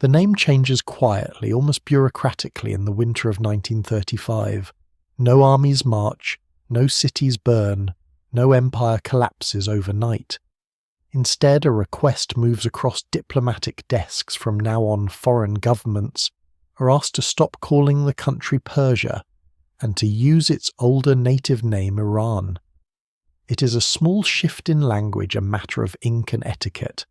The name changes quietly, almost bureaucratically in the winter of 1935. No armies march, no cities burn, no empire collapses overnight. Instead, a request moves across diplomatic desks from now on. Foreign governments are asked to stop calling the country Persia and to use its older native name Iran. It is a small shift in language, a matter of ink and etiquette.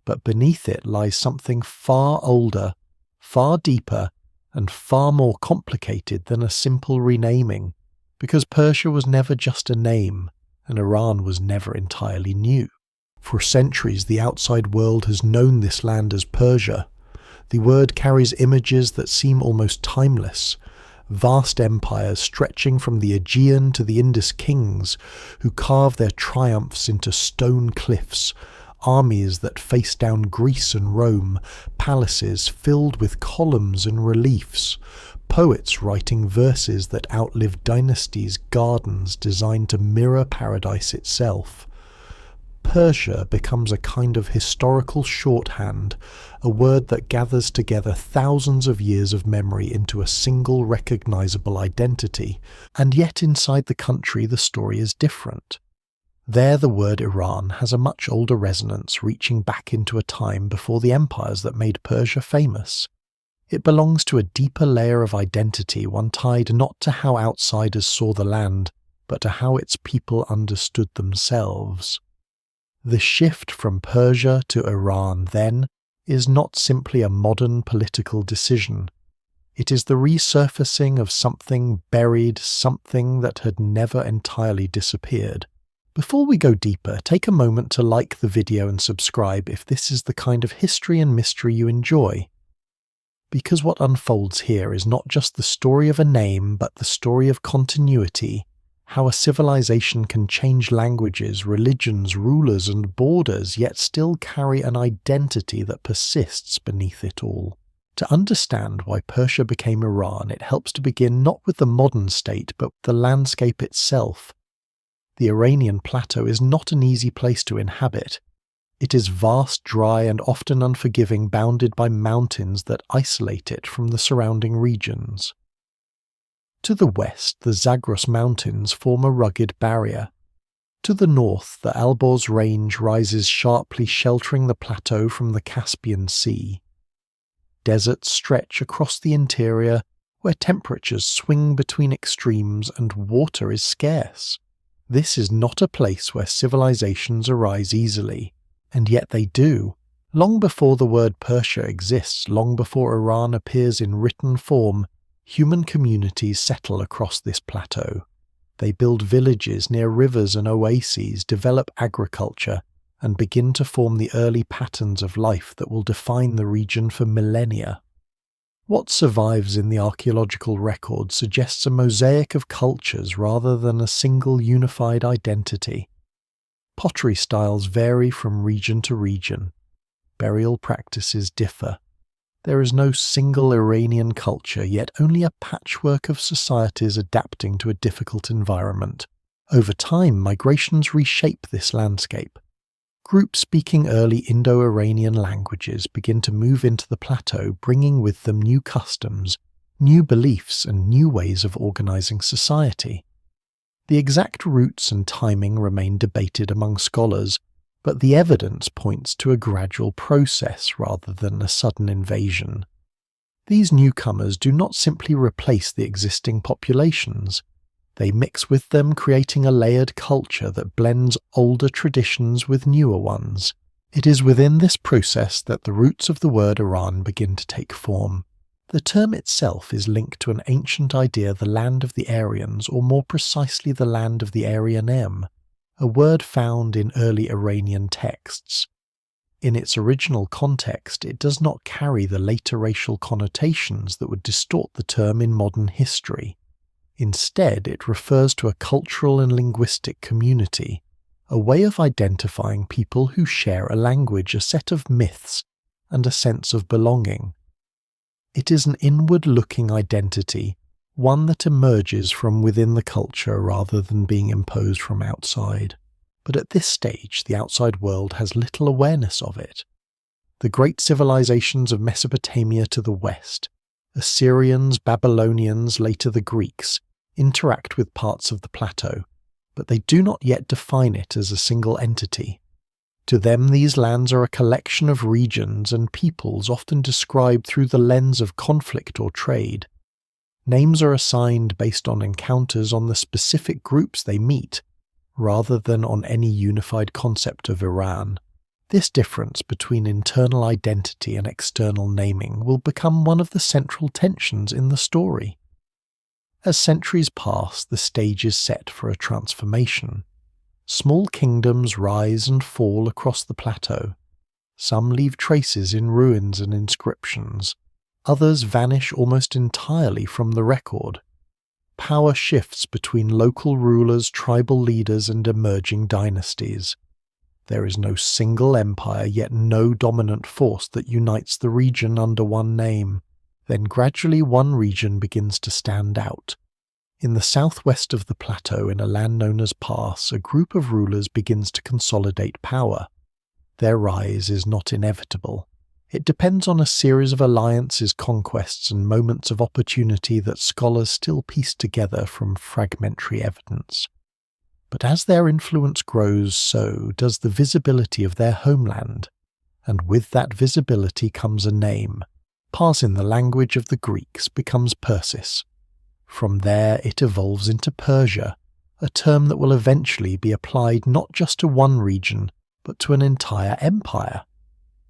But beneath it lies something far older, far deeper, and far more complicated than a simple renaming, because Persia was never just a name, and Iran was never entirely new. For centuries, the outside world has known this land as Persia. The word carries images that seem almost timeless. Vast empires stretching from the Aegean to the Indus kings, who carve their triumphs into stone cliffs, armies that face down Greece and Rome, palaces filled with columns and reliefs, poets writing verses that outlive dynasties, gardens designed to mirror paradise itself. Persia becomes a kind of historical shorthand, a word that gathers together thousands of years of memory into a single recognizable identity, and yet inside the country the story is different. There the word Iran has a much older resonance, reaching back into a time before the empires that made Persia famous. It belongs to a deeper layer of identity, one tied not to how outsiders saw the land, but to how its people understood themselves. The shift from Persia to Iran, then, is not simply a modern political decision. It is the resurfacing of something buried, something that had never entirely disappeared. Before we go deeper, take a moment to like the video and subscribe if this is the kind of history and mystery you enjoy. Because what unfolds here is not just the story of a name, but the story of continuity, how a civilization can change languages, religions, rulers, and borders, yet still carry an identity that persists beneath it all. To understand why Persia became Iran, it helps to begin not with the modern state, but with the landscape itself. The Iranian plateau is not an easy place to inhabit. It is vast, dry, and often unforgiving, bounded by mountains that isolate it from the surrounding regions. To the west, the Zagros Mountains form a rugged barrier. To the north, the Alborz Range rises sharply, sheltering the plateau from the Caspian Sea. Deserts stretch across the interior, where temperatures swing between extremes and water is scarce. This is not a place where civilizations arise easily, and yet they do. Long before the word Persia exists, long before Iran appears in written form, human communities settle across this plateau. They build villages near rivers and oases, develop agriculture, and begin to form the early patterns of life that will define the region for millennia. What survives in the archaeological record suggests a mosaic of cultures rather than a single unified identity. Pottery styles vary from region to region. Burial practices differ. There is no single Iranian culture, yet only a patchwork of societies adapting to a difficult environment. Over time, migrations reshape this landscape. Groups speaking early Indo-Iranian languages begin to move into the plateau, bringing with them new customs, new beliefs, and new ways of organizing society. The exact roots and timing remain debated among scholars, but the evidence points to a gradual process rather than a sudden invasion. These newcomers do not simply replace the existing populations. They mix with them, creating a layered culture that blends older traditions with newer ones. It is within this process that the roots of the word Iran begin to take form. The term itself is linked to an ancient idea, the land of the Aryans, or more precisely the land of the Aryanem, a word found in early Iranian texts. In its original context, it does not carry the later racial connotations that would distort the term in modern history. Instead, it refers to a cultural and linguistic community, a way of identifying people who share a language, a set of myths, and a sense of belonging. It is an inward-looking identity, one that emerges from within the culture rather than being imposed from outside. But at this stage, the outside world has little awareness of it. The great civilizations of Mesopotamia to the west, Assyrians, Babylonians, later the Greeks, interact with parts of the plateau, but they do not yet define it as a single entity. To them, these lands are a collection of regions and peoples often described through the lens of conflict or trade. Names are assigned based on encounters on the specific groups they meet, rather than on any unified concept of Iran. This difference between internal identity and external naming will become one of the central tensions in the story. As centuries pass, the stage is set for a transformation. Small kingdoms rise and fall across the plateau. Some leave traces in ruins and inscriptions. Others vanish almost entirely from the record. Power shifts between local rulers, tribal leaders, and emerging dynasties. There is no single empire, yet no dominant force that unites the region under one name. Then gradually one region begins to stand out. In the southwest of the plateau, in a land known as Pars, a group of rulers begins to consolidate power. Their rise is not inevitable. It depends on a series of alliances, conquests, and moments of opportunity that scholars still piece together from fragmentary evidence. But as their influence grows, so does the visibility of their homeland, and with that visibility comes a name. Pars in the language of the Greeks becomes Persis. From there it evolves into Persia, a term that will eventually be applied not just to one region, but to an entire empire.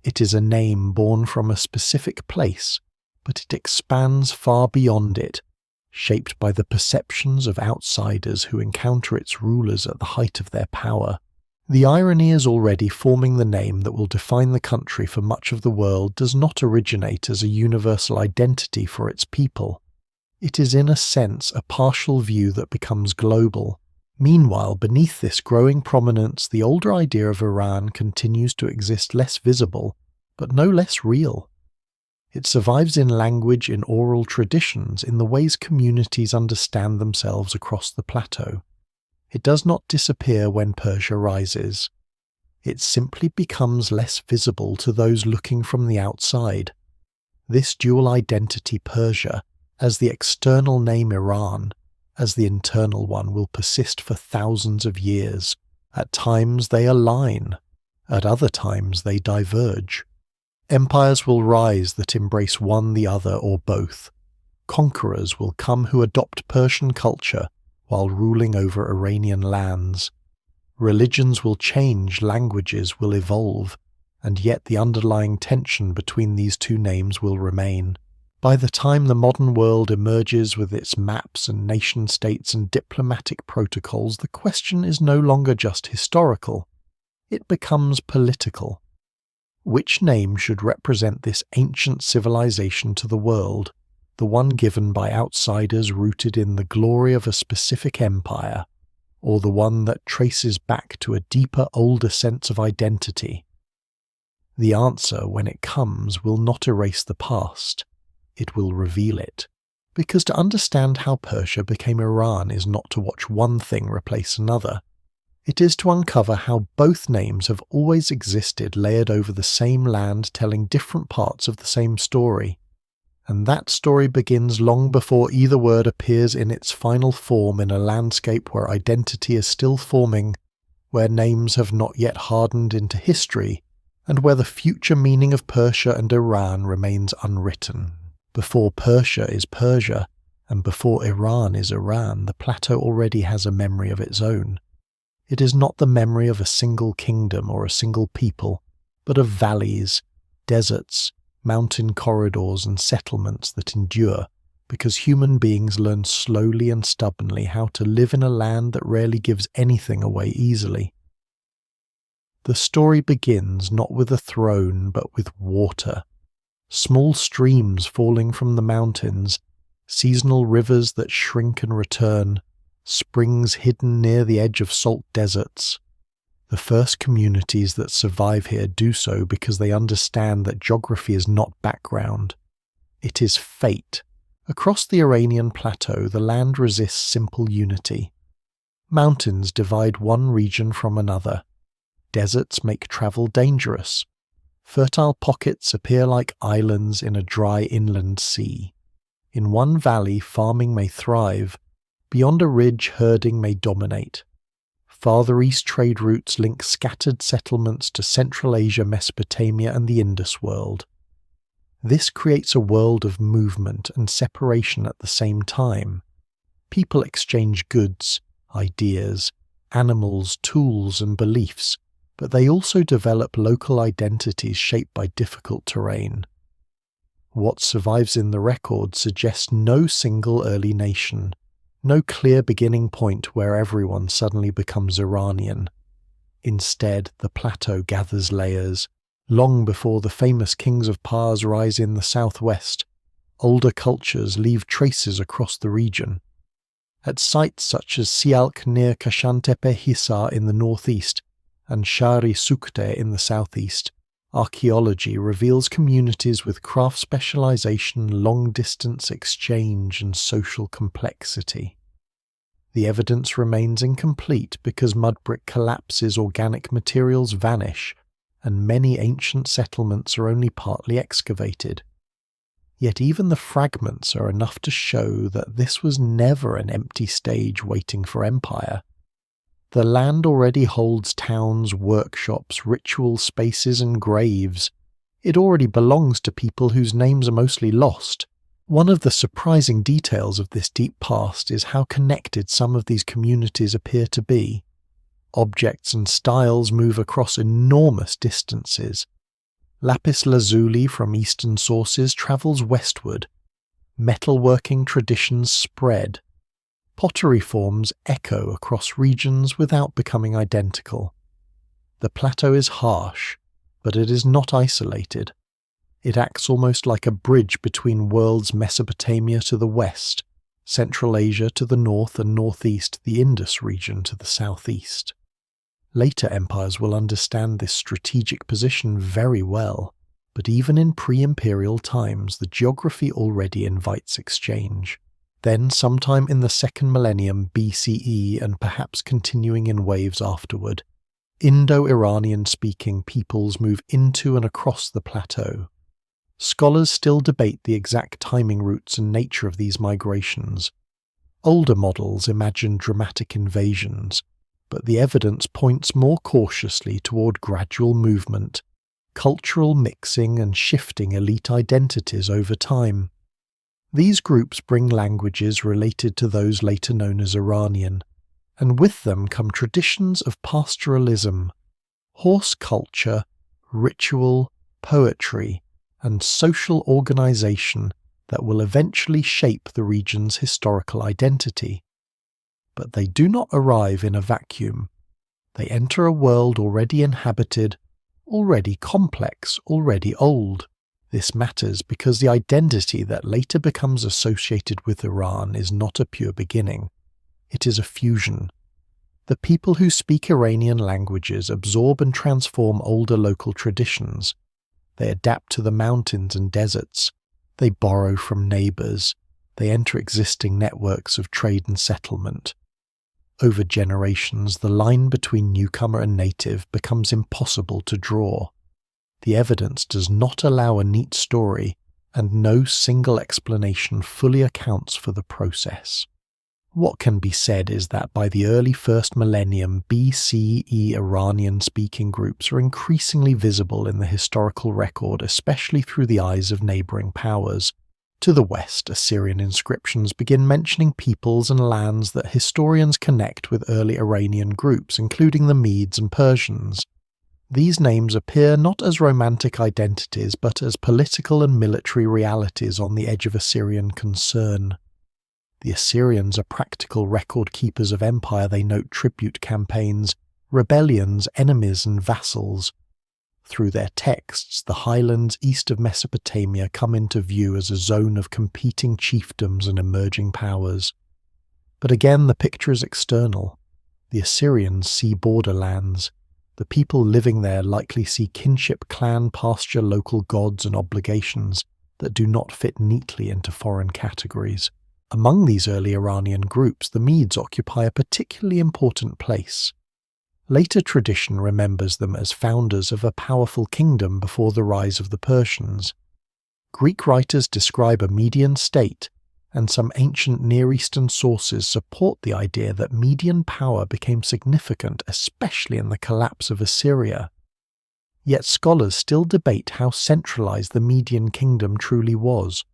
It is a name born from a specific place, but it expands far beyond it, shaped by the perceptions of outsiders who encounter its rulers at the height of their power. The irony is already forming. The name that will define the country for much of the world does not originate as a universal identity for its people. It is in a sense a partial view that becomes global. Meanwhile, beneath this growing prominence, the older idea of Iran continues to exist, less visible, but no less real. It survives in language, in oral traditions, in the ways communities understand themselves across the plateau. It does not disappear when Persia rises. It simply becomes less visible to those looking from the outside. This dual identity, Persia, as the external name Iran, as the internal one, will persist for thousands of years. At times they align, at other times they diverge. Empires will rise that embrace one, the other, or both. Conquerors will come who adopt Persian culture while ruling over Iranian lands. Religions will change, languages will evolve, and yet the underlying tension between these two names will remain. By the time the modern world emerges with its maps and nation-states and diplomatic protocols, the question is no longer just historical. It becomes political. Which name should represent this ancient civilization to the world, the one given by outsiders rooted in the glory of a specific empire, or the one that traces back to a deeper, older sense of identity? The answer, when it comes, will not erase the past. It will reveal it. Because to understand how Persia became Iran is not to watch one thing replace another. It is to uncover how both names have always existed, layered over the same land, telling different parts of the same story. And that story begins long before either word appears in its final form, in a landscape where identity is still forming, where names have not yet hardened into history, and where the future meaning of Persia and Iran remains unwritten. Before Persia is Persia, and before Iran is Iran, the plateau already has a memory of its own. It is not the memory of a single kingdom or a single people, but of valleys, deserts, mountain corridors and settlements that endure, because human beings learn slowly and stubbornly how to live in a land that rarely gives anything away easily. The story begins not with a throne, but with water. Small streams falling from the mountains, seasonal rivers that shrink and return, springs hidden near the edge of salt deserts. The first communities that survive here do so because they understand that geography is not background. It is fate. Across the Iranian plateau, the land resists simple unity. Mountains divide one region from another. Deserts make travel dangerous. Fertile pockets appear like islands in a dry inland sea. In one valley farming may thrive, beyond a ridge herding may dominate. Farther east trade routes link scattered settlements to Central Asia, Mesopotamia and the Indus world. This creates a world of movement and separation at the same time. People exchange goods, ideas, animals, tools and beliefs, but they also develop local identities shaped by difficult terrain. What survives in the record suggests no single early nation, no clear beginning point where everyone suddenly becomes Iranian. Instead, the plateau gathers layers. Long before the famous kings of Pars rise in the southwest, older cultures leave traces across the region. At sites such as Sialk near Kashantepe Hisar in the northeast and Shari Sukte in the southeast, archaeology reveals communities with craft specialization, long-distance exchange and social complexity. The evidence remains incomplete because mud brick collapses, organic materials vanish, and many ancient settlements are only partly excavated. Yet even the fragments are enough to show that this was never an empty stage waiting for empire. The land already holds towns, workshops, ritual spaces and graves. It already belongs to people whose names are mostly lost. One of the surprising details of this deep past is how connected some of these communities appear to be. Objects and styles move across enormous distances. Lapis lazuli from eastern sources travels westward. Metalworking traditions spread. Pottery forms echo across regions without becoming identical. The plateau is harsh, but it is not isolated. It acts almost like a bridge between worlds: Mesopotamia to the west, Central Asia to the north and northeast, the Indus region to the southeast. Later empires will understand this strategic position very well, but even in pre-imperial times the geography already invites exchange. Then, sometime in the second millennium BCE and perhaps continuing in waves afterward, Indo-Iranian-speaking peoples move into and across the plateau. Scholars still debate the exact timing routes and nature of these migrations. Older models imagine dramatic invasions, but the evidence points more cautiously toward gradual movement, cultural mixing and shifting elite identities over time. These groups bring languages related to those later known as Iranian, and with them come traditions of pastoralism, horse culture, ritual, poetry, and social organization that will eventually shape the region's historical identity. But they do not arrive in a vacuum. They enter a world already inhabited, already complex, already old. This matters because the identity that later becomes associated with Iran is not a pure beginning. It is a fusion. The people who speak Iranian languages absorb and transform older local traditions. They adapt to the mountains and deserts. They borrow from neighbors. They enter existing networks of trade and settlement. Over generations, the line between newcomer and native becomes impossible to draw. The evidence does not allow a neat story, and no single explanation fully accounts for the process. What can be said is that by the early first millennium, BCE Iranian-speaking groups are increasingly visible in the historical record, especially through the eyes of neighboring powers. To the west, Assyrian inscriptions begin mentioning peoples and lands that historians connect with early Iranian groups, including the Medes and Persians. These names appear not as romantic identities, but as political and military realities on the edge of Assyrian concern. The Assyrians are practical record keepers of empire. They note tribute campaigns, rebellions, enemies, and vassals. Through their texts, the highlands east of Mesopotamia come into view as a zone of competing chiefdoms and emerging powers. But again, the picture is external. The Assyrians see borderlands. The people living there likely see kinship, clan, pasture, local gods, and obligations that do not fit neatly into foreign categories. Among these early Iranian groups, the Medes occupy a particularly important place. Later tradition remembers them as founders of a powerful kingdom before the rise of the Persians. Greek writers describe a Median state, and some ancient Near Eastern sources support the idea that Median power became significant, especially in the collapse of Assyria. Yet scholars still debate how centralized the Median kingdom truly was.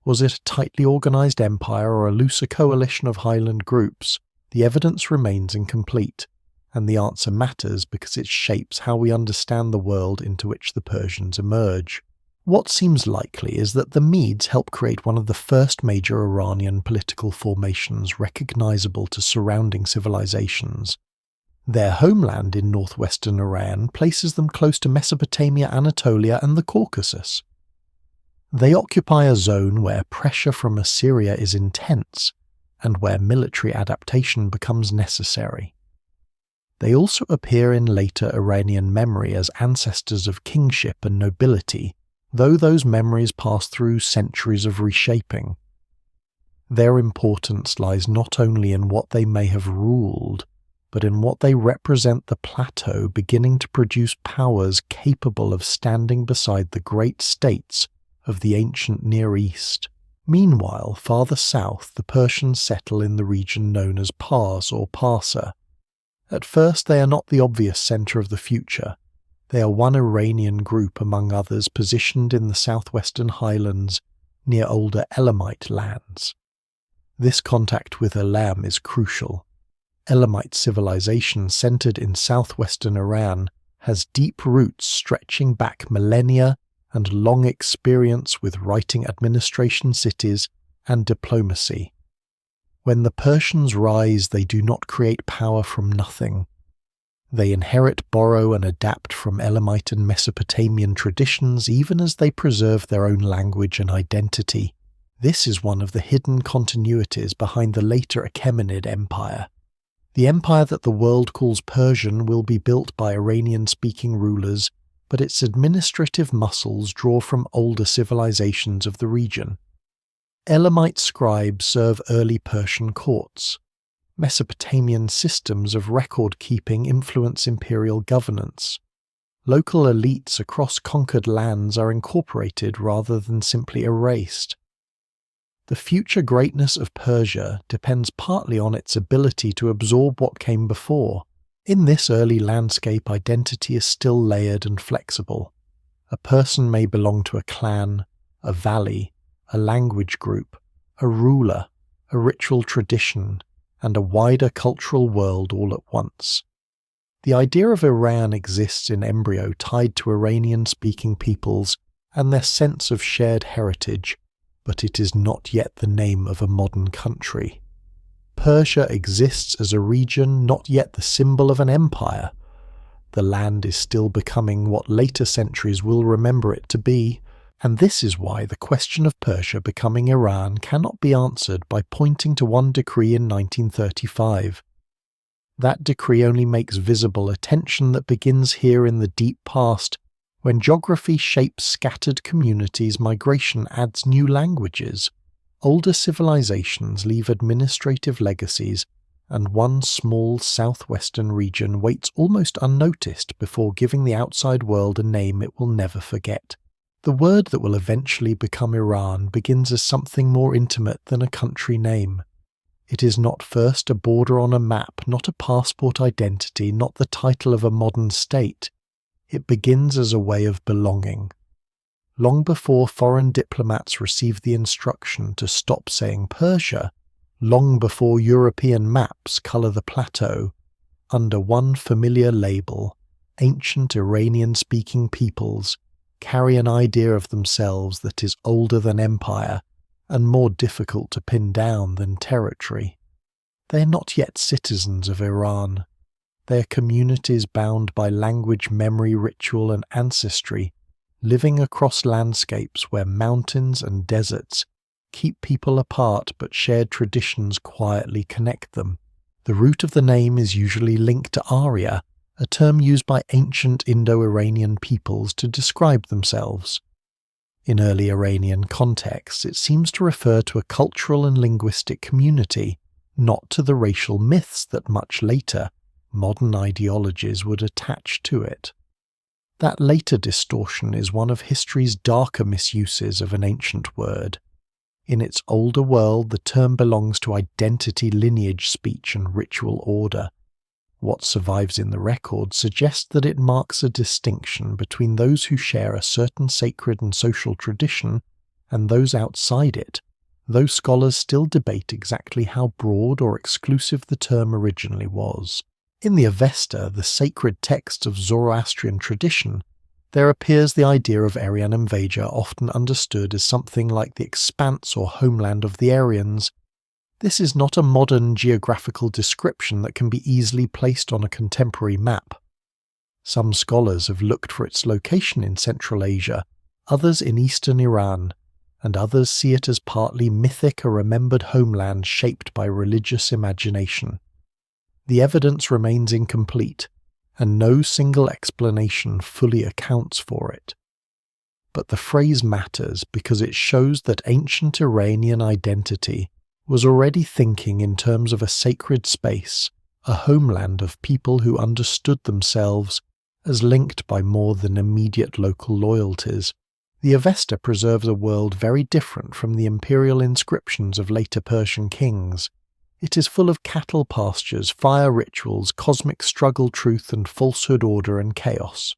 Was it a tightly organized empire or a looser coalition of highland groups? The evidence remains incomplete, and the answer matters because it shapes how we understand the world into which the Persians emerge. What seems likely is that the Medes helped create one of the first major Iranian political formations recognizable to surrounding civilizations. Their homeland in northwestern Iran places them close to Mesopotamia, Anatolia, and the Caucasus. They occupy a zone where pressure from Assyria is intense, and where military adaptation becomes necessary. They also appear in later Iranian memory as ancestors of kingship and nobility, though those memories pass through centuries of reshaping. Their importance lies not only in what they may have ruled, but in what they represent the plateau beginning to produce powers capable of standing beside the great states of the ancient Near East. Meanwhile, farther south, the Persians settle in the region known as Pars or Parsa. At first, they are not the obvious center of the future. They are one Iranian group among others positioned in the southwestern highlands near older Elamite lands. This contact with Elam is crucial. Elamite civilization centered in southwestern Iran has deep roots stretching back millennia and long experience with writing administration cities and diplomacy. When the Persians rise, they do not create power from nothing. They inherit, borrow, and adapt from Elamite and Mesopotamian traditions even as they preserve their own language and identity. This is one of the hidden continuities behind the later Achaemenid Empire. The empire that the world calls Persian will be built by Iranian-speaking rulers, but its administrative muscles draw from older civilizations of the region. Elamite scribes serve early Persian courts. Mesopotamian systems of record-keeping influence imperial governance. Local elites across conquered lands are incorporated rather than simply erased. The future greatness of Persia depends partly on its ability to absorb what came before. In this early landscape, identity is still layered and flexible. A person may belong to a clan, a valley, a language group, a ruler, a ritual tradition, and a wider cultural world all at once. The idea of Iran exists in embryo tied to Iranian-speaking peoples and their sense of shared heritage, but it is not yet the name of a modern country. Persia exists as a region, not yet the symbol of an empire. The land is still becoming what later centuries will remember it to be, and this is why the question of Persia becoming Iran cannot be answered by pointing to one decree in 1935. That decree only makes visible a tension that begins here in the deep past. When geography shapes scattered communities, migration adds new languages. Older civilizations leave administrative legacies, and one small southwestern region waits almost unnoticed before giving the outside world a name it will never forget. The word that will eventually become Iran begins as something more intimate than a country name. It is not first a border on a map, not a passport identity, not the title of a modern state. It begins as a way of belonging. Long before foreign diplomats received the instruction to stop saying Persia, long before European maps colour the plateau, under one familiar label, ancient Iranian-speaking peoples carry an idea of themselves that is older than empire and more difficult to pin down than territory. They are not yet citizens of Iran. They are communities bound by language, memory, ritual, and ancestry, living across landscapes where mountains and deserts keep people apart but shared traditions quietly connect them. The root of the name is usually linked to Arya, a term used by ancient Indo-Iranian peoples to describe themselves. In early Iranian contexts, it seems to refer to a cultural and linguistic community, not to the racial myths that much later modern ideologies would attach to it. That later distortion is one of history's darker misuses of an ancient word. In its older world, the term belongs to identity, lineage, speech, and ritual order. What survives in the record suggests that it marks a distinction between those who share a certain sacred and social tradition and those outside it, though scholars still debate exactly how broad or exclusive the term originally was. In the Avesta, the sacred text of Zoroastrian tradition, there appears the idea of Aryan Vaja, often understood as something like the expanse or homeland of the Aryans. This is not a modern geographical description that can be easily placed on a contemporary map. Some scholars have looked for its location in Central Asia, others in eastern Iran, and others see it as partly mythic, a remembered homeland shaped by religious imagination. The evidence remains incomplete, and no single explanation fully accounts for it. But the phrase matters because it shows that ancient Iranian identity was already thinking in terms of a sacred space, a homeland of people who understood themselves as linked by more than immediate local loyalties. The Avesta preserves a world very different from the imperial inscriptions of later Persian kings. It is full of cattle pastures, fire rituals, cosmic struggle, truth and falsehood, order and chaos.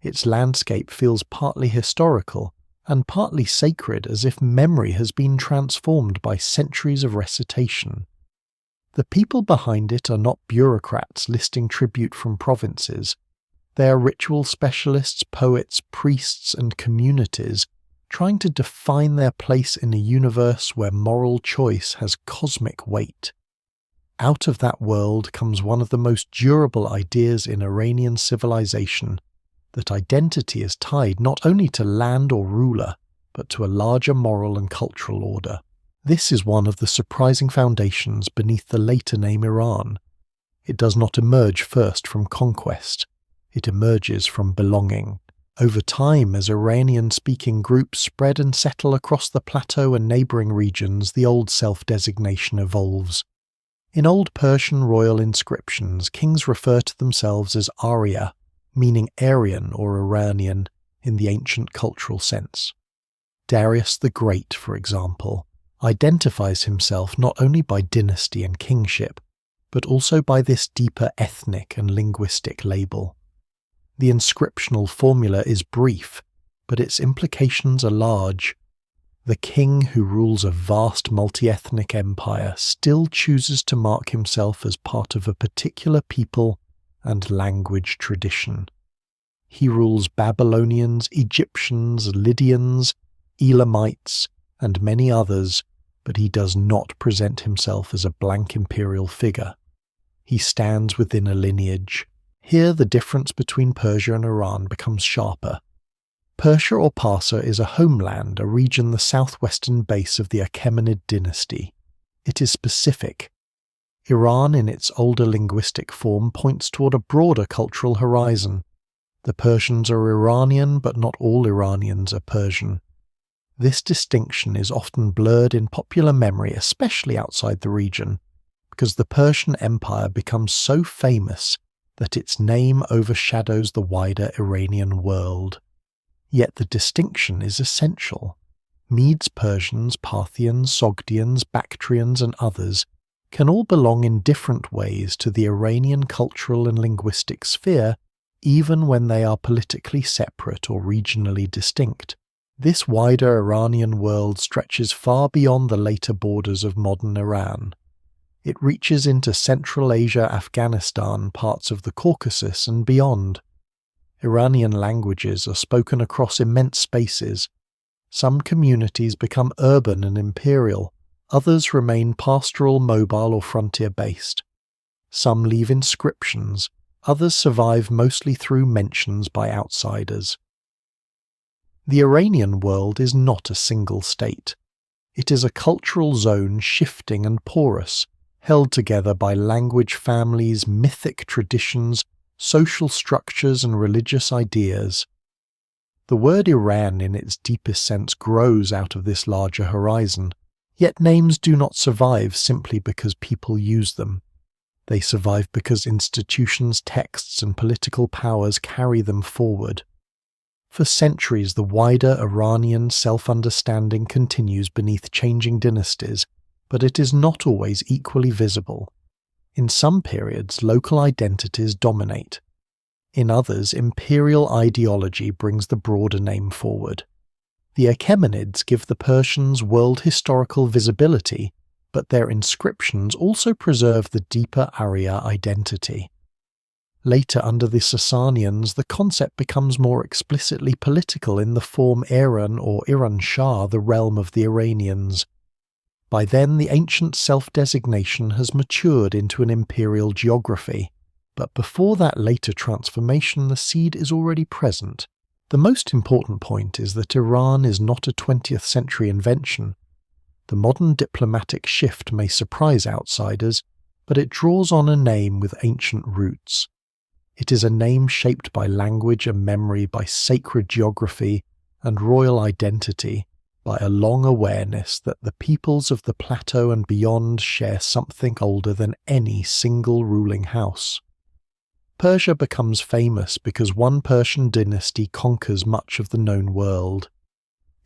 Its landscape feels partly historical and partly sacred, as if memory has been transformed by centuries of recitation. The people behind it are not bureaucrats listing tribute from provinces. They are ritual specialists, poets, priests and communities trying to define their place in a universe where moral choice has cosmic weight. Out of that world comes one of the most durable ideas in Iranian civilization, that identity is tied not only to land or ruler, but to a larger moral and cultural order. This is one of the surprising foundations beneath the later name Iran. It does not emerge first from conquest. It emerges from belonging. Over time, as Iranian-speaking groups spread and settle across the plateau and neighbouring regions, the old self-designation evolves. In Old Persian royal inscriptions, kings refer to themselves as Arya, meaning Aryan or Iranian in the ancient cultural sense. Cyrus the Great, for example, identifies himself not only by dynasty and kingship, but also by this deeper ethnic and linguistic label. The inscriptional formula is brief, but its implications are large. The king who rules a vast multi-ethnic empire still chooses to mark himself as part of a particular people and language tradition. He rules Babylonians, Egyptians, Lydians, Elamites, and many others, but he does not present himself as a blank imperial figure. He stands within a lineage. Here the difference between Persia and Iran becomes sharper. Persia or Parsa is a homeland, a region the southwestern base of the Achaemenid dynasty. It is specific. Iran, in its older linguistic form, points toward a broader cultural horizon. The Persians are Iranian, but not all Iranians are Persian. This distinction is often blurred in popular memory, especially outside the region, because the Persian Empire becomes so famous that its name overshadows the wider Iranian world. Yet the distinction is essential. Medes, Persians, Parthians, Sogdians, Bactrians and others can all belong in different ways to the Iranian cultural and linguistic sphere, even when they are politically separate or regionally distinct. This wider Iranian world stretches far beyond the later borders of modern Iran. It reaches into Central Asia, Afghanistan, parts of the Caucasus and beyond. Iranian languages are spoken across immense spaces. Some communities become urban and imperial, others remain pastoral, mobile or frontier-based. Some leave inscriptions, others survive mostly through mentions by outsiders. The Iranian world is not a single state. It is a cultural zone shifting and porous, held together by language families, mythic traditions, social structures and religious ideas. The word Iran in its deepest sense grows out of this larger horizon, yet names do not survive simply because people use them. They survive because institutions, texts, and political powers carry them forward. For centuries, the wider Iranian self-understanding continues beneath changing dynasties, but it is not always equally visible. In some periods, local identities dominate. In others, imperial ideology brings the broader name forward. The Achaemenids give the Persians world historical visibility, but their inscriptions also preserve the deeper Arya identity. Later, under the Sasanians, the concept becomes more explicitly political in the form Iran or Iran Shah, the realm of the Iranians. By then, the ancient self-designation has matured into an imperial geography, but before that later transformation, the seed is already present. The most important point is that Iran is not a 20th century invention. The modern diplomatic shift may surprise outsiders, but it draws on a name with ancient roots. It is a name shaped by language and memory, by sacred geography and royal identity, by a long awareness that the peoples of the plateau and beyond share something older than any single ruling house. Persia becomes famous because one Persian dynasty conquers much of the known world.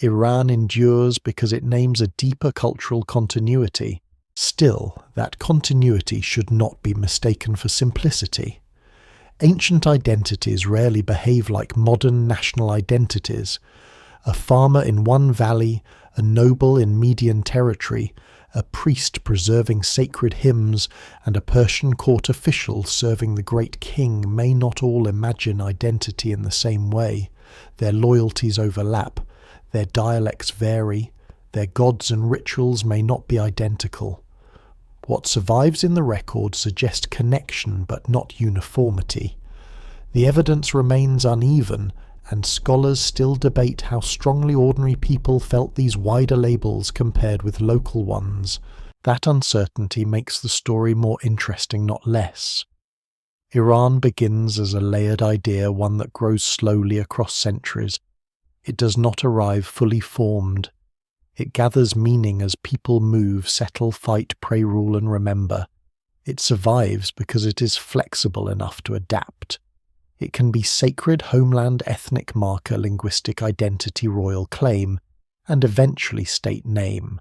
Iran endures because it names a deeper cultural continuity. Still, that continuity should not be mistaken for simplicity. Ancient identities rarely behave like modern national identities. A farmer in one valley, a noble in Median territory, a priest preserving sacred hymns, and a Persian court official serving the great king may not all imagine identity in the same way. Their loyalties overlap, their dialects vary, their gods and rituals may not be identical. What survives in the record suggests connection but not uniformity. The evidence remains uneven, and scholars still debate how strongly ordinary people felt these wider labels compared with local ones. That uncertainty makes the story more interesting, not less. Iran begins as a layered idea, one that grows slowly across centuries. It does not arrive fully formed. It gathers meaning as people move, settle, fight, pray, rule, and remember. It survives because it is flexible enough to adapt. It can be sacred homeland, ethnic marker, linguistic identity, royal claim, and eventually state name.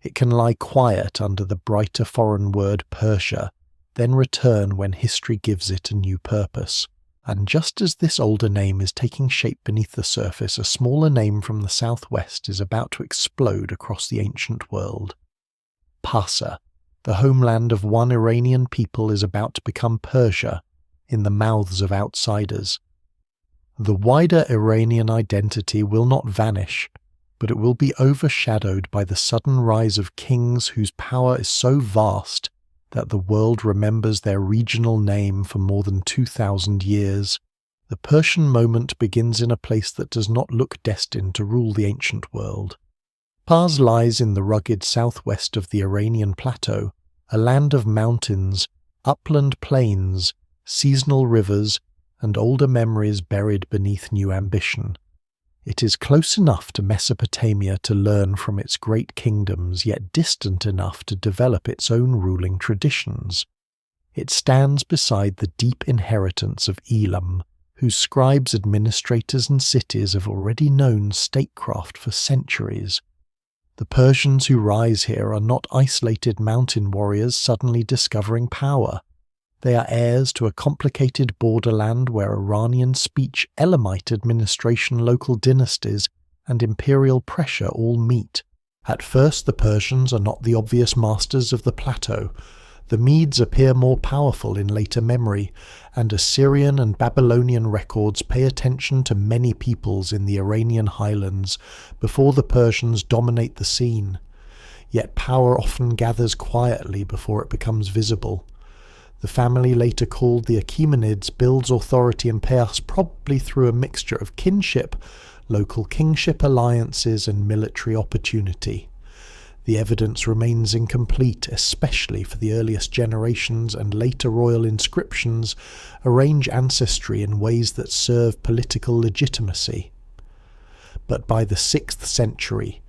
It can lie quiet under the brighter foreign word Persia, then return when history gives it a new purpose. And just as this older name is taking shape beneath the surface, a smaller name from the southwest is about to explode across the ancient world. Parsa, the homeland of one Iranian people, is about to become Persia, in the mouths of outsiders. The wider Iranian identity will not vanish, but it will be overshadowed by the sudden rise of kings whose power is so vast that the world remembers their regional name for more than 2,000 years. The Persian moment begins in a place that does not look destined to rule the ancient world. Pars lies in the rugged southwest of the Iranian plateau, a land of mountains, upland plains, seasonal rivers, and older memories buried beneath new ambition. It is close enough to Mesopotamia to learn from its great kingdoms, yet distant enough to develop its own ruling traditions. It stands beside the deep inheritance of Elam, whose scribes, administrators, and cities have already known statecraft for centuries. The Persians who rise here are not isolated mountain warriors suddenly discovering power. They are heirs to a complicated borderland where Iranian speech, Elamite administration, local dynasties, and imperial pressure all meet. At first, the Persians are not the obvious masters of the plateau. The Medes appear more powerful in later memory, and Assyrian and Babylonian records pay attention to many peoples in the Iranian highlands before the Persians dominate the scene. Yet power often gathers quietly before it becomes visible. The family later called the Achaemenids builds authority and chaos probably through a mixture of kinship, local kingship alliances, and military opportunity. The evidence remains incomplete, especially for the earliest generations, and later royal inscriptions arrange ancestry in ways that serve political legitimacy. But by the 6th century,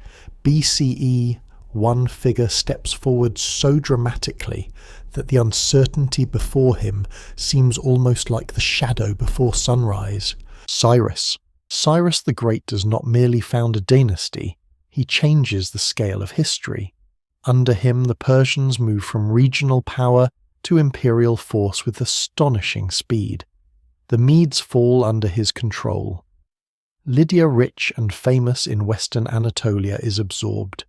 BCE, One figure steps forward so dramatically that the uncertainty before him seems almost like the shadow before sunrise. Cyrus. Cyrus the Great does not merely found a dynasty, he changes the scale of history. Under him, the Persians move from regional power to imperial force with astonishing speed. The Medes fall under his control. Lydia, rich and famous in western Anatolia, is absorbed.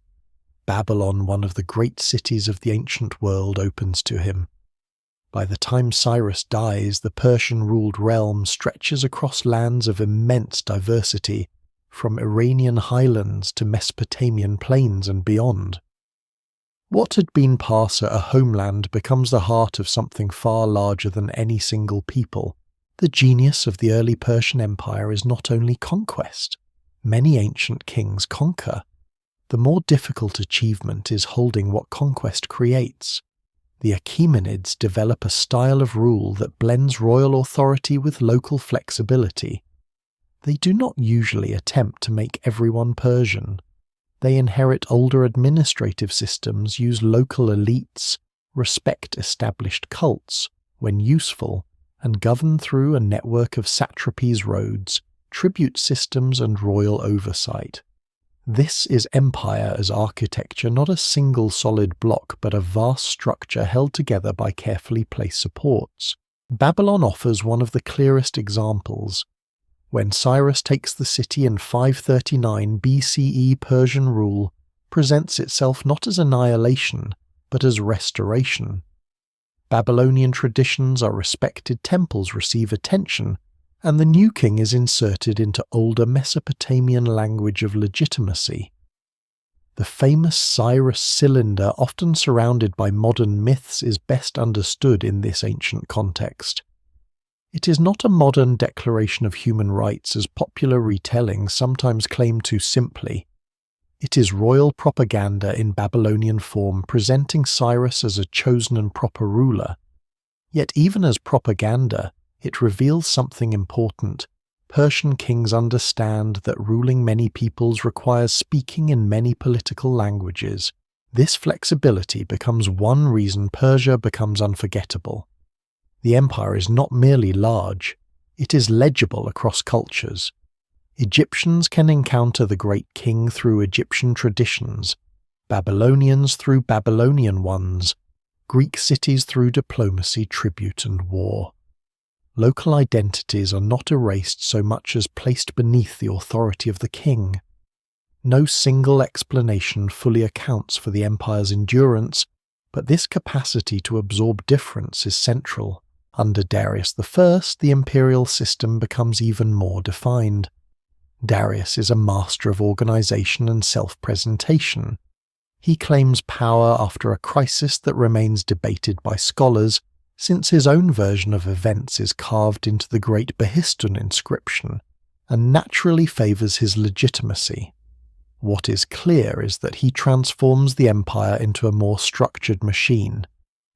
Babylon, one of the great cities of the ancient world, opens to him. By the time Cyrus dies, the Persian-ruled realm stretches across lands of immense diversity, from Iranian highlands to Mesopotamian plains and beyond. What had been Persia, a homeland, becomes the heart of something far larger than any single people. The genius of the early Persian Empire is not only conquest. Many ancient kings conquer. The more difficult achievement is holding what conquest creates. The Achaemenids develop a style of rule that blends royal authority with local flexibility. They do not usually attempt to make everyone Persian. They inherit older administrative systems, use local elites, respect established cults when useful, and govern through a network of satrapies, roads, tribute systems, and royal oversight. This is empire as architecture, not a single solid block, but a vast structure held together by carefully placed supports. Babylon offers one of the clearest examples. When Cyrus takes the city in 539 BCE, Persian rule presents itself not as annihilation, but as restoration. Babylonian traditions are respected, temples receive attention, and the new king is inserted into older Mesopotamian language of legitimacy. The famous Cyrus cylinder, often surrounded by modern myths, is best understood in this ancient context. It is not a modern declaration of human rights as popular retellings sometimes claim too simply. It is royal propaganda in Babylonian form, presenting Cyrus as a chosen and proper ruler. Yet even as propaganda, it reveals something important. Persian kings understand that ruling many peoples requires speaking in many political languages. This flexibility becomes one reason Persia becomes unforgettable. The empire is not merely large, it is legible across cultures. Egyptians can encounter the great king through Egyptian traditions, Babylonians through Babylonian ones, Greek cities through diplomacy, tribute, and war. Local identities are not erased so much as placed beneath the authority of the king. No single explanation fully accounts for the empire's endurance, but this capacity to absorb difference is central. Under Darius I, the imperial system becomes even more defined. Darius is a master of organization and self-presentation. He claims power after a crisis that remains debated by scholars, since his own version of events is carved into the great Behistun inscription, and naturally favours his legitimacy. What is clear is that he transforms the empire into a more structured machine.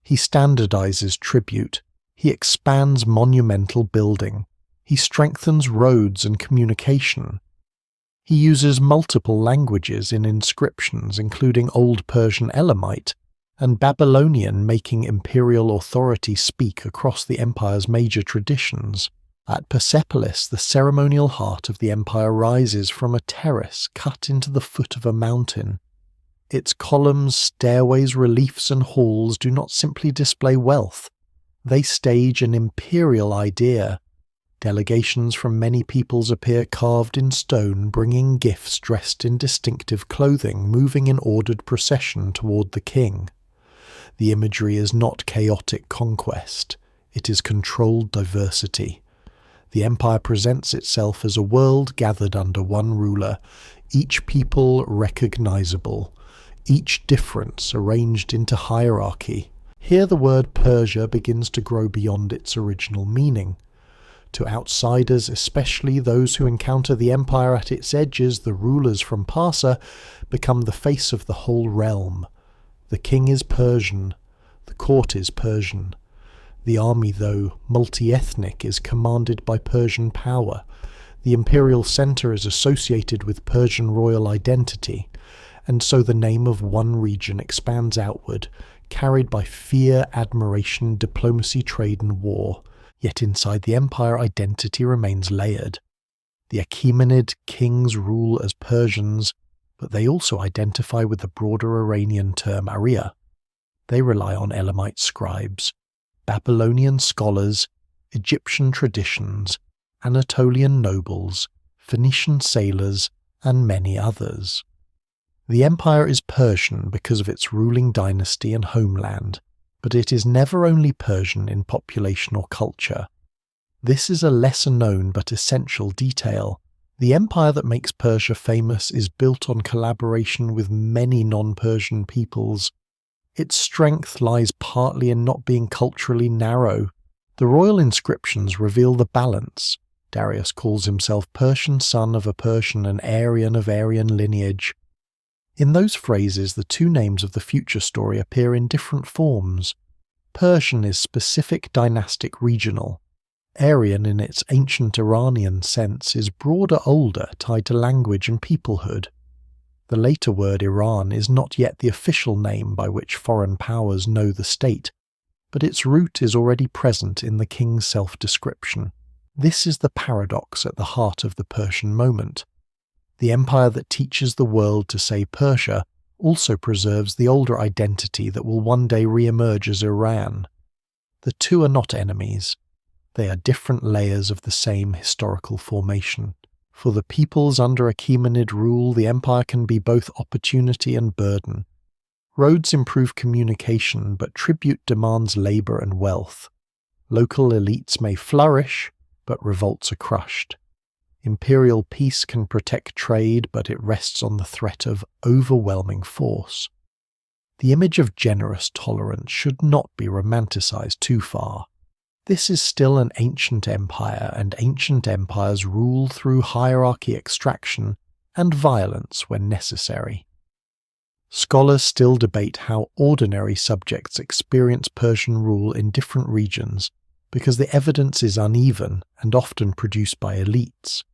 He standardizes tribute, he expands monumental building, he strengthens roads and communication. He uses multiple languages in inscriptions, including Old Persian Elamite and Babylonian, making imperial authority speak across the empire's major traditions. At Persepolis, the ceremonial heart of the empire rises from a terrace cut into the foot of a mountain. Its columns, stairways, reliefs, and halls do not simply display wealth. They stage an imperial idea. Delegations from many peoples appear carved in stone, bringing gifts dressed in distinctive clothing, moving in ordered procession toward the king. The imagery is not chaotic conquest, it is controlled diversity. The empire presents itself as a world gathered under one ruler, each people recognizable, each difference arranged into hierarchy. Here the word Persia begins to grow beyond its original meaning. To outsiders, especially those who encounter the empire at its edges, the rulers from Persia become the face of the whole realm. The king is Persian, the court is Persian. The army, though multi-ethnic, is commanded by Persian power. The imperial centre is associated with Persian royal identity, and so the name of one region expands outward, carried by fear, admiration, diplomacy, trade and war, yet inside the empire identity remains layered. The Achaemenid kings rule as Persians, but they also identify with the broader Iranian term Arya. They rely on Elamite scribes, Babylonian scholars, Egyptian traditions, Anatolian nobles, Phoenician sailors, and many others. The empire is Persian because of its ruling dynasty and homeland, but it is never only Persian in population or culture. This is a lesser-known but essential detail. The empire that makes Persia famous is built on collaboration with many non-Persian peoples. Its strength lies partly in not being culturally narrow. The royal inscriptions reveal the balance. Darius calls himself Persian son of a Persian and Aryan of Aryan lineage. In those phrases, the two names of the future story appear in different forms. Persian is specific, dynastic, regional. Aryan, in its ancient Iranian sense, is broader, older, tied to language and peoplehood. The later word Iran is not yet the official name by which foreign powers know the state, but its root is already present in the king's self-description. This is the paradox at the heart of the Persian moment. The empire that teaches the world to say Persia also preserves the older identity that will one day re-emerge as Iran. The two are not enemies. They are different layers of the same historical formation. For the peoples under Achaemenid rule, the empire can be both opportunity and burden. Roads improve communication, but tribute demands labor and wealth. Local elites may flourish, but revolts are crushed. Imperial peace can protect trade, but it rests on the threat of overwhelming force. The image of generous tolerance should not be romanticized too far. This is still an ancient empire, and ancient empires rule through hierarchy extraction and violence when necessary. Scholars still debate how ordinary subjects experience Persian rule in different regions because the evidence is uneven and often produced by elites.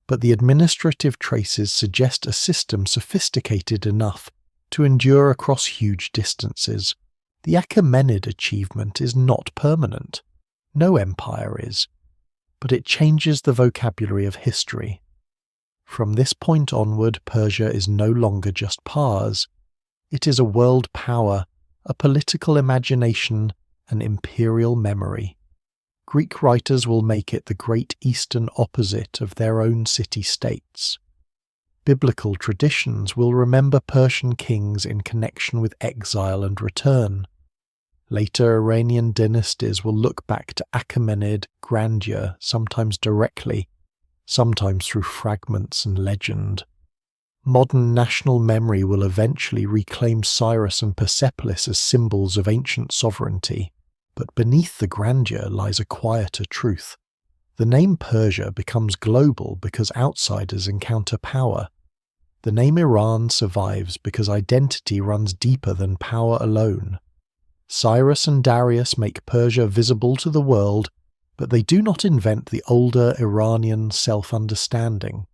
But the administrative traces suggest a system sophisticated enough to endure across huge distances. The Achaemenid achievement is not permanent. No empire is, but it changes the vocabulary of history. From this point onward, Persia is no longer just Pars. It is a world power, a political imagination, an imperial memory. Greek writers will make it the great eastern opposite of their own city-states. Biblical traditions will remember Persian kings in connection with exile and return. Later Iranian dynasties will look back to Achaemenid grandeur, sometimes directly, sometimes through fragments and legend. Modern national memory will eventually reclaim Cyrus and Persepolis as symbols of ancient sovereignty, but beneath the grandeur lies a quieter truth. The name Persia becomes global because outsiders encounter power. The name Iran survives because identity runs deeper than power alone. Cyrus and Darius make Persia visible to the world, but they do not invent the older Iranian self-understanding.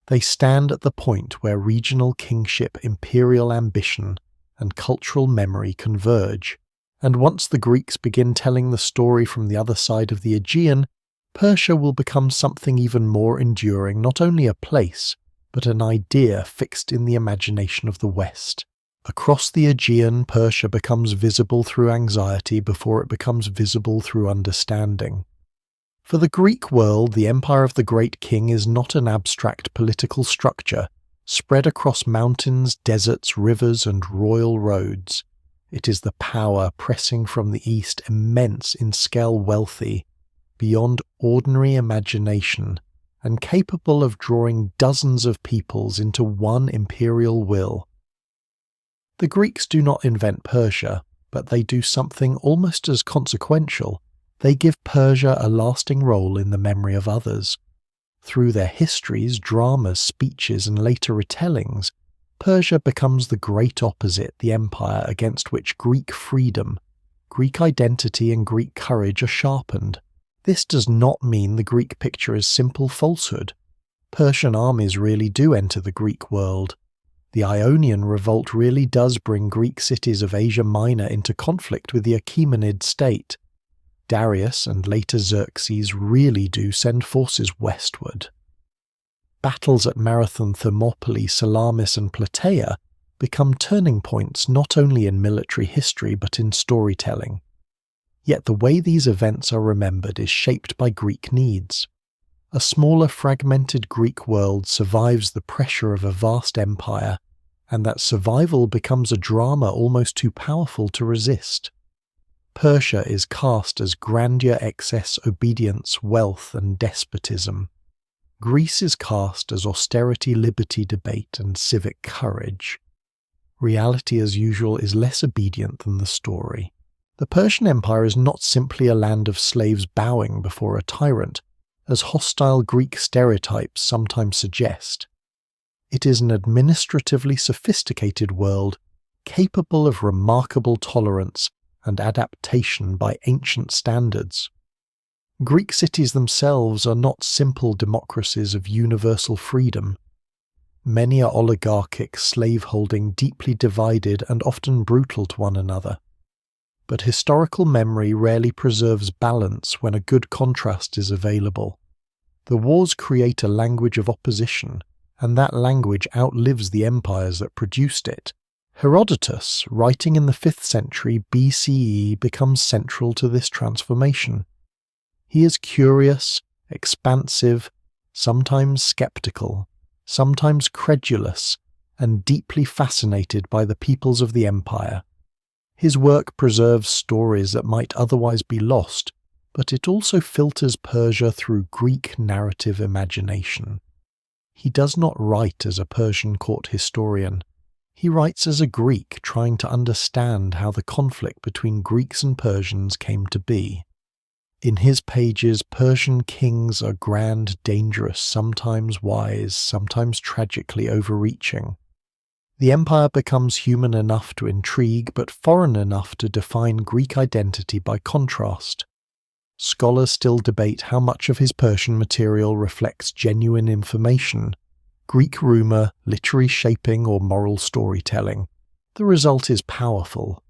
They stand at the point where regional kingship, imperial ambition, and cultural memory converge, and once the Greeks begin telling the story from the other side of the Aegean, Persia will become something even more enduring, not only a place, but an idea fixed in the imagination of the West. Across the Aegean, Persia becomes visible through anxiety before it becomes visible through understanding. For the Greek world, the empire of the great king is not an abstract political structure, spread across mountains, deserts, rivers, and royal roads. It is the power pressing from the east, immense in scale, wealthy, beyond ordinary imagination, and capable of drawing dozens of peoples into one imperial will. The Greeks do not invent Persia, but they do something almost as consequential. They give Persia a lasting role in the memory of others. Through their histories, dramas, speeches, and later retellings, Persia becomes the great opposite, the empire against which Greek freedom, Greek identity, and Greek courage are sharpened. This does not mean the Greek picture is simple falsehood. Persian armies really do enter the Greek world. The Ionian revolt really does bring Greek cities of Asia Minor into conflict with the Achaemenid state. Darius and later Xerxes really do send forces westward. Battles at Marathon, Thermopylae, Salamis and Plataea become turning points not only in military history but in storytelling. Yet the way these events are remembered is shaped by Greek needs. A smaller fragmented Greek world survives the pressure of a vast empire, and that survival becomes a drama almost too powerful to resist. Persia is cast as grandeur, excess, obedience, wealth and despotism. Greece is cast as austerity, liberty, debate and civic courage. Reality, as usual, is less obedient than the story. The Persian Empire is not simply a land of slaves bowing before a tyrant, as hostile Greek stereotypes sometimes suggest. It is an administratively sophisticated world, capable of remarkable tolerance and adaptation by ancient standards. Greek cities themselves are not simple democracies of universal freedom. Many are oligarchic, slave-holding, deeply divided and often brutal to one another. But historical memory rarely preserves balance when a good contrast is available. The wars create a language of opposition, and that language outlives the empires that produced it. Herodotus, writing in the 5th century BCE, becomes central to this transformation. He is curious, expansive, sometimes skeptical, sometimes credulous, and deeply fascinated by the peoples of the empire. His work preserves stories that might otherwise be lost, but it also filters Persia through Greek narrative imagination. He does not write as a Persian court historian. He writes as a Greek trying to understand how the conflict between Greeks and Persians came to be. In his pages, Persian kings are grand, dangerous, sometimes wise, sometimes tragically overreaching. The empire becomes human enough to intrigue, but foreign enough to define Greek identity by contrast. Scholars still debate how much of his Persian material reflects genuine information, Greek rumour, literary shaping, or moral storytelling. The result is powerful.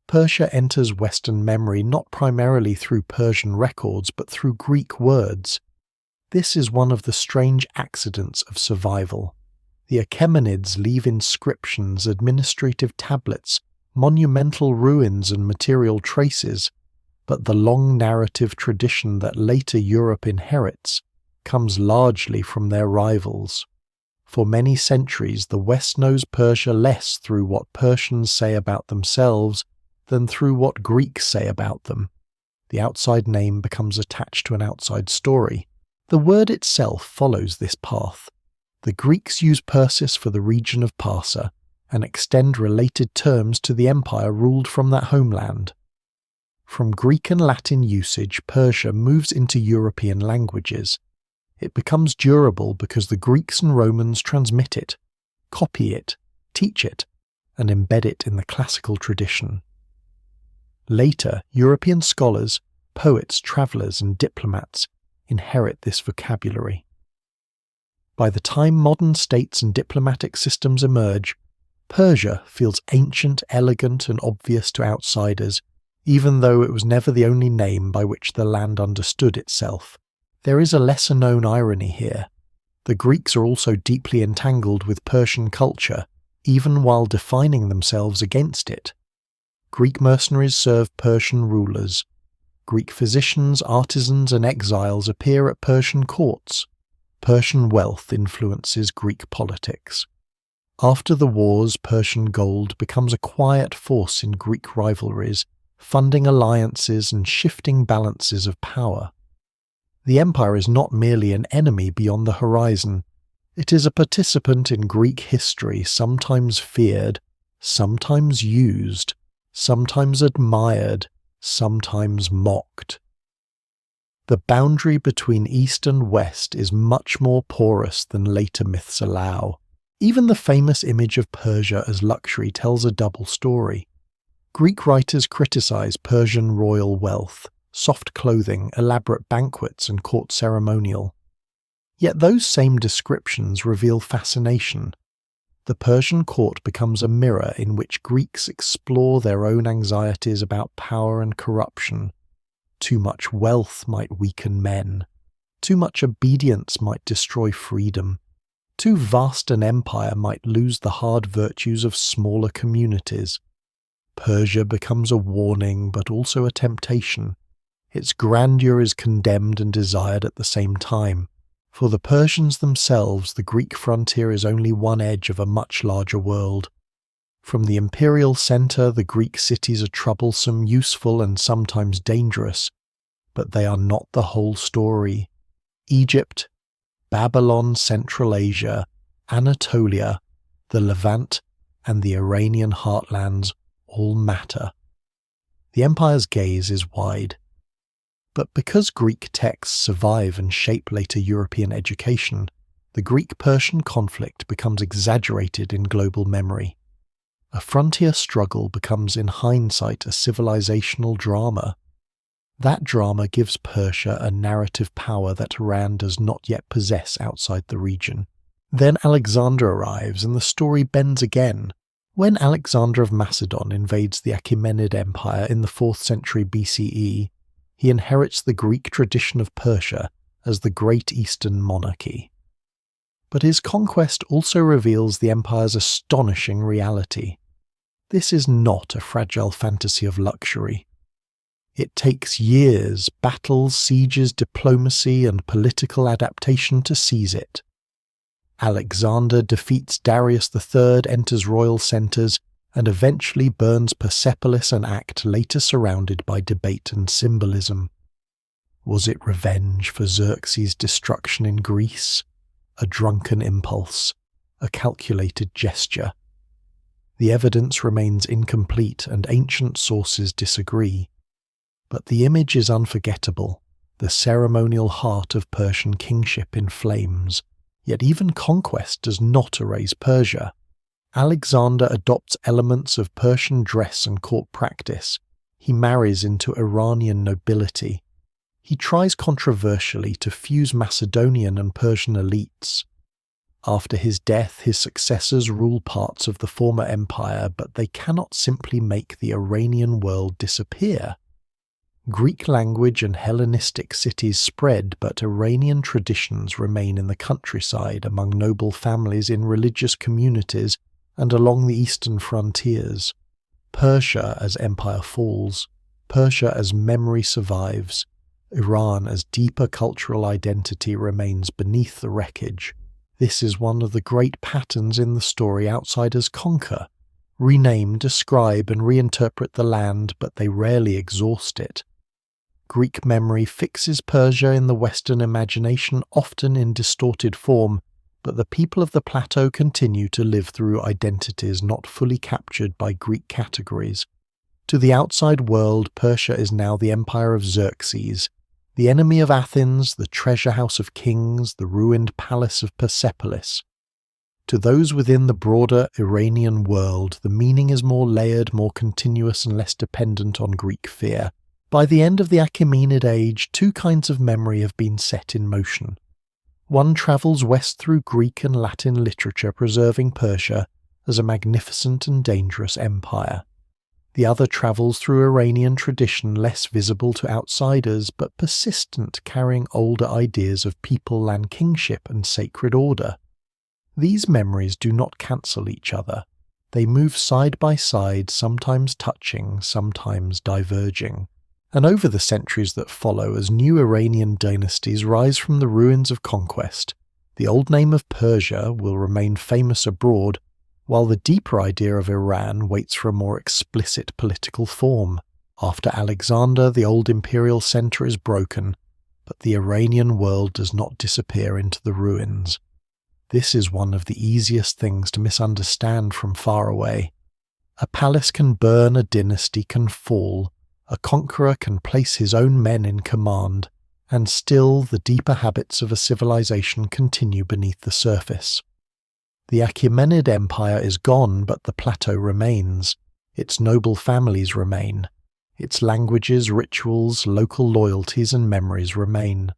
Persia enters Western memory not primarily through Persian records, but through Greek words. This is one of the strange accidents of survival. The Achaemenids leave inscriptions, administrative tablets, monumental ruins and material traces, but the long narrative tradition that later Europe inherits comes largely from their rivals. For many centuries, the West knows Persia less through what Persians say about themselves than through what Greeks say about them. The outside name becomes attached to an outside story. The word itself follows this path. The Greeks use Persis for the region of Parsa, and extend related terms to the empire ruled from that homeland. From Greek and Latin usage, Persia moves into European languages. It becomes durable because the Greeks and Romans transmit it, copy it, teach it, and embed it in the classical tradition. Later, European scholars, poets, travellers, and diplomats inherit this vocabulary. By the time modern states and diplomatic systems emerge, Persia feels ancient, elegant, and obvious to outsiders, even though it was never the only name by which the land understood itself. There is a lesser-known irony here. The Greeks are also deeply entangled with Persian culture, even while defining themselves against it. Greek mercenaries serve Persian rulers. Greek physicians, artisans, and exiles appear at Persian courts. Persian wealth influences Greek politics. After the wars, Persian gold becomes a quiet force in Greek rivalries, funding alliances and shifting balances of power. The empire is not merely an enemy beyond the horizon. It is a participant in Greek history, sometimes feared, sometimes used, sometimes admired, sometimes mocked. The boundary between East and West is much more porous than later myths allow. Even the famous image of Persia as luxury tells a double story. Greek writers criticize Persian royal wealth, soft clothing, elaborate banquets, and court ceremonial. Yet those same descriptions reveal fascination. The the Persian court becomes a mirror in which Greeks explore their own anxieties about power and corruption. Too much wealth might weaken men. Too much obedience might destroy freedom. Too vast an empire might lose the hard virtues of smaller communities. Persia becomes a warning, but also a temptation. Its grandeur is condemned and desired at the same time. For the Persians themselves, the Greek frontier is only one edge of a much larger world. From the imperial centre, the Greek cities are troublesome, useful, and sometimes dangerous, but they are not the whole story. Egypt, Babylon, Central Asia, Anatolia, the Levant, and the Iranian heartlands all matter. The empire's gaze is wide. But because Greek texts survive and shape later European education, the Greek-Persian conflict becomes exaggerated in global memory. A frontier struggle becomes in hindsight a civilizational drama. That drama gives Persia a narrative power that Iran does not yet possess outside the region. Then Alexander arrives and the story bends again. When Alexander of Macedon invades the Achaemenid Empire in the 4th century BCE, he inherits the Greek tradition of Persia as the Great Eastern Monarchy. But his conquest also reveals the empire's astonishing reality. This is not a fragile fantasy of luxury. It takes years, battles, sieges, diplomacy, and political adaptation to seize it. Alexander defeats Darius III, enters royal centres, and eventually burns Persepolis, an act later surrounded by debate and symbolism. Was it revenge for Xerxes' destruction in Greece? A drunken impulse, a calculated gesture? The evidence remains incomplete and ancient sources disagree. But the image is unforgettable, the ceremonial heart of Persian kingship in flames. Yet even conquest does not erase Persia. Alexander adopts elements of Persian dress and court practice. He marries into Iranian nobility. He tries controversially to fuse Macedonian and Persian elites. After his death, his successors rule parts of the former empire, but they cannot simply make the Iranian world disappear. Greek language and Hellenistic cities spread, but Iranian traditions remain in the countryside among noble families in religious communities and along the eastern frontiers. Persia as empire falls, Persia as memory survives, Iran as deeper cultural identity remains beneath the wreckage. This is one of the great patterns in the story outsiders conquer. Rename, describe, and reinterpret the land, but they rarely exhaust it. Greek memory fixes Persia in the Western imagination, often in distorted form, but the people of the plateau continue to live through identities not fully captured by Greek categories. To the outside world, Persia is now the empire of Xerxes, the enemy of Athens, the treasure house of kings, the ruined palace of Persepolis. To those within the broader Iranian world, the meaning is more layered, more continuous, and less dependent on Greek fear. By the end of the Achaemenid Age, two kinds of memory have been set in motion. One travels west through Greek and Latin literature, preserving Persia as a magnificent and dangerous empire. The other travels through Iranian tradition, less visible to outsiders, but persistent, carrying older ideas of people, land kingship, and sacred order. These memories do not cancel each other. They move side by side, sometimes touching, sometimes diverging. And over the centuries that follow, as new Iranian dynasties rise from the ruins of conquest, the old name of Persia will remain famous abroad, while the deeper idea of Iran waits for a more explicit political form. After Alexander, the old imperial centre is broken, but the Iranian world does not disappear into the ruins. This is one of the easiest things to misunderstand from far away. A palace can burn, a dynasty can fall, a conqueror can place his own men in command, and still the deeper habits of a civilization continue beneath the surface. The Achaemenid Empire is gone, but the plateau remains. Its noble families remain. Its languages, rituals, local loyalties, and memories remain.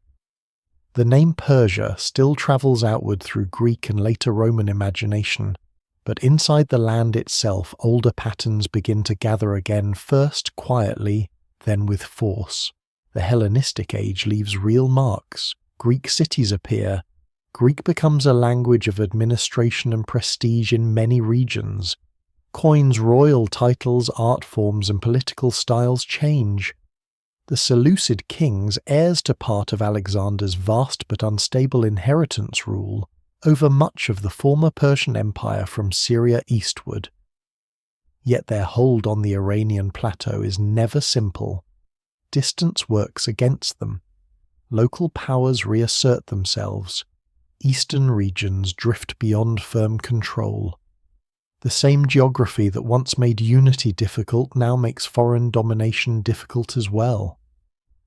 The name Persia still travels outward through Greek and later Roman imagination, But inside the land itself, older patterns begin to gather again, first quietly, then with force. The Hellenistic age leaves real marks. Greek cities appear. Greek becomes a language of administration and prestige in many regions. Coins, royal titles, art forms, and political styles change. The Seleucid kings, heirs to part of Alexander's vast but unstable inheritance, rule over much of the former Persian Empire from Syria eastward. Yet their hold on the Iranian plateau is never simple. Distance works against them. Local powers reassert themselves. Eastern regions drift beyond firm control. The same geography that once made unity difficult now makes foreign domination difficult as well.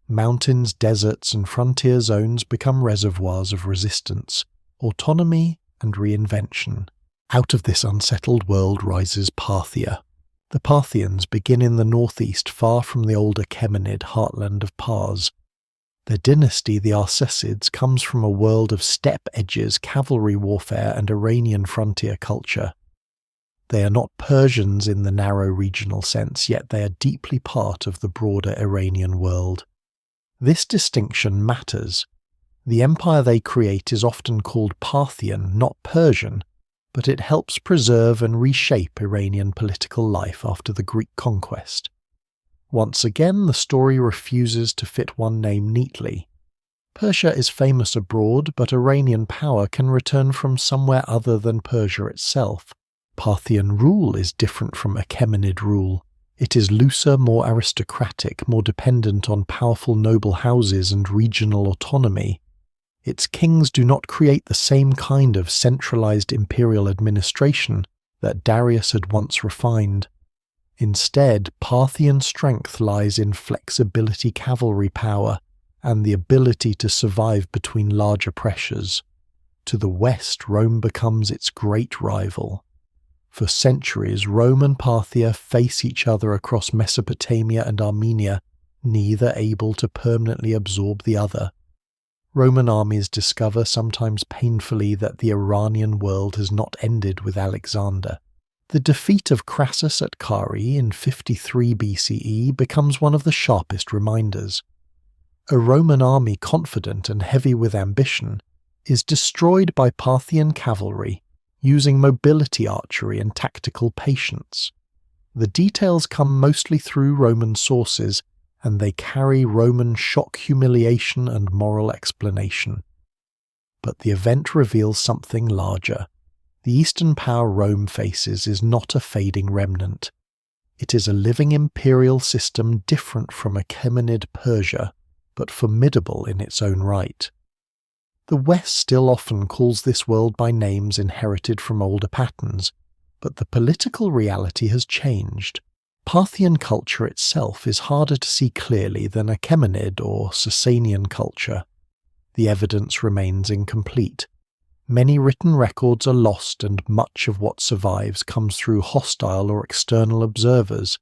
Mountains, deserts, and frontier zones become reservoirs of resistance, autonomy, and reinvention. Out of this unsettled world rises Parthia. The Parthians begin in the northeast, far from the old Achaemenid heartland of Pars. Their dynasty, the Arsacids, comes from a world of steppe edges, cavalry warfare, and Iranian frontier culture. They are not Persians in the narrow regional sense, yet they are deeply part of the broader Iranian world. This distinction matters. The empire they create is often called Parthian, not Persian, but it helps preserve and reshape Iranian political life after the Greek conquest. Once again, the story refuses to fit one name neatly. Persia is famous abroad, but Iranian power can return from somewhere other than Persia itself. Parthian rule is different from Achaemenid rule. It is looser, more aristocratic, more dependent on powerful noble houses and regional autonomy. Its kings do not create the same kind of centralized imperial administration that Darius had once refined. Instead, Parthian strength lies in flexibility, cavalry power, and the ability to survive between larger pressures. To the west, Rome becomes its great rival. For centuries, Rome and Parthia face each other across Mesopotamia and Armenia, neither able to permanently absorb the other. Roman armies discover, sometimes painfully, that the Iranian world has not ended with Alexander. The defeat of Crassus at Carrhae in 53 BCE becomes one of the sharpest reminders. A Roman army confident and heavy with ambition is destroyed by Parthian cavalry, using mobility archery and tactical patience. The details come mostly through Roman sources, and they carry Roman shock, humiliation, and moral explanation. But the event reveals something larger. The Eastern power Rome faces is not a fading remnant. It is a living imperial system different from Achaemenid Persia, but formidable in its own right. The West still often calls this world by names inherited from older patterns, but the political reality has changed. Parthian culture itself is harder to see clearly than Achaemenid or Sasanian culture. The evidence remains incomplete. Many written records are lost, and much of what survives comes through hostile or external observers.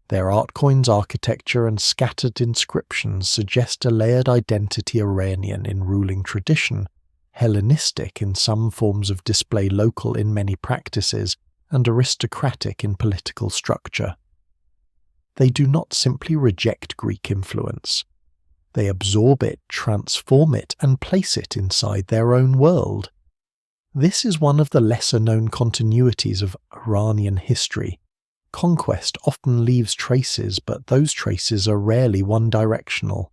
Their art coins, architecture, and scattered inscriptions suggest a layered identity Iranian in ruling tradition, Hellenistic in some forms of display, local in many practices, and aristocratic in political structure. They do not simply reject Greek influence. They absorb it, transform it, and place it inside their own world. This is one of the lesser-known continuities of Iranian history. Conquest often leaves traces, but those traces are rarely one-directional.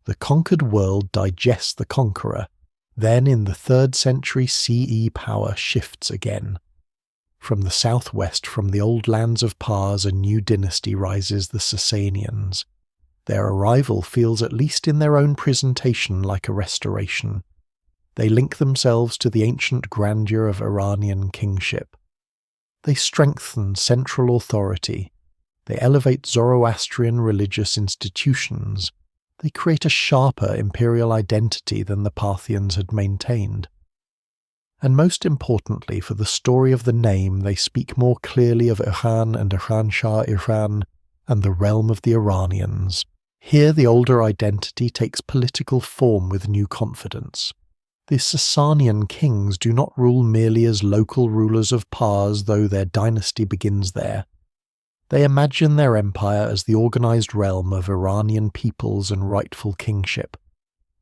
The conquered world digests the conqueror. Then, in the 3rd century CE, power shifts again. From the southwest, from the old lands of Pars, a new dynasty rises, the Sasanians. Their arrival feels, at least in their own presentation, like a restoration. They link themselves to the ancient grandeur of Iranian kingship. They strengthen central authority. They elevate Zoroastrian religious institutions. They create a sharper imperial identity than the Parthians had maintained. And most importantly, for the story of the name, they speak more clearly of Iran and Iran-Shah Iran and the realm of the Iranians. Here the older identity takes political form with new confidence. The Sasanian kings do not rule merely as local rulers of Pars, though their dynasty begins there. They imagine their empire as the organized realm of Iranian peoples and rightful kingship.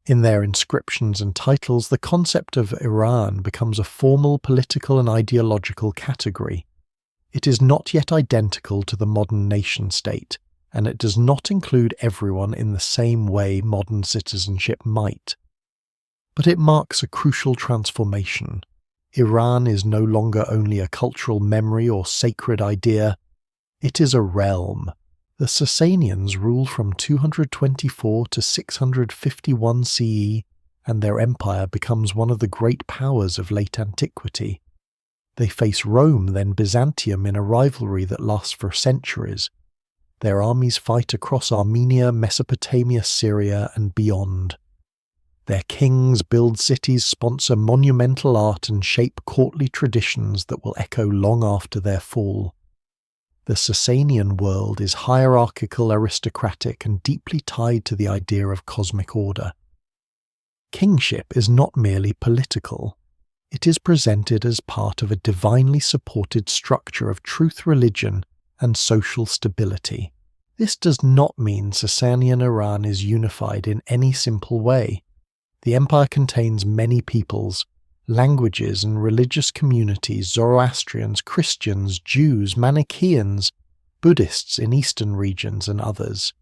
In their inscriptions and titles, the concept of Iran becomes a formal political and ideological category. It is not yet identical to the modern nation-state, and it does not include everyone in the same way modern citizenship might. But it marks a crucial transformation. Iran is no longer only a cultural memory or sacred idea, it is a realm. The Sasanians rule from 224 to 651 CE, and their empire becomes one of the great powers of late antiquity. They face Rome, then Byzantium, in a rivalry that lasts for centuries. Their armies fight across Armenia, Mesopotamia, Syria, and beyond. Their kings build cities, sponsor monumental art, and shape courtly traditions that will echo long after their fall. The Sasanian world is hierarchical, aristocratic, and deeply tied to the idea of cosmic order. Kingship is not merely political. It is presented as part of a divinely supported structure of truth, religion, and social stability. This does not mean Sasanian Iran is unified in any simple way. The empire contains many peoples, languages and religious communities: Zoroastrians, Christians, Jews, Manichaeans, Buddhists in eastern regions, and others.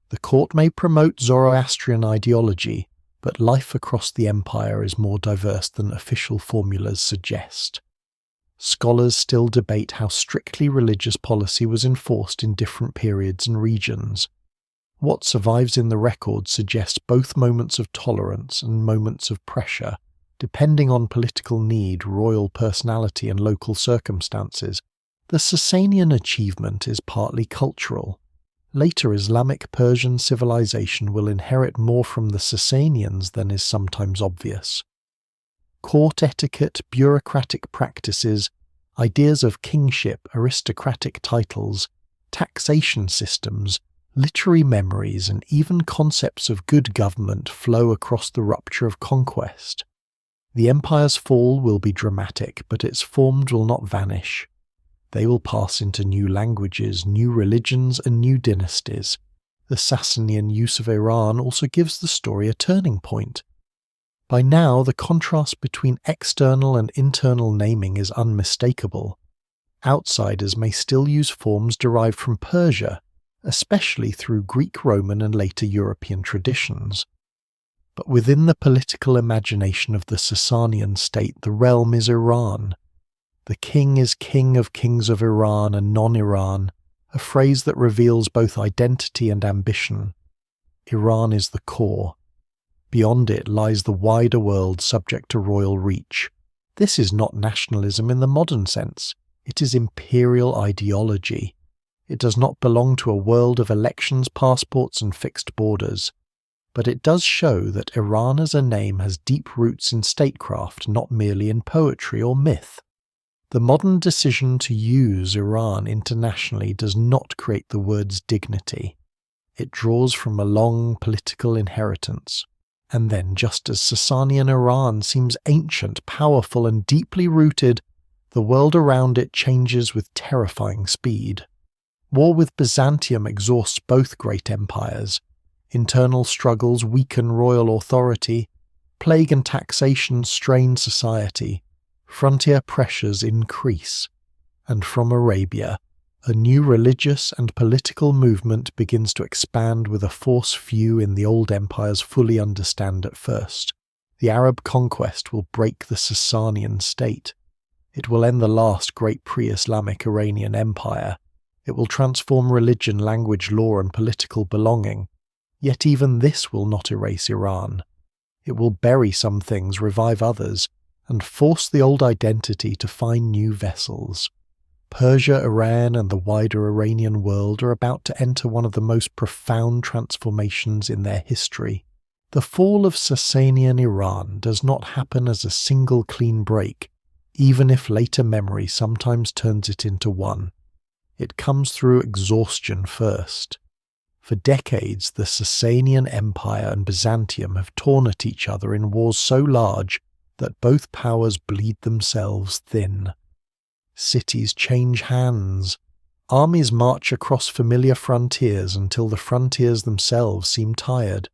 The court may promote Zoroastrian ideology, but life across the empire is more diverse than official formulas suggest. Scholars still debate how strictly religious policy was enforced in different periods and regions. What survives in the records suggests both moments of tolerance and moments of pressure, depending on political need, royal personality, and local circumstances. The Sasanian achievement is partly cultural. Later Islamic Persian civilization will inherit more from the Sasanians than is sometimes obvious. Court etiquette, bureaucratic practices, ideas of kingship, aristocratic titles, taxation systems, literary memories, and even concepts of good government flow across the rupture of conquest. The empire's fall will be dramatic, but its forms will not vanish. They will pass into new languages, new religions, and new dynasties. The Sasanian use of Iran also gives the story a turning point. By now, the contrast between external and internal naming is unmistakable. Outsiders may still use forms derived from Persia, especially through Greek, Roman, and later European traditions. But within the political imagination of the Sasanian state, the realm is Iran. The king is king of kings of Iran and non-Iran, a phrase that reveals both identity and ambition. Iran is the core. Beyond it lies the wider world subject to royal reach. This is not nationalism in the modern sense. It is imperial ideology. It does not belong to a world of elections, passports, and fixed borders. But it does show that Iran as a name has deep roots in statecraft, not merely in poetry or myth. The modern decision to use Iran internationally does not create the word's dignity. It draws from a long political inheritance. And then, just as Sasanian Iran seems ancient, powerful, and deeply rooted, the world around it changes with terrifying speed. War with Byzantium exhausts both great empires. Internal struggles weaken royal authority. Plague and taxation strain society. Frontier pressures increase. And from Arabia, a new religious and political movement begins to expand with a force few in the old empires fully understand at first. The Arab conquest will break the Sasanian state. It will end the last great pre-Islamic Iranian empire. It will transform religion, language, law, and political belonging. Yet even this will not erase Iran. It will bury some things, revive others, and force the old identity to find new vessels. Persia, Iran, and the wider Iranian world are about to enter one of the most profound transformations in their history. The fall of Sasanian Iran does not happen as a single clean break, even if later memory sometimes turns it into one. It comes through exhaustion first. For decades, the Sasanian Empire and Byzantium have torn at each other in wars so large that both powers bleed themselves thin. Cities change hands. Armies march across familiar frontiers until the frontiers themselves seem tired.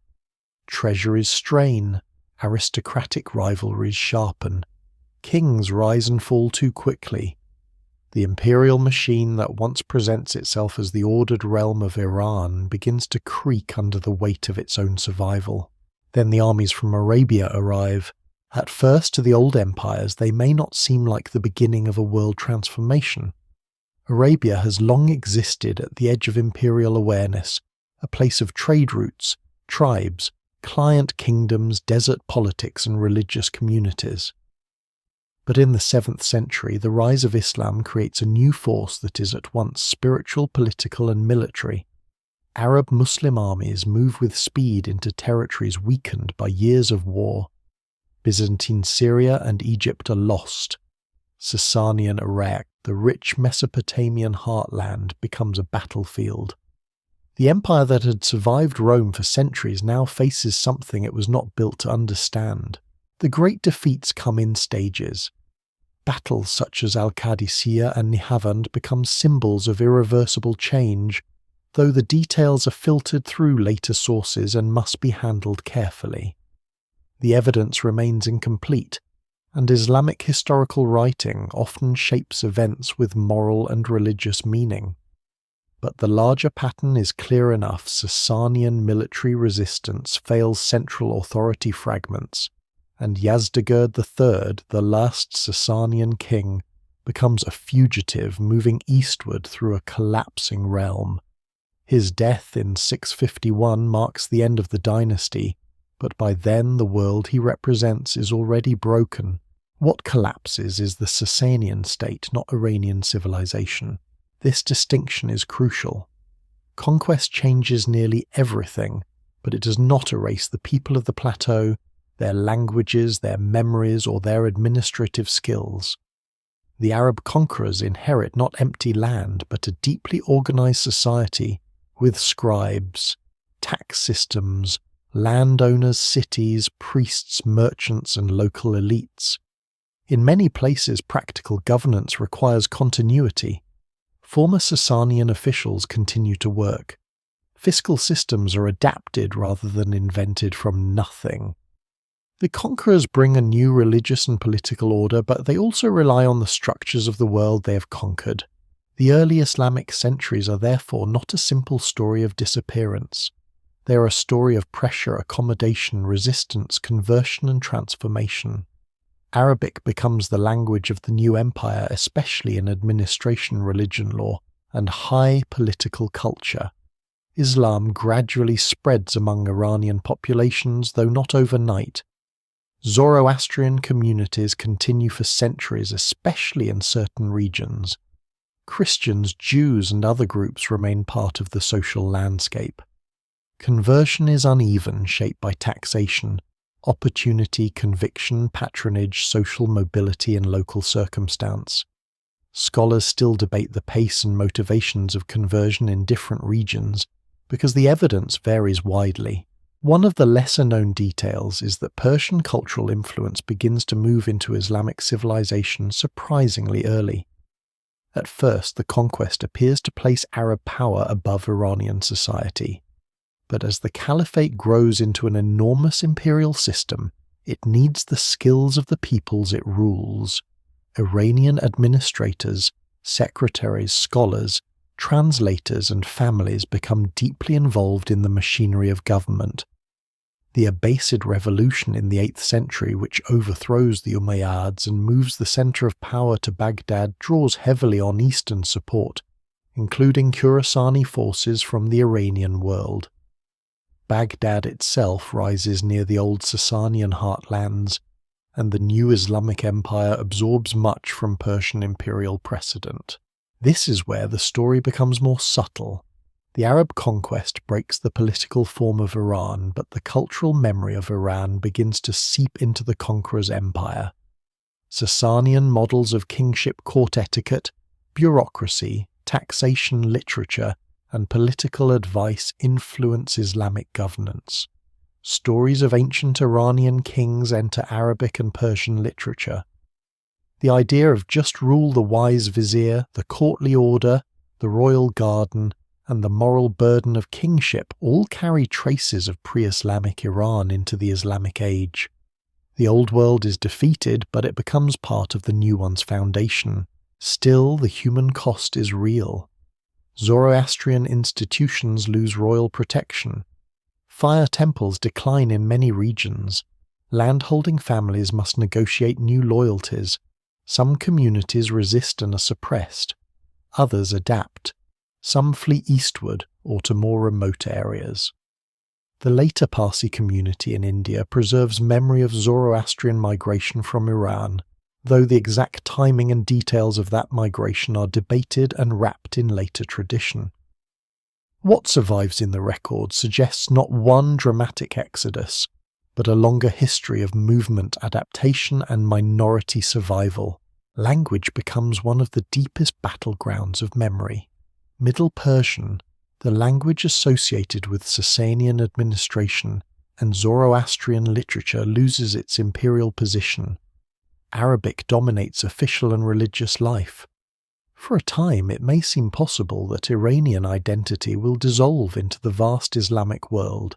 Treasuries strain, aristocratic rivalries sharpen. Kings rise and fall too quickly. The imperial machine that once presents itself as the ordered realm of Iran begins to creak under the weight of its own survival. Then the armies from Arabia arrive. At first, to the old empires, they may not seem like the beginning of a world transformation. Arabia has long existed at the edge of imperial awareness, a place of trade routes, tribes, client kingdoms, desert politics, and religious communities. But in the 7th century, the rise of Islam creates a new force that is at once spiritual, political, and military. Arab Muslim armies move with speed into territories weakened by years of war. Byzantine Syria and Egypt are lost. Sasanian Iraq, the rich Mesopotamian heartland, becomes a battlefield. The empire that had survived Rome for centuries now faces something it was not built to understand. The great defeats come in stages. Battles such as Al-Qadisiyah and Nihavand become symbols of irreversible change, though the details are filtered through later sources and must be handled carefully. The evidence remains incomplete, and Islamic historical writing often shapes events with moral and religious meaning. But the larger pattern is clear enough. Sasanian military resistance fails central authority fragments, and Yazdegerd III, the last Sasanian king, becomes a fugitive moving eastward through a collapsing realm. His death in 651 marks the end of the dynasty, but by then the world he represents is already broken. What collapses is the Sasanian state, not Iranian civilization. This distinction is crucial. Conquest changes nearly everything, but it does not erase the people of the plateau, their languages, their memories, or their administrative skills. The Arab conquerors inherit not empty land, but a deeply organized society with scribes, tax systems, landowners, cities, priests, merchants, and local elites. In many places, practical governance requires continuity. Former Sasanian officials continue to work. Fiscal systems are adapted rather than invented from nothing. The conquerors bring a new religious and political order, but they also rely on the structures of the world they have conquered. The early Islamic centuries are therefore not a simple story of disappearance. They are a story of pressure, accommodation, resistance, conversion, and transformation. Arabic becomes the language of the new empire, especially in administration, religion law, and high political culture. Islam gradually spreads among Iranian populations, though not overnight. Zoroastrian communities continue for centuries, especially in certain regions. Christians, Jews, and other groups remain part of the social landscape. Conversion is uneven, shaped by taxation, opportunity, conviction, patronage, social mobility, and local circumstance. Scholars still debate the pace and motivations of conversion in different regions because the evidence varies widely. One of the lesser-known details is that Persian cultural influence begins to move into Islamic civilization surprisingly early. At first, the conquest appears to place Arab power above Iranian society. But as the caliphate grows into an enormous imperial system, it needs the skills of the peoples it rules. Iranian administrators, secretaries, scholars, translators, and families become deeply involved in the machinery of government. The Abbasid revolution in the 8th century, which overthrows the Umayyads and moves the center of power to Baghdad, draws heavily on Eastern support, including Khurasani forces from the Iranian world. Baghdad itself rises near the old Sasanian heartlands, and the new Islamic empire absorbs much from Persian imperial precedent. This is where the story becomes more subtle. The Arab conquest breaks the political form of Iran, but the cultural memory of Iran begins to seep into the conqueror's empire. Sasanian models of kingship, court etiquette, bureaucracy, taxation, literature, and political advice influence Islamic governance. Stories of ancient Iranian kings enter Arabic and Persian literature. The idea of just rule the wise vizier, the courtly order, the royal garden, and the moral burden of kingship all carry traces of pre-Islamic Iran into the Islamic age. The old world is defeated, but it becomes part of the new one's foundation. Still, the human cost is real. Zoroastrian institutions lose royal protection. Fire temples decline in many regions. Landholding families must negotiate new loyalties. Some communities resist and are suppressed. Others adapt. Some flee eastward or to more remote areas. The later Parsi community in India preserves memory of Zoroastrian migration from Iran, though the exact timing and details of that migration are debated and wrapped in later tradition. What survives in the record suggests not one dramatic exodus, but a longer history of movement, adaptation, and minority survival. Language becomes one of the deepest battlegrounds of memory. Middle Persian, the language associated with Sasanian administration and Zoroastrian literature, loses its imperial position. Arabic dominates official and religious life. For a time, it may seem possible that Iranian identity will dissolve into the vast Islamic world.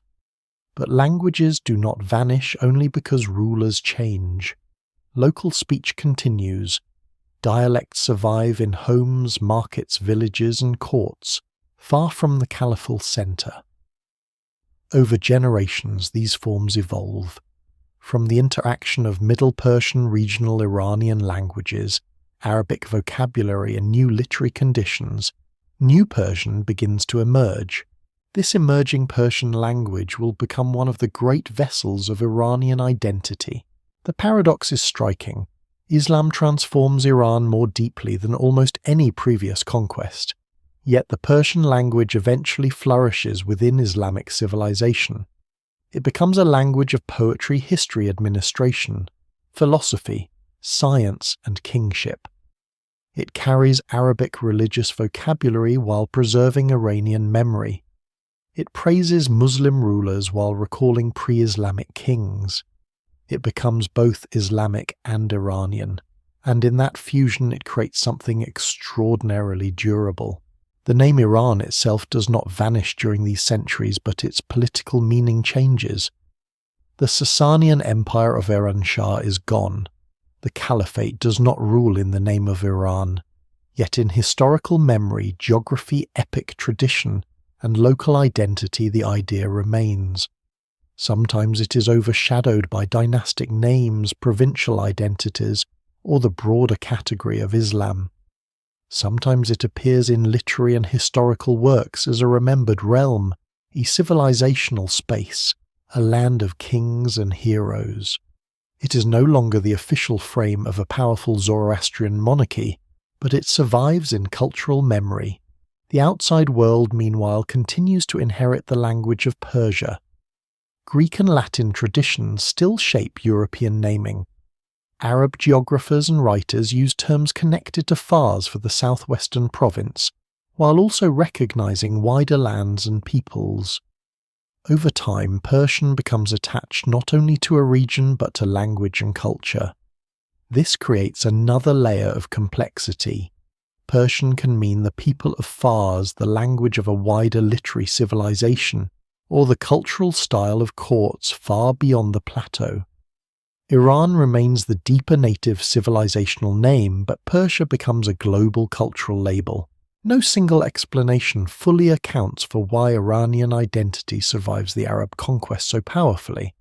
But languages do not vanish only because rulers change. Local speech continues. Dialects survive in homes, markets, villages, and courts, far from the caliphal centre. Over generations, these forms evolve. From the interaction of Middle Persian regional Iranian languages, Arabic vocabulary, and new literary conditions, New Persian begins to emerge. This emerging Persian language will become one of the great vessels of Iranian identity. The paradox is striking. Islam transforms Iran more deeply than almost any previous conquest. Yet the Persian language eventually flourishes within Islamic civilization. It becomes a language of poetry, history, administration, philosophy, science, and kingship. It carries Arabic religious vocabulary while preserving Iranian memory. It praises Muslim rulers while recalling pre-Islamic kings. It becomes both Islamic and Iranian, and in that fusion it creates something extraordinarily durable. The name Iran itself does not vanish during these centuries, but its political meaning changes. The Sasanian Empire of Reza Shah is gone. The Caliphate does not rule in the name of Iran. Yet in historical memory, geography, epic tradition, and local identity, the idea remains. Sometimes it is overshadowed by dynastic names, provincial identities, or the broader category of Islam. Sometimes it appears in literary and historical works as a remembered realm, a civilizational space, a land of kings and heroes. It is no longer the official frame of a powerful Zoroastrian monarchy, but it survives in cultural memory. The outside world, meanwhile, continues to inherit the language of Persia. Greek and Latin traditions still shape European naming. Arab geographers and writers use terms connected to Fars for the southwestern province, while also recognizing wider lands and peoples. Over time, Persian becomes attached not only to a region but to language and culture. This creates another layer of complexity. Persian can mean the people of Fars, the language of a wider literary civilization, or the cultural style of courts far beyond the plateau. Iran remains the deeper native civilizational name, but Persia becomes a global cultural label. No single explanation fully accounts for why Iranian identity survives the Arab conquest so powerfully.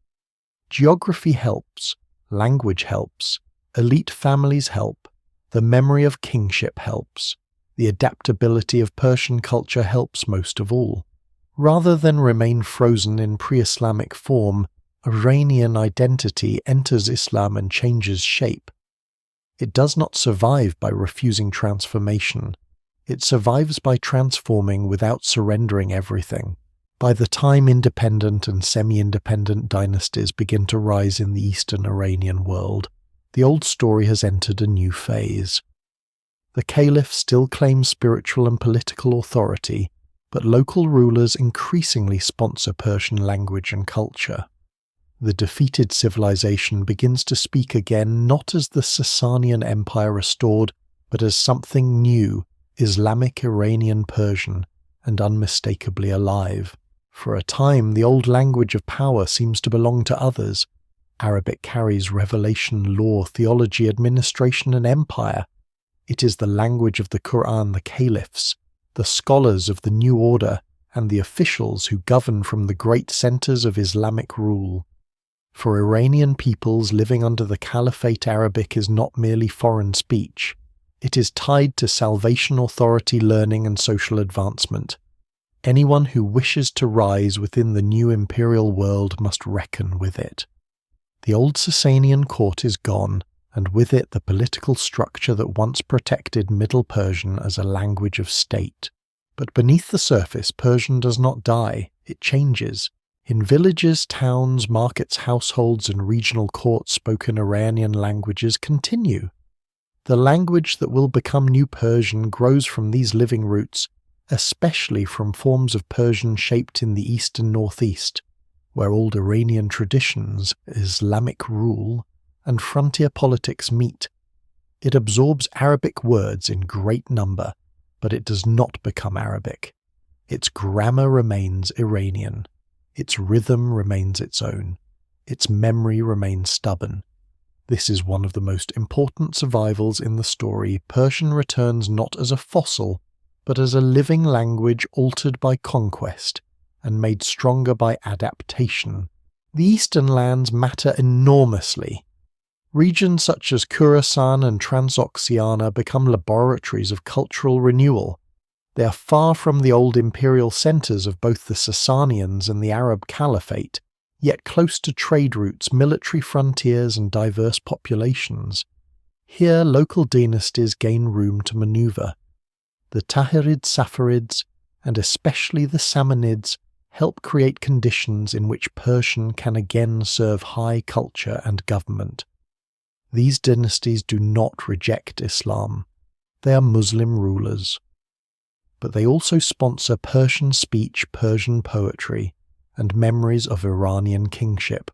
Geography helps, language helps, elite families help, the memory of kingship helps, the adaptability of Persian culture helps most of all. Rather than remain frozen in pre-Islamic form, Iranian identity enters Islam and changes shape. It does not survive by refusing transformation. It survives by transforming without surrendering everything. By the time independent and semi-independent dynasties begin to rise in the Eastern Iranian world, the old story has entered a new phase. The caliph still claims spiritual and political authority, but local rulers increasingly sponsor Persian language and culture. The defeated civilization begins to speak again not as the Sasanian Empire restored, but as something new, Islamic Iranian Persian, and unmistakably alive. For a time, the old language of power seems to belong to others. Arabic carries revelation, law, theology, administration, and empire. It is the language of the Quran, the caliphs, the scholars of the new order, and the officials who govern from the great centers of Islamic rule. For Iranian peoples living under the Caliphate, Arabic is not merely foreign speech. It is tied to salvation, authority, learning, and social advancement. Anyone who wishes to rise within the new imperial world must reckon with it. The old Sasanian court is gone, and with it the political structure that once protected Middle Persian as a language of state. But beneath the surface, Persian does not die, it changes. In villages, towns, markets, households, and regional courts, spoken Iranian languages continue. The language that will become New Persian grows from these living roots, especially from forms of Persian shaped in the east and northeast, where old Iranian traditions, Islamic rule, and frontier politics meet. It absorbs Arabic words in great number, but it does not become Arabic. Its grammar remains Iranian. Its rhythm remains its own. Its memory remains stubborn. This is one of the most important survivals in the story. Persian returns not as a fossil, but as a living language altered by conquest and made stronger by adaptation. The eastern lands matter enormously. Regions such as Khorasan and Transoxiana become laboratories of cultural renewal. They are far from the old imperial centres of both the Sasanians and the Arab Caliphate, yet close to trade routes, military frontiers, and diverse populations. Here local dynasties gain room to manoeuvre. The Tahirids, Safarids, and especially the Samanids help create conditions in which Persian can again serve high culture and government. These dynasties do not reject Islam. They are Muslim rulers. But they also sponsor Persian speech, Persian poetry, and memories of Iranian kingship.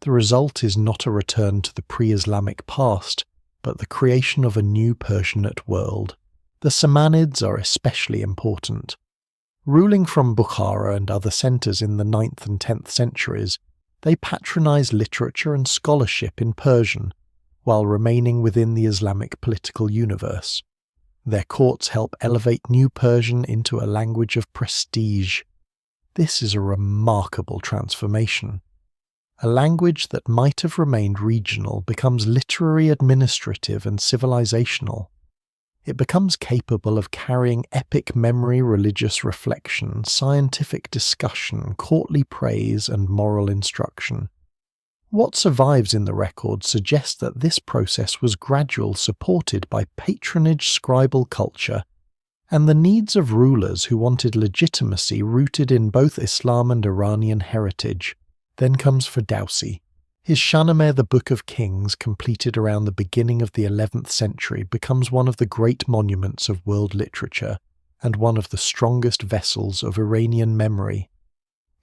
The result is not a return to the pre-Islamic past, but the creation of a new Persianate world. The Samanids are especially important. Ruling from Bukhara and other centres in the 9th and 10th centuries, they patronised literature and scholarship in Persian, while remaining within the Islamic political universe. Their courts help elevate New Persian into a language of prestige. This is a remarkable transformation. A language that might have remained regional becomes literary, administrative, and civilizational. It becomes capable of carrying epic memory, religious reflection, scientific discussion, courtly praise, and moral instruction. What survives in the record suggests that this process was gradual, supported by patronage, scribal culture, and the needs of rulers who wanted legitimacy rooted in both Islam and Iranian heritage. Then comes Ferdowsi. His Shahnameh, the Book of Kings, completed around the beginning of the 11th century, becomes one of the great monuments of world literature and one of the strongest vessels of Iranian memory.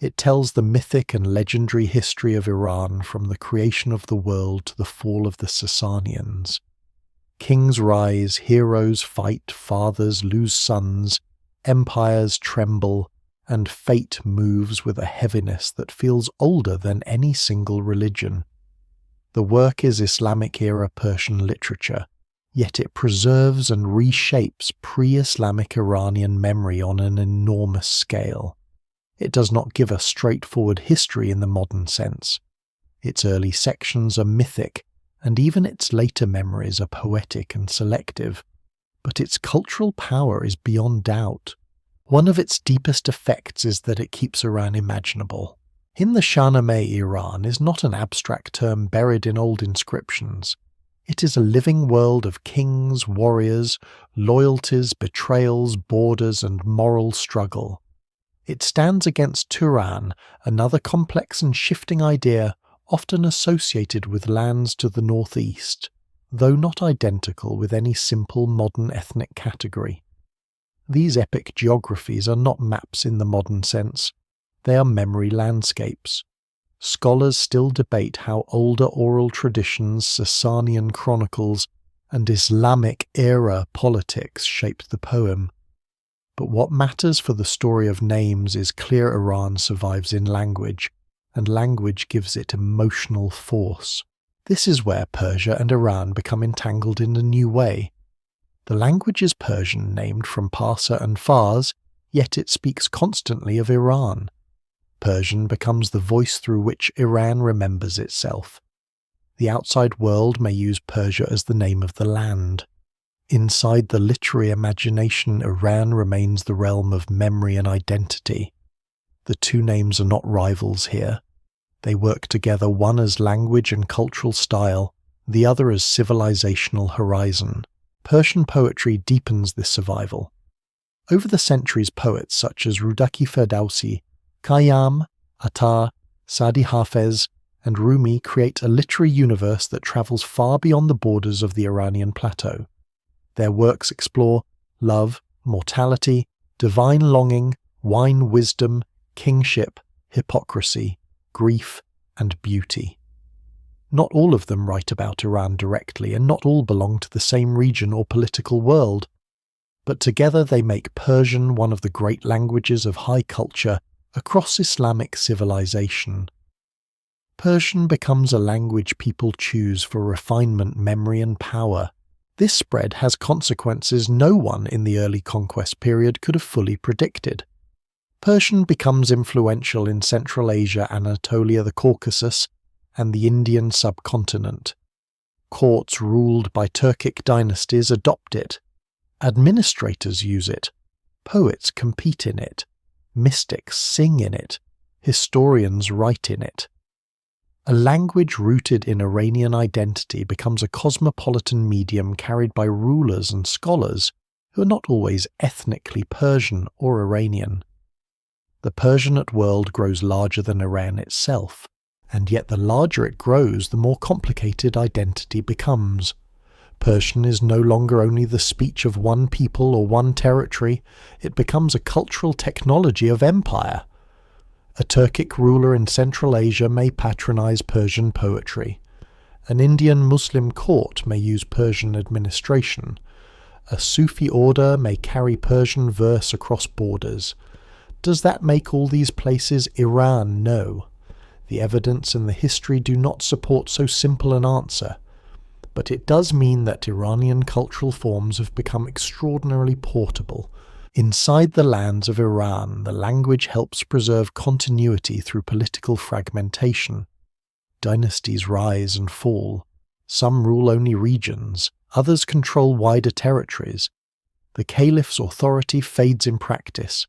It tells the mythic and legendary history of Iran from the creation of the world to the fall of the Sasanians. Kings rise, heroes fight, fathers lose sons, empires tremble, and fate moves with a heaviness that feels older than any single religion. The work is Islamic-era Persian literature, yet it preserves and reshapes pre-Islamic Iranian memory on an enormous scale. It does not give a straightforward history in the modern sense. Its early sections are mythic, and even its later memories are poetic and selective. But its cultural power is beyond doubt. One of its deepest effects is that it keeps Iran imaginable. In the Shahnameh, Iran is not an abstract term buried in old inscriptions. It is a living world of kings, warriors, loyalties, betrayals, borders, and moral struggle. It stands against Turan, another complex and shifting idea often associated with lands to the northeast, though not identical with any simple modern ethnic category. These epic geographies are not maps in the modern sense. They are memory landscapes. Scholars still debate how older oral traditions, Sasanian chronicles, and Islamic-era politics shaped the poem. But what matters for the story of names is clear Iran survives in language, and language gives it emotional force. This is where Persia and Iran become entangled in a new way. The language is Persian, named from Parsa and Fars, yet it speaks constantly of Iran. Persian becomes the voice through which Iran remembers itself. The outside world may use Persia as the name of the land. Inside the literary imagination, Iran remains the realm of memory and identity. The two names are not rivals here. They work together, one as language and cultural style, the other as civilizational horizon. Persian poetry deepens this survival. Over the centuries, poets such as Rudaki Ferdowsi, Khayyam, Attar, Sadi Hafez, and Rumi create a literary universe that travels far beyond the borders of the Iranian plateau. Their works explore love, mortality, divine longing, wine wisdom, kingship, hypocrisy, grief, and beauty. Not all of them write about Iran directly, and not all belong to the same region or political world, but together they make Persian one of the great languages of high culture across Islamic civilization. Persian becomes a language people choose for refinement, memory, and power. This spread has consequences no one in the early conquest period could have fully predicted. Persian becomes influential in Central Asia, Anatolia, the Caucasus, and the Indian subcontinent. Courts ruled by Turkic dynasties adopt it. Administrators use it. Poets compete in it. Mystics sing in it. Historians write in it. A language rooted in Iranian identity becomes a cosmopolitan medium carried by rulers and scholars who are not always ethnically Persian or Iranian. The Persianate world grows larger than Iran itself, and yet the larger it grows, the more complicated identity becomes. Persian is no longer only the speech of one people or one territory, it becomes a cultural technology of empire. A Turkic ruler in Central Asia may patronize Persian poetry. An Indian Muslim court may use Persian administration. A Sufi order may carry Persian verse across borders. Does that make all these places Iran? No. The evidence and the history do not support so simple an answer. But it does mean that Iranian cultural forms have become extraordinarily portable. Inside the lands of Iran, the language helps preserve continuity through political fragmentation. Dynasties rise and fall. Some rule only regions, others control wider territories. The caliph's authority fades in practice.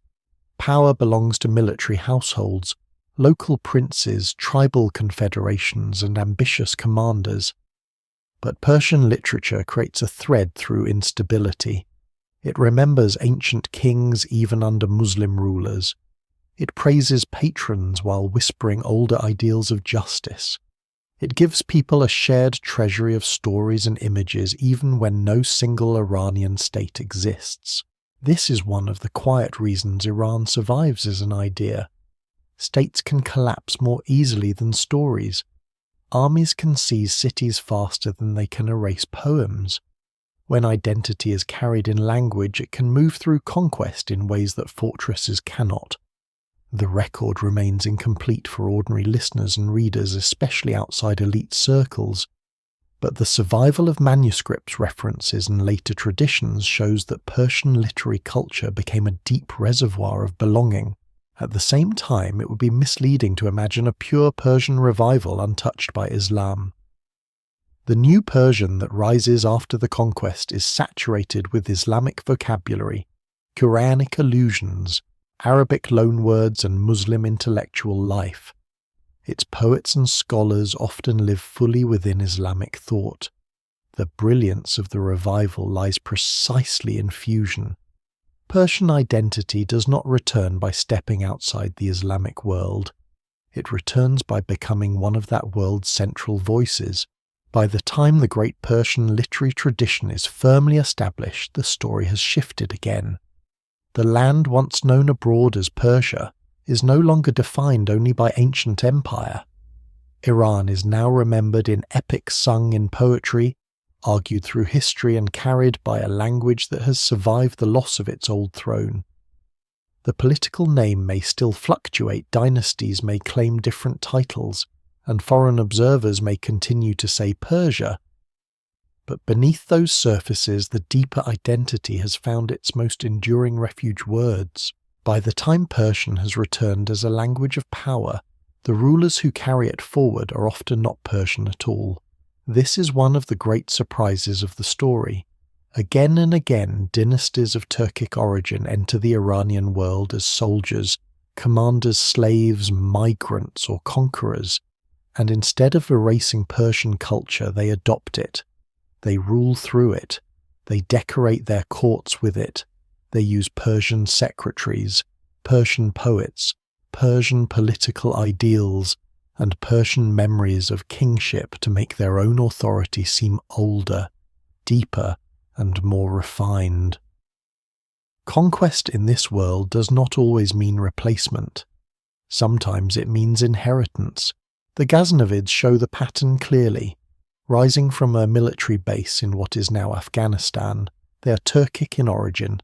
Power belongs to military households, local princes, tribal confederations, and ambitious commanders. But Persian literature creates a thread through instability. It remembers ancient kings even under Muslim rulers. It praises patrons while whispering older ideals of justice. It gives people a shared treasury of stories and images even when no single Iranian state exists. This is one of the quiet reasons Iran survives as an idea. States can collapse more easily than stories. Armies can seize cities faster than they can erase poems. When identity is carried in language, it can move through conquest in ways that fortresses cannot. The record remains incomplete for ordinary listeners and readers, especially outside elite circles. But the survival of manuscripts, references, and later traditions shows that Persian literary culture became a deep reservoir of belonging. At the same time, it would be misleading to imagine a pure Persian revival untouched by Islam. The new Persian that rises after the conquest is saturated with Islamic vocabulary, Quranic allusions, Arabic loanwords, and Muslim intellectual life. Its poets and scholars often live fully within Islamic thought. The brilliance of the revival lies precisely in fusion. Persian identity does not return by stepping outside the Islamic world. It returns by becoming one of that world's central voices. By the time the great Persian literary tradition is firmly established, the story has shifted again. The land once known abroad as Persia is no longer defined only by ancient empire. Iran is now remembered in epics sung in poetry, argued through history and carried by a language that has survived the loss of its old throne. The political name may still fluctuate, dynasties may claim different titles, and foreign observers may continue to say Persia. But beneath those surfaces, the deeper identity has found its most enduring refuge words. By the time Persian has returned as a language of power, the rulers who carry it forward are often not Persian at all. This is one of the great surprises of the story. Again and again, dynasties of Turkic origin enter the Iranian world as soldiers, commanders, slaves, migrants, or conquerors, and instead of erasing Persian culture, they adopt it. They rule through it. They decorate their courts with it. They use Persian secretaries, Persian poets, Persian political ideals, and Persian memories of kingship to make their own authority seem older, deeper, and more refined. Conquest in this world does not always mean replacement. Sometimes it means inheritance. The Ghaznavids show the pattern clearly. Rising from a military base in what is now Afghanistan, they are Turkic in origin,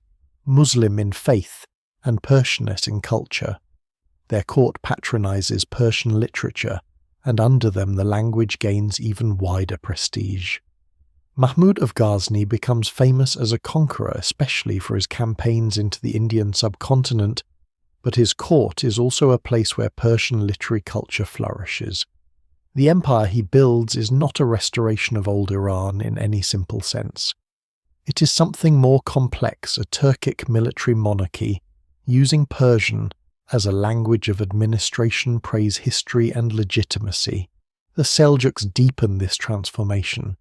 Muslim in faith, and Persianate in culture. Their court patronizes Persian literature, and under them the language gains even wider prestige. Mahmud of Ghazni becomes famous as a conqueror, especially for his campaigns into the Indian subcontinent, but his court is also a place where Persian literary culture flourishes. The empire he builds is not a restoration of old Iran in any simple sense. It is something more complex, a Turkic military monarchy, using Persian as a language of administration, praise, history, and legitimacy. The Seljuks deepen this transformation.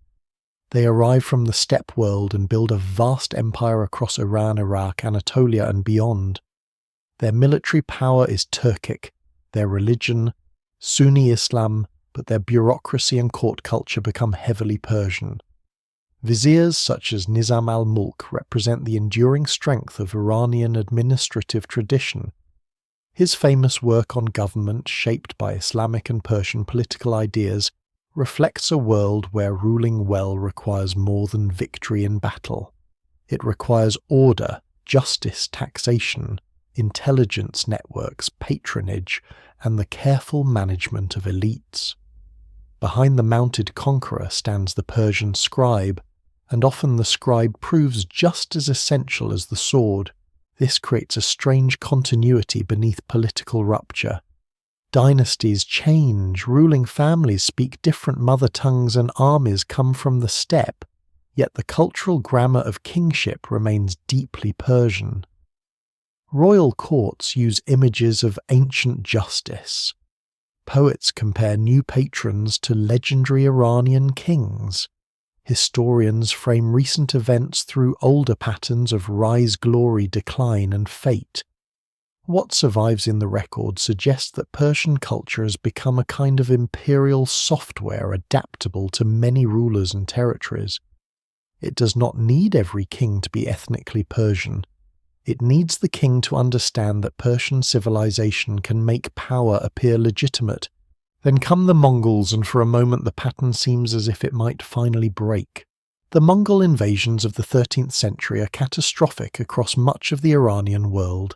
They arrive from the steppe world and build a vast empire across Iran, Iraq, Anatolia, and beyond. Their military power is Turkic, their religion, Sunni Islam, but their bureaucracy and court culture become heavily Persian. Viziers such as Nizam al-Mulk represent the enduring strength of Iranian administrative tradition. His famous work on government, shaped by Islamic and Persian political ideas, reflects a world where ruling well requires more than victory in battle. It requires order, justice, taxation, intelligence networks, patronage, and the careful management of elites. Behind the mounted conqueror stands the Persian scribe, and often the scribe proves just as essential as the sword. This creates a strange continuity beneath political rupture. Dynasties change, ruling families speak different mother tongues, and armies come from the steppe, yet the cultural grammar of kingship remains deeply Persian. Royal courts use images of ancient justice. Poets compare new patrons to legendary Iranian kings. Historians frame recent events through older patterns of rise, glory, decline, and fate. What survives in the record suggests that Persian culture has become a kind of imperial software adaptable to many rulers and territories. It does not need every king to be ethnically Persian. It needs the king to understand that Persian civilization can make power appear legitimate. Then come the Mongols, and for a moment the pattern seems as if it might finally break. The Mongol invasions of the 13th century are catastrophic across much of the Iranian world.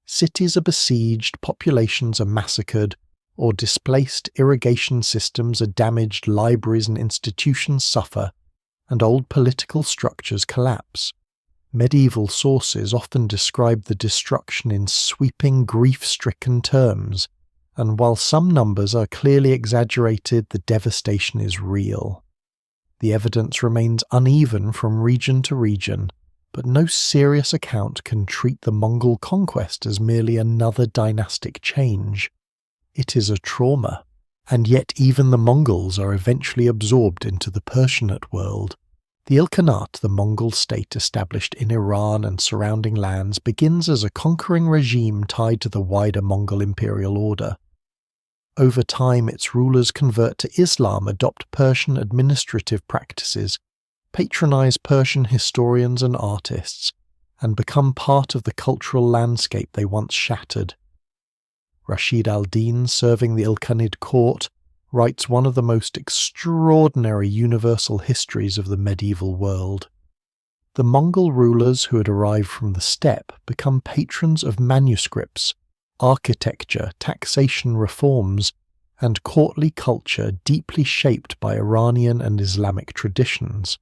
Cities are besieged, populations are massacred or displaced, irrigation systems are damaged, libraries and institutions suffer, and old political structures collapse. Medieval sources often describe the destruction in sweeping, grief-stricken terms, and while some numbers are clearly exaggerated, the devastation is real. The evidence remains uneven from region to region, but no serious account can treat the Mongol conquest as merely another dynastic change. It is a trauma, and yet even the Mongols are eventually absorbed into the Persianate world. The Ilkhanate, the Mongol state established in Iran and surrounding lands, begins as a conquering regime tied to the wider Mongol imperial order. Over time, its rulers convert to Islam, adopt Persian administrative practices, patronize Persian historians and artists, and become part of the cultural landscape they once shattered. Rashid al-Din, serving the Ilkhanid court, writes one of the most extraordinary universal histories of the medieval world. The Mongol rulers who had arrived from the steppe become patrons of manuscripts, architecture, taxation reforms, and courtly culture deeply shaped by Iranian and Islamic traditions.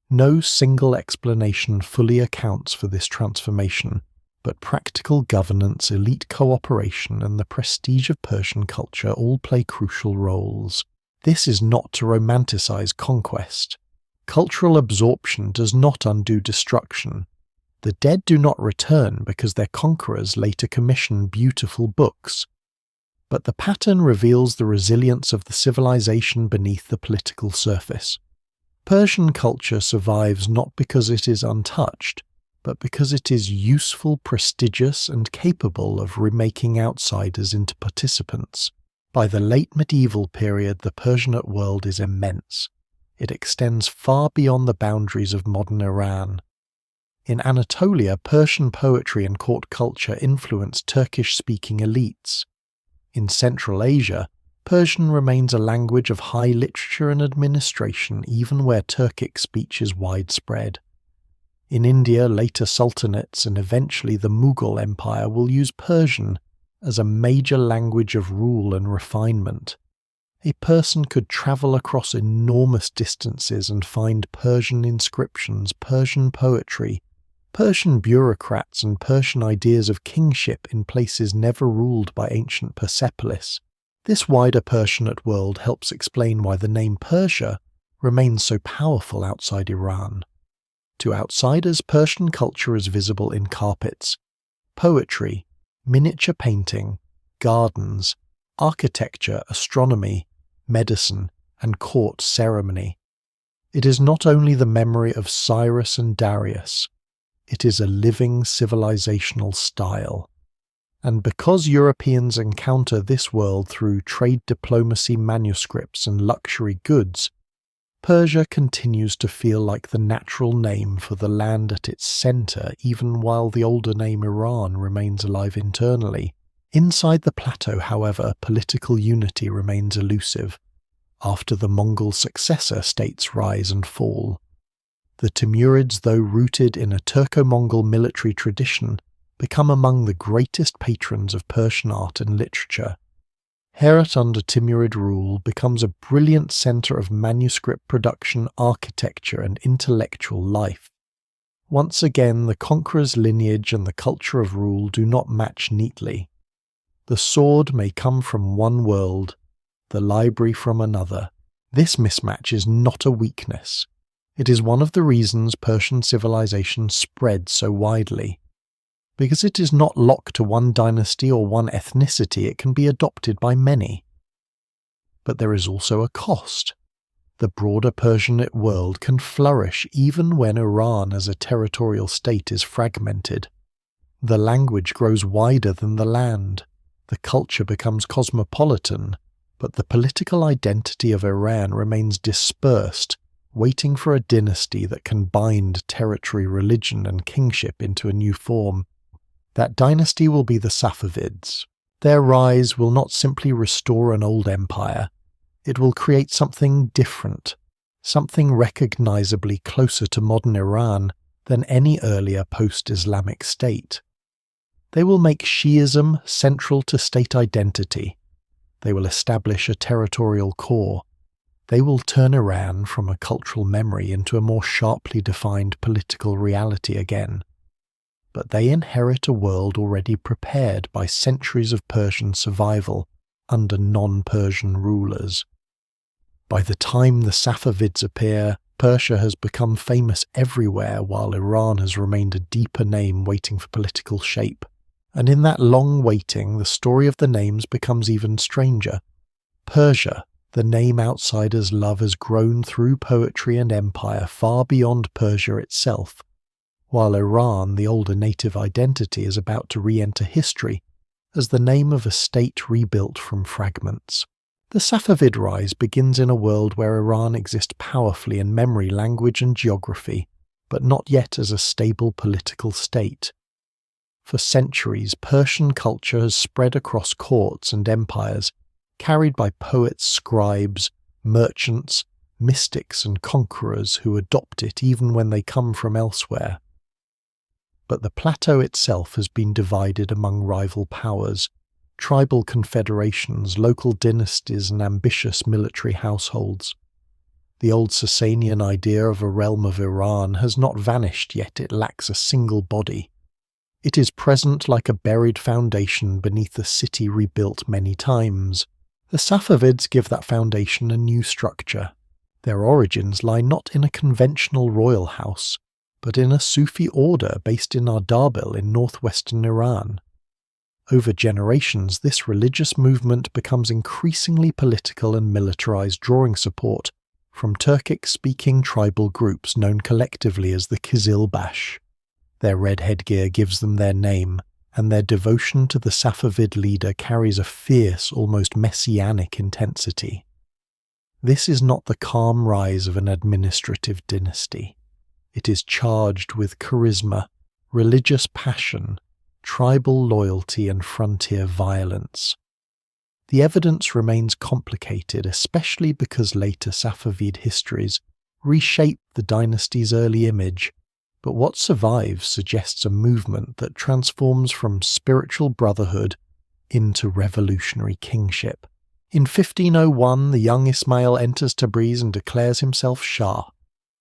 No single explanation fully accounts for this transformation, but practical governance, elite cooperation, and the prestige of Persian culture all play crucial roles. This is not to romanticize conquest. Cultural absorption does not undo destruction. The dead do not return because their conquerors later commission beautiful books. But the pattern reveals the resilience of the civilization beneath the political surface. Persian culture survives not because it is untouched, but because it is useful, prestigious, and capable of remaking outsiders into participants. By the late medieval period, the Persianate world is immense. It extends far beyond the boundaries of modern Iran. In Anatolia, Persian poetry and court culture influenced Turkish-speaking elites. In Central Asia, Persian remains a language of high literature and administration even where Turkic speech is widespread. In India, later sultanates and eventually the Mughal Empire will use Persian as a major language of rule and refinement. A person could travel across enormous distances and find Persian inscriptions, Persian poetry, Persian bureaucrats and Persian ideas of kingship in places never ruled by ancient Persepolis. This wider Persianate world helps explain why the name Persia remains so powerful outside Iran. To outsiders, Persian culture is visible in carpets, poetry, miniature painting, gardens, architecture, astronomy, medicine, and court ceremony. It is not only the memory of Cyrus and Darius, it is a living civilizational style. And because Europeans encounter this world through trade diplomacy, manuscripts, and luxury goods, Persia continues to feel like the natural name for the land at its center, even while the older name Iran remains alive internally. Inside the plateau, however, political unity remains elusive. After the Mongol successor, states rise and fall. The Timurids, though rooted in a Turco-Mongol military tradition, become among the greatest patrons of Persian art and literature. Herat under Timurid rule becomes a brilliant center of manuscript production, architecture, and intellectual life. Once again, the conqueror's lineage and the culture of rule do not match neatly. The sword may come from one world, the library from another. This mismatch is not a weakness. It is one of the reasons Persian civilization spread so widely. Because it is not locked to one dynasty or one ethnicity, it can be adopted by many. But there is also a cost. The broader Persianate world can flourish even when Iran as a territorial state is fragmented. The language grows wider than the land. The culture becomes cosmopolitan, but the political identity of Iran remains dispersed, waiting for a dynasty that can bind territory, religion, and kingship into a new form. That dynasty will be the Safavids. Their rise will not simply restore an old empire. It will create something different, something recognizably closer to modern Iran than any earlier post-Islamic state. They will make Shi'ism central to state identity. They will establish a territorial core. They will turn Iran from a cultural memory into a more sharply defined political reality again. But they inherit a world already prepared by centuries of Persian survival under non-Persian rulers. By the time the Safavids appear, Persia has become famous everywhere while Iran has remained a deeper name waiting for political shape. And in that long waiting, the story of the names becomes even stranger. Persia, the name outsiders love, has grown through poetry and empire far beyond Persia itself, while Iran, the older native identity, is about to re-enter history as the name of a state rebuilt from fragments. The Safavid rise begins in a world where Iran exists powerfully in memory, language, and geography. but not yet as a stable political state. For centuries, Persian culture has spread across courts and empires, carried by poets, scribes, merchants, mystics and conquerors who adopt it even when they come from elsewhere. But the plateau itself has been divided among rival powers, tribal confederations, local dynasties and ambitious military households. The old Sasanian idea of a realm of Iran has not vanished, yet it lacks a single body. It is present like a buried foundation beneath a city rebuilt many times. The Safavids give that foundation a new structure. Their origins lie not in a conventional royal house, but in a Sufi order based in Ardabil in northwestern Iran. Over generations, this religious movement becomes increasingly political and militarized, drawing support from Turkic-speaking tribal groups known collectively as the Kizilbash. Their red headgear gives them their name, and their devotion to the Safavid leader carries a fierce, almost messianic intensity. This is not the calm rise of an administrative dynasty. It is charged with charisma, religious passion, tribal loyalty and frontier violence. The evidence remains complicated, especially because later Safavid histories reshape the dynasty's early image, but what survives suggests a movement that transforms from spiritual brotherhood into revolutionary kingship. In 1501, the young Ismail enters Tabriz and declares himself Shah.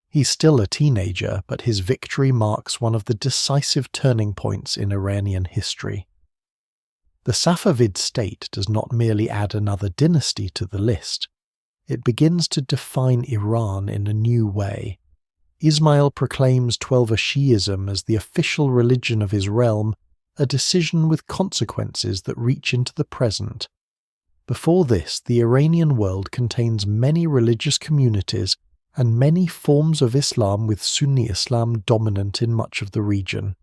He's still a teenager, but his victory marks one of the decisive turning points in Iranian history. The Safavid state does not merely add another dynasty to the list. It begins to define Iran in a new way. Ismail proclaims Twelver Shi'ism as the official religion of his realm, a decision with consequences that reach into the present. Before this, the Iranian world contains many religious communities and many forms of Islam, with Sunni Islam dominant in much of the region.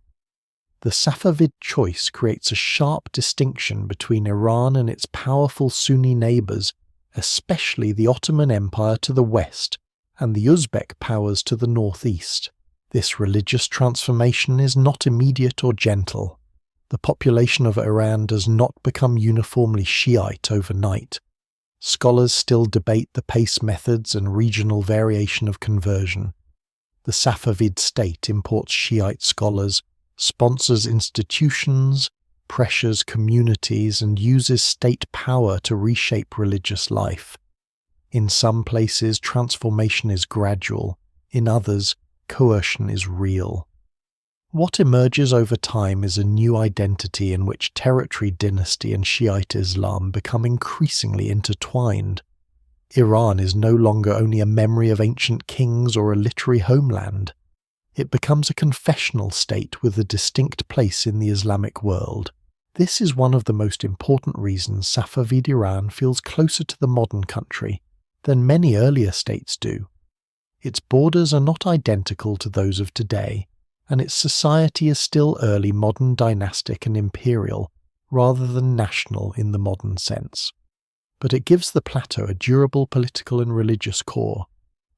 The Safavid choice creates a sharp distinction between Iran and its powerful Sunni neighbours, especially the Ottoman Empire to the west and the Uzbek powers to the northeast. This religious transformation is not immediate or gentle. The population of Iran does not become uniformly Shiite overnight. Scholars still debate the pace methods and regional variation of conversion. The Safavid state imports Shiite scholars, sponsors institutions, pressures communities, and uses state power to reshape religious life. In some places, transformation is gradual. In others, coercion is real. What emerges over time is a new identity in which territory, dynasty, and Shiite Islam become increasingly intertwined. Iran is no longer only a memory of ancient kings or a literary homeland. It becomes a confessional state with a distinct place in the Islamic world. This is one of the most important reasons Safavid Iran feels closer to the modern country than many earlier states do. Its borders are not identical to those of today, and its society is still early modern dynastic and imperial, rather than national in the modern sense. But it gives the plateau a durable political and religious core.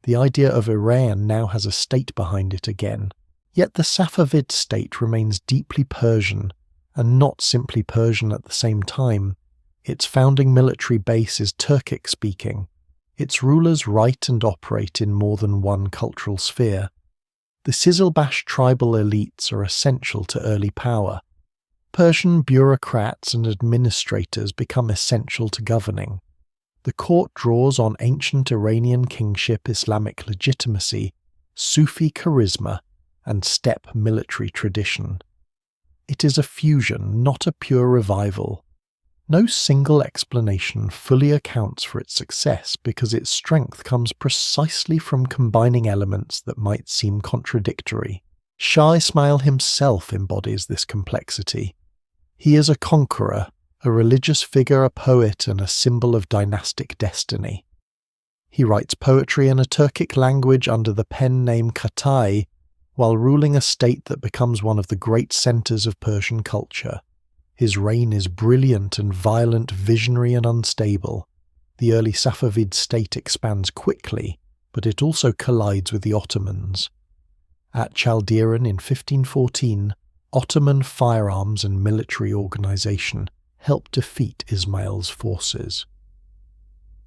The idea of Iran now has a state behind it again. Yet the Safavid state remains deeply Persian, and not simply Persian at the same time. Its founding military base is Turkic-speaking. Its rulers write and operate in more than one cultural sphere. The Kizilbash tribal elites are essential to early power. Persian bureaucrats and administrators become essential to governing. The court draws on ancient Iranian kingship, Islamic legitimacy, Sufi charisma, and steppe military tradition. It is a fusion, not a pure revival. No single explanation fully accounts for its success because its strength comes precisely from combining elements that might seem contradictory. Shah Ismail himself embodies this complexity. He is a conqueror, a religious figure, a poet, and a symbol of dynastic destiny. He writes poetry in a Turkic language under the pen name Katay, while ruling a state that becomes one of the great centers of Persian culture. His reign is brilliant and violent, visionary and unstable. The early Safavid state expands quickly, but it also collides with the Ottomans. At Chaldiran in 1514, Ottoman firearms and military organization helped defeat Ismail's forces.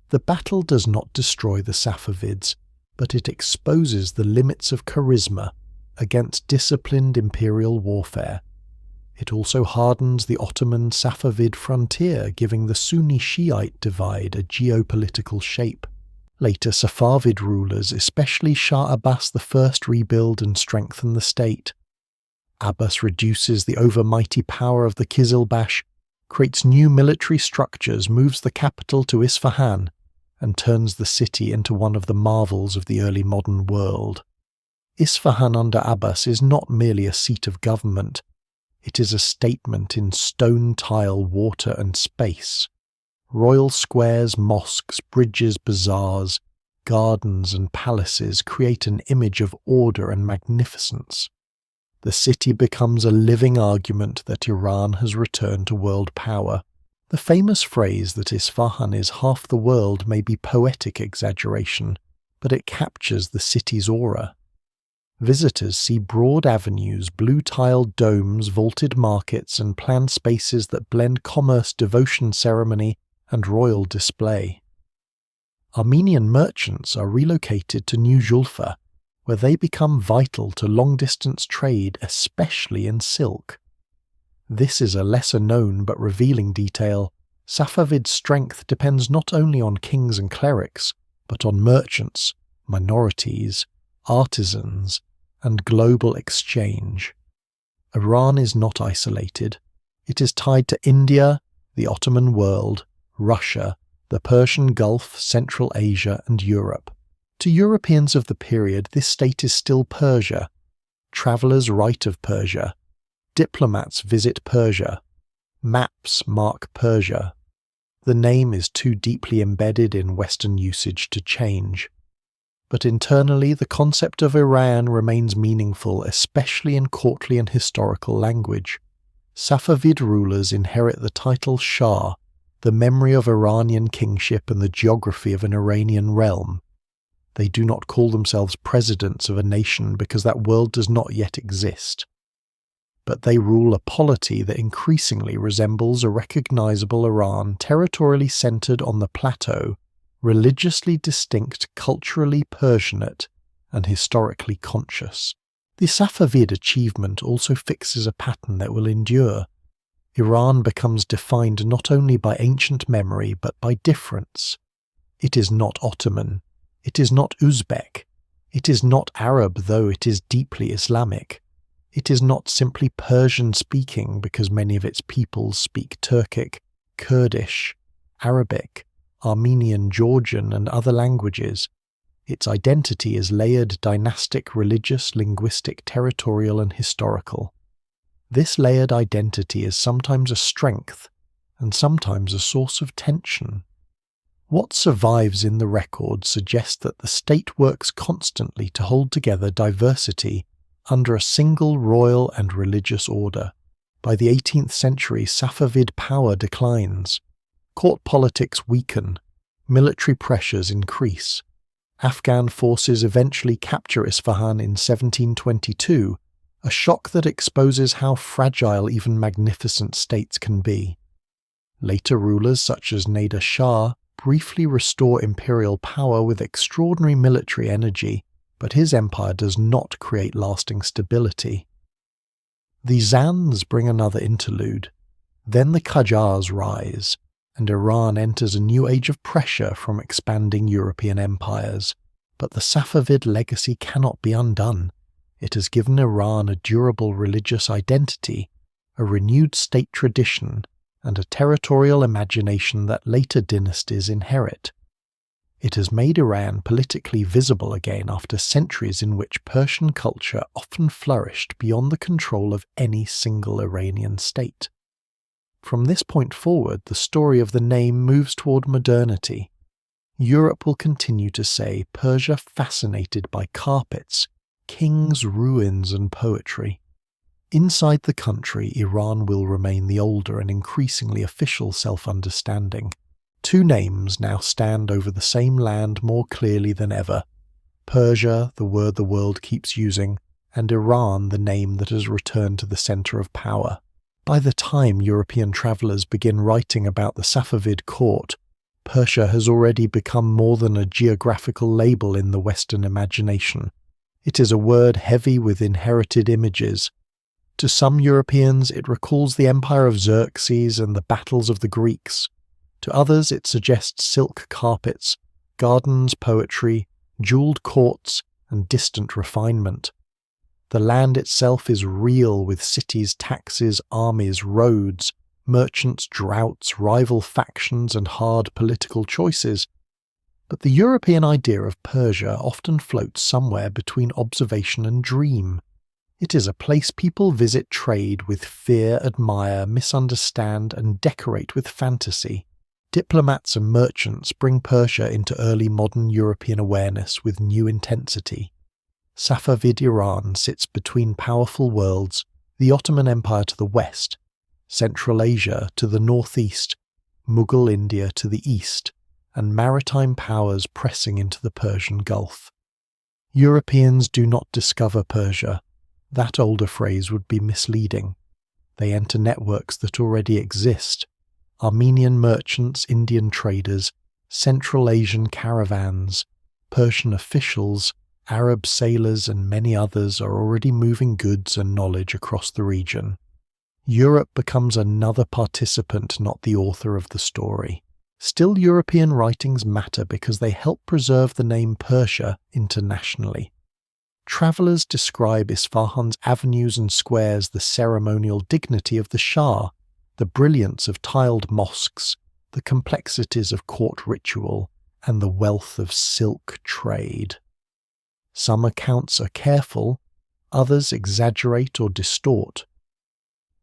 The battle does not destroy the Safavids, but it exposes the limits of charisma against disciplined imperial warfare. It also hardens the Ottoman-Safavid frontier, giving the Sunni-Shiite divide a geopolitical shape. Later Safavid rulers, especially Shah Abbas I, rebuild and strengthen the state. Abbas reduces the overmighty power of the Kizilbash, creates new military structures, moves the capital to Isfahan, and turns the city into one of the marvels of the early modern world. Isfahan under Abbas is not merely a seat of government, it is a statement in stone, tile, water and space. Royal squares, mosques, bridges, bazaars, gardens and palaces create an image of order and magnificence. The city becomes a living argument that Iran has returned to world power. The famous phrase that Isfahan is half the world may be poetic exaggeration, but it captures the city's aura. Visitors see broad avenues, blue-tiled domes, vaulted markets, and planned spaces that blend commerce, devotion, ceremony, and royal display. Armenian merchants are relocated to New Julfa, where they become vital to long-distance trade, especially in silk. This is a lesser-known but revealing detail. Safavid strength depends not only on kings and clerics, but on merchants, minorities, artisans, and global exchange. Iran is not isolated. It is tied to India, the Ottoman world, Russia, the Persian Gulf, Central Asia, and Europe. To Europeans of the period, this state is still Persia. Travellers write of Persia. Diplomats visit Persia. Maps mark Persia. The name is too deeply embedded in Western usage to change. But internally, the concept of Iran remains meaningful, especially in courtly and historical language. Safavid rulers inherit the title Shah, the memory of Iranian kingship and the geography of an Iranian realm. They do not call themselves presidents of a nation because that world does not yet exist. But they rule a polity that increasingly resembles a recognizable Iran territorially centered on the plateau, religiously distinct, culturally Persianate, and historically conscious. The Safavid achievement also fixes a pattern that will endure. Iran becomes defined not only by ancient memory but by difference. It is not Ottoman. It is not Uzbek. It is not Arab, though it is deeply Islamic. It is not simply Persian-speaking because many of its peoples speak Turkic, Kurdish, Arabic, Armenian, Georgian, and other languages. Its identity is layered, dynastic, religious, linguistic, territorial, and historical. This layered identity is sometimes a strength, and sometimes a source of tension. What survives in the record suggests that the state works constantly to hold together diversity under a single royal and religious order. By the 18th century, Safavid power declines. Court politics weaken, military pressures increase. Afghan forces eventually capture Isfahan in 1722, a shock that exposes how fragile even magnificent states can be. Later rulers such as Nader Shah briefly restore imperial power with extraordinary military energy, but his empire does not create lasting stability. The Zands bring another interlude. Then the Qajars rise, and Iran enters a new age of pressure from expanding European empires. But the Safavid legacy cannot be undone. It has given Iran a durable religious identity, a renewed state tradition, and a territorial imagination that later dynasties inherit. It has made Iran politically visible again after centuries in which Persian culture often flourished beyond the control of any single Iranian state. From this point forward, the story of the name moves toward modernity. Europe will continue to say Persia fascinated by carpets, kings, ruins, and poetry. Inside the country, Iran will remain the older and increasingly official self-understanding. Two names now stand over the same land more clearly than ever. Persia, the word the world keeps using, and Iran the name that has returned to the centre of power. By the time European travellers begin writing about the Safavid court, Persia has already become more than a geographical label in the Western imagination. It is a word heavy with inherited images. To some Europeans, it recalls the empire of Xerxes and the battles of the Greeks. To others, it suggests silk carpets, gardens, poetry, jewelled courts, and distant refinement. The land itself is real, with cities, taxes, armies, roads, merchants, droughts, rival factions, and hard political choices. But the European idea of Persia often floats somewhere between observation and dream. It is a place people visit, trade with, fear, admire, misunderstand, and decorate with fantasy. Diplomats and merchants bring Persia into early modern European awareness with new intensity. Safavid Iran sits between powerful worlds, the Ottoman Empire to the west, Central Asia to the northeast, Mughal India to the east, and maritime powers pressing into the Persian Gulf. Europeans do not discover Persia. That older phrase would be misleading. They enter networks that already exist. Armenian merchants, Indian traders, Central Asian caravans, Persian officials, Arab sailors and many others are already moving goods and knowledge across the region. Europe becomes another participant, not the author of the story. Still, European writings matter because they help preserve the name Persia internationally. Travellers describe Isfahan's avenues and squares the ceremonial dignity of the Shah, the brilliance of tiled mosques, the complexities of court ritual, and the wealth of silk trade. Some accounts are careful, others exaggerate or distort.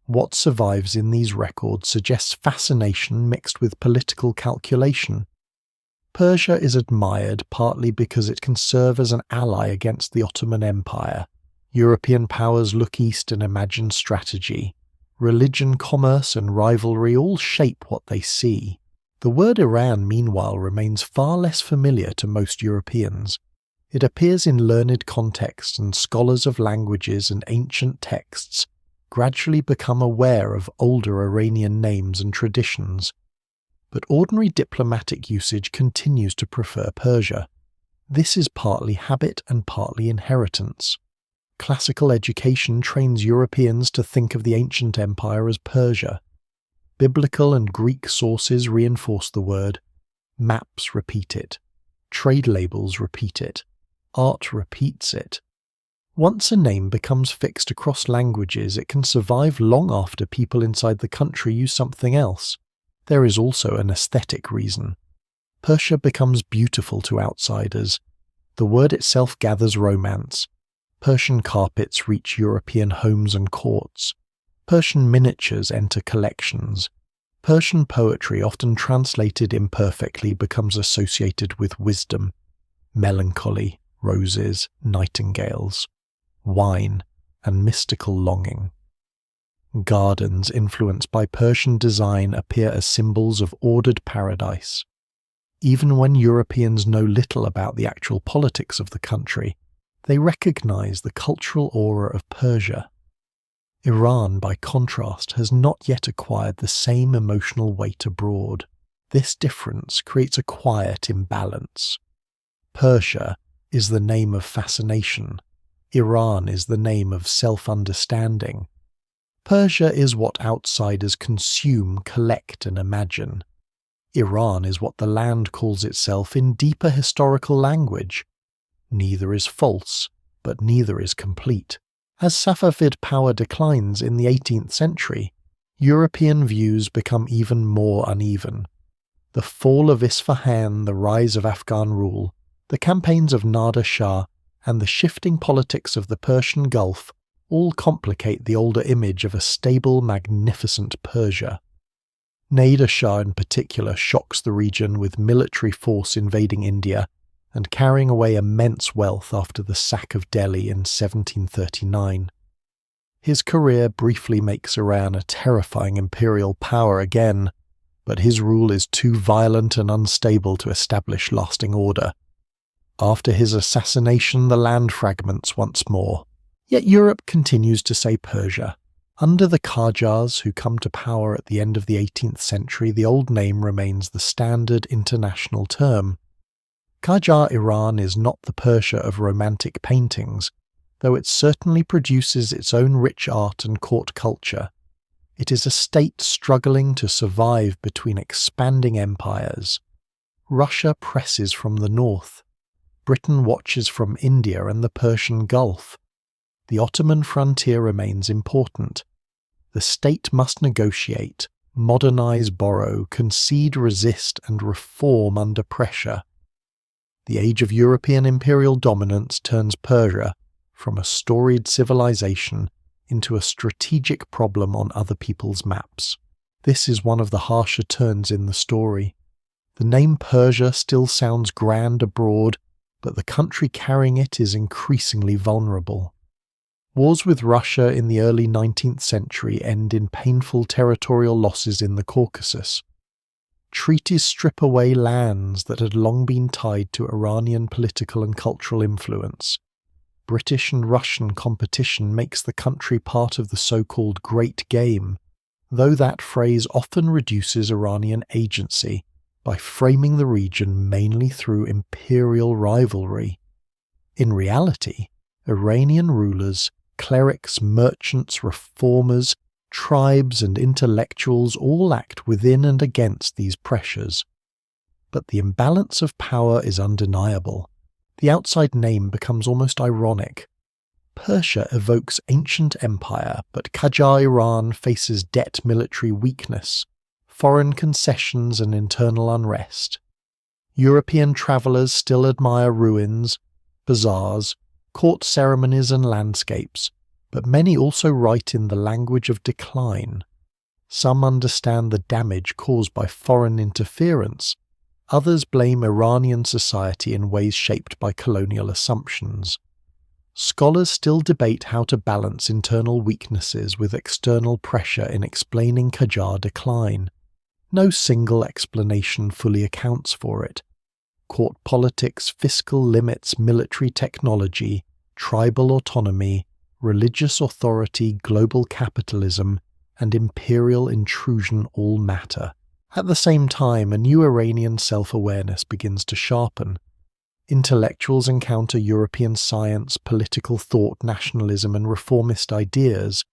What survives in these records suggests fascination mixed with political calculation. Persia is admired partly because it can serve as an ally against the Ottoman Empire. European powers look east and imagine strategy. Religion, commerce, and rivalry all shape what they see. The word Iran, meanwhile, remains far less familiar to most Europeans. It appears in learned contexts, and scholars of languages and ancient texts gradually become aware of older Iranian names and traditions. But ordinary diplomatic usage continues to prefer Persia. This is partly habit and partly inheritance. Classical education trains Europeans to think of the ancient empire as Persia. Biblical and Greek sources reinforce the word. Maps repeat it. Trade labels repeat it. Art repeats it. Once a name becomes fixed across languages, it can survive long after people inside the country use something else. There is also an aesthetic reason. Persia becomes beautiful to outsiders. The word itself gathers romance. Persian carpets reach European homes and courts. Persian miniatures enter collections. Persian poetry, often translated imperfectly, becomes associated with wisdom, melancholy, roses, nightingales, wine, and mystical longing. Gardens influenced by Persian design appear as symbols of ordered paradise. Even when Europeans know little about the actual politics of the country, they recognize the cultural aura of Persia. Iran, by contrast, has not yet acquired the same emotional weight abroad. This difference creates a quiet imbalance. Persia is the name of fascination. Iran is the name of self-understanding. Persia is what outsiders consume, collect, and imagine. Iran is what the land calls itself in deeper historical language. Neither is false, but neither is complete. As Safavid power declines in the 18th century, European views become even more uneven. The fall of Isfahan, the rise of Afghan rule, the campaigns of Nader Shah, and the shifting politics of the Persian Gulf all complicate the older image of a stable, magnificent Persia. Nader Shah in particular shocks the region with military force invading India and carrying away immense wealth after the sack of Delhi in 1739. His career briefly makes Iran a terrifying imperial power again, but his rule is too violent and unstable to establish lasting order. After his assassination, the land fragments once more. Yet Europe continues to say Persia. Under the Qajars, who come to power at the end of the 18th century, the old name remains the standard international term. Qajar Iran is not the Persia of romantic paintings, though it certainly produces its own rich art and court culture. It is a state struggling to survive between expanding empires. Russia presses from the north. Britain watches from India and the Persian Gulf. The Ottoman frontier remains important. The state must negotiate, modernize, borrow, concede, resist, and reform under pressure. The age of European imperial dominance turns Persia from a storied civilization into a strategic problem on other people's maps. This is one of the harsher turns in the story. The name Persia still sounds grand abroad, but the country carrying it is increasingly vulnerable. Wars with Russia in the early 19th century end in painful territorial losses in the Caucasus. Treaties strip away lands that had long been tied to Iranian political and cultural influence. British and Russian competition makes the country part of the so-called Great Game, though that phrase often reduces Iranian agency by framing the region mainly through imperial rivalry. In reality, Iranian rulers, clerics, merchants, reformers, tribes and intellectuals all act within and against these pressures. But the imbalance of power is undeniable. The outside name becomes almost ironic. Persia evokes ancient empire, but Qajar Iran faces debt, military weakness, foreign concessions and internal unrest. European travellers still admire ruins, bazaars, court ceremonies and landscapes, but many also write in the language of decline. Some understand the damage caused by foreign interference. Others blame Iranian society in ways shaped by colonial assumptions. Scholars still debate how to balance internal weaknesses with external pressure in explaining Qajar decline. No single explanation fully accounts for it. Court politics, fiscal limits, military technology, tribal autonomy, religious authority, global capitalism, and imperial intrusion all matter. At the same time, a new Iranian self-awareness begins to sharpen. Intellectuals encounter European science, political thought, nationalism, and reformist ideas.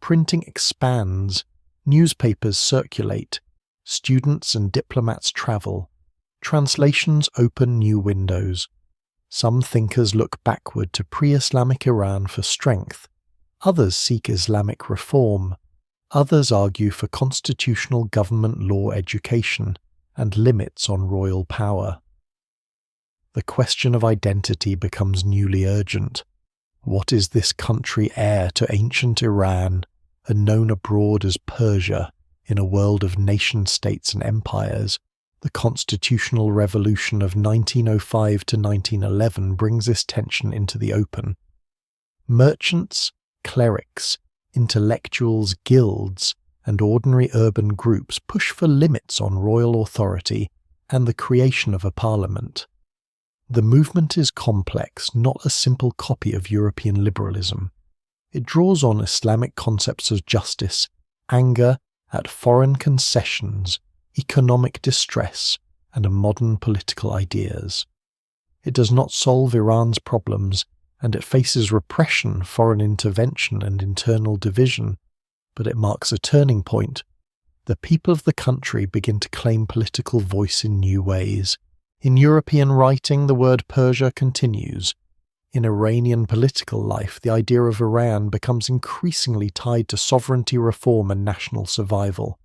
Printing expands, newspapers circulate, students and diplomats travel. Translations open new windows. Some thinkers look backward to pre-Islamic Iran for strength. Others seek Islamic reform. Others argue for constitutional government law education and limits on royal power. The question of identity becomes newly urgent. What is this country heir to ancient Iran and known abroad as Persia in a world of nation-states and empires? The constitutional revolution of 1905 to 1911 brings this tension into the open. Merchants, clerics, intellectuals, guilds, and ordinary urban groups push for limits on royal authority and the creation of a parliament. The movement is complex, not a simple copy of European liberalism. It draws on Islamic concepts of justice, anger at foreign concessions, economic distress, and modern political ideas. It does not solve Iran's problems, and it faces repression, foreign intervention, and internal division, but it marks a turning point. The people of the country begin to claim political voice in new ways. In European writing, the word Persia continues. In Iranian political life, the idea of Iran becomes increasingly tied to sovereignty, reform, and national survival.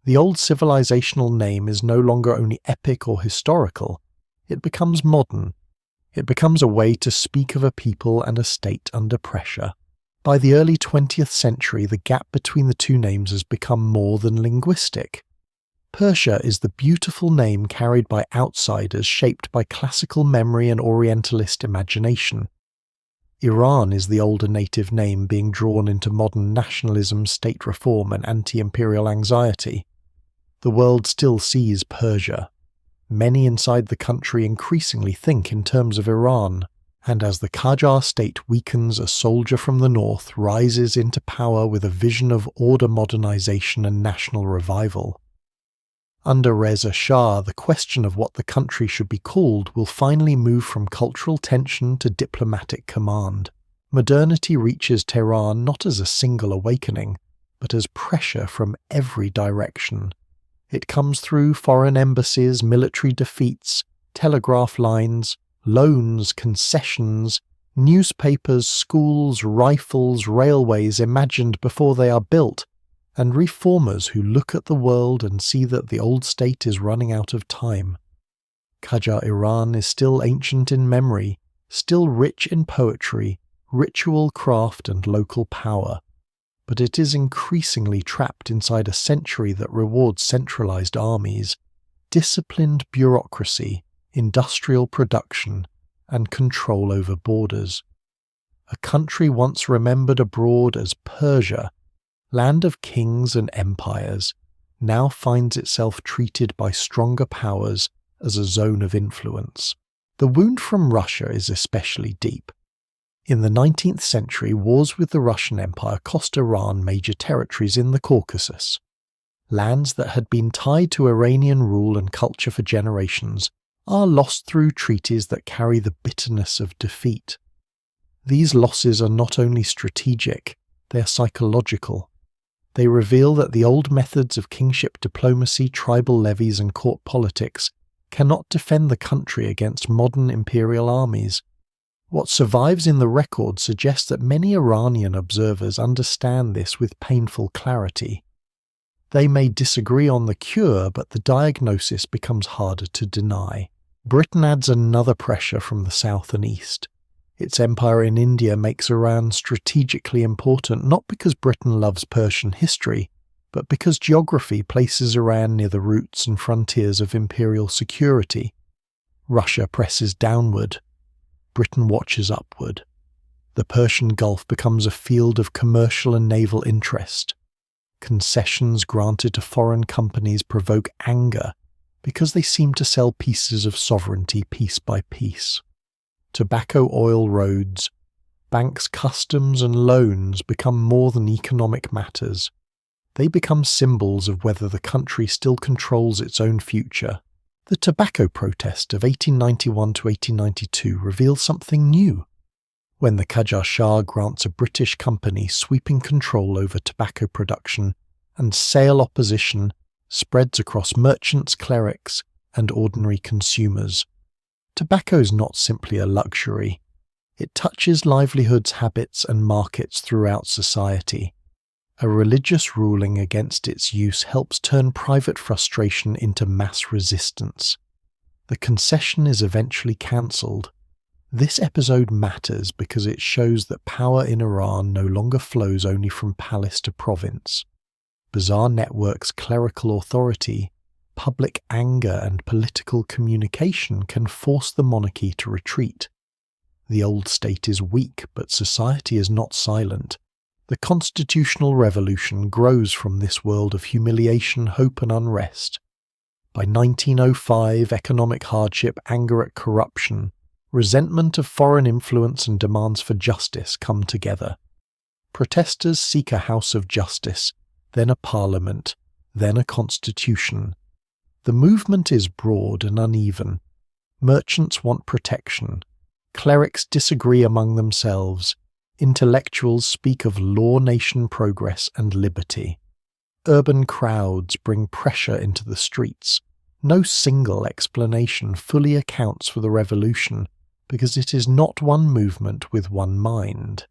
The old civilizational name is no longer only epic or historical, it becomes modern. It becomes a way to speak of a people and a state under pressure. By the early 20th century, the gap between the two names has become more than linguistic. Persia is the beautiful name carried by outsiders shaped by classical memory and Orientalist imagination. Iran is the older native name being drawn into modern nationalism, state reform, and anti-imperial anxiety. The world still sees Persia. Many inside the country increasingly think in terms of Iran. And as the Qajar state weakens, a soldier from the north rises into power with a vision of order modernization and national revival. Under Reza Shah, the question of what the country should be called will finally move from cultural tension to diplomatic command. Modernity reaches Tehran not as a single awakening, but as pressure from every direction. It comes through foreign embassies, military defeats, telegraph lines, loans, concessions, newspapers, schools, rifles, railways imagined before they are built, and reformers who look at the world and see that the old state is running out of time. Qajar Iran is still ancient in memory, still rich in poetry, ritual craft and local power, but it is increasingly trapped inside a century that rewards centralized armies, disciplined bureaucracy, industrial production, and control over borders. A country once remembered abroad as Persia, land of kings and empires, now finds itself treated by stronger powers as a zone of influence. The wound from Russia is especially deep. In the 19th century, wars with the Russian Empire cost Iran major territories in the Caucasus. Lands that had been tied to Iranian rule and culture for generations are lost through treaties that carry the bitterness of defeat. These losses are not only strategic, they are psychological. They reveal that the old methods of kingship diplomacy, tribal levies, and court politics cannot defend the country against modern imperial armies. What survives in the record suggests that many Iranian observers understand this with painful clarity. They may disagree on the cure, but the diagnosis becomes harder to deny. Britain adds another pressure from the south and east. Its empire in India makes Iran strategically important not because Britain loves Persian history, but because geography places Iran near the roots and frontiers of imperial security. Russia presses downward. Britain watches upward. The Persian Gulf becomes a field of commercial and naval interest. Concessions granted to foreign companies provoke anger because they seem to sell pieces of sovereignty piece by piece. Tobacco oil roads, banks' customs and loans become more than economic matters. They become symbols of whether the country still controls its own future. The tobacco protest of 1891 to 1892 reveals something new. When the Qajar Shah grants a British company sweeping control over tobacco production, and sale opposition spreads across merchants, clerics, and ordinary consumers. Tobacco is not simply a luxury. It touches livelihoods, habits, and markets throughout society. A religious ruling against its use helps turn private frustration into mass resistance. The concession is eventually cancelled. This episode matters because it shows that power in Iran no longer flows only from palace to province. Bizarre networks, clerical authority, public anger, and political communication can force the monarchy to retreat. The old state is weak, but society is not silent. The constitutional revolution grows from this world of humiliation, hope, and unrest. By 1905, economic hardship, anger at corruption, resentment of foreign influence, and demands for justice come together. Protesters seek a house of justice, then a parliament, then a constitution. The movement is broad and uneven. Merchants want protection. Clerics disagree among themselves. Intellectuals speak of law, nation progress, and liberty. Urban crowds bring pressure into the streets. No single explanation fully accounts for the revolution, because it is not one movement with one mind.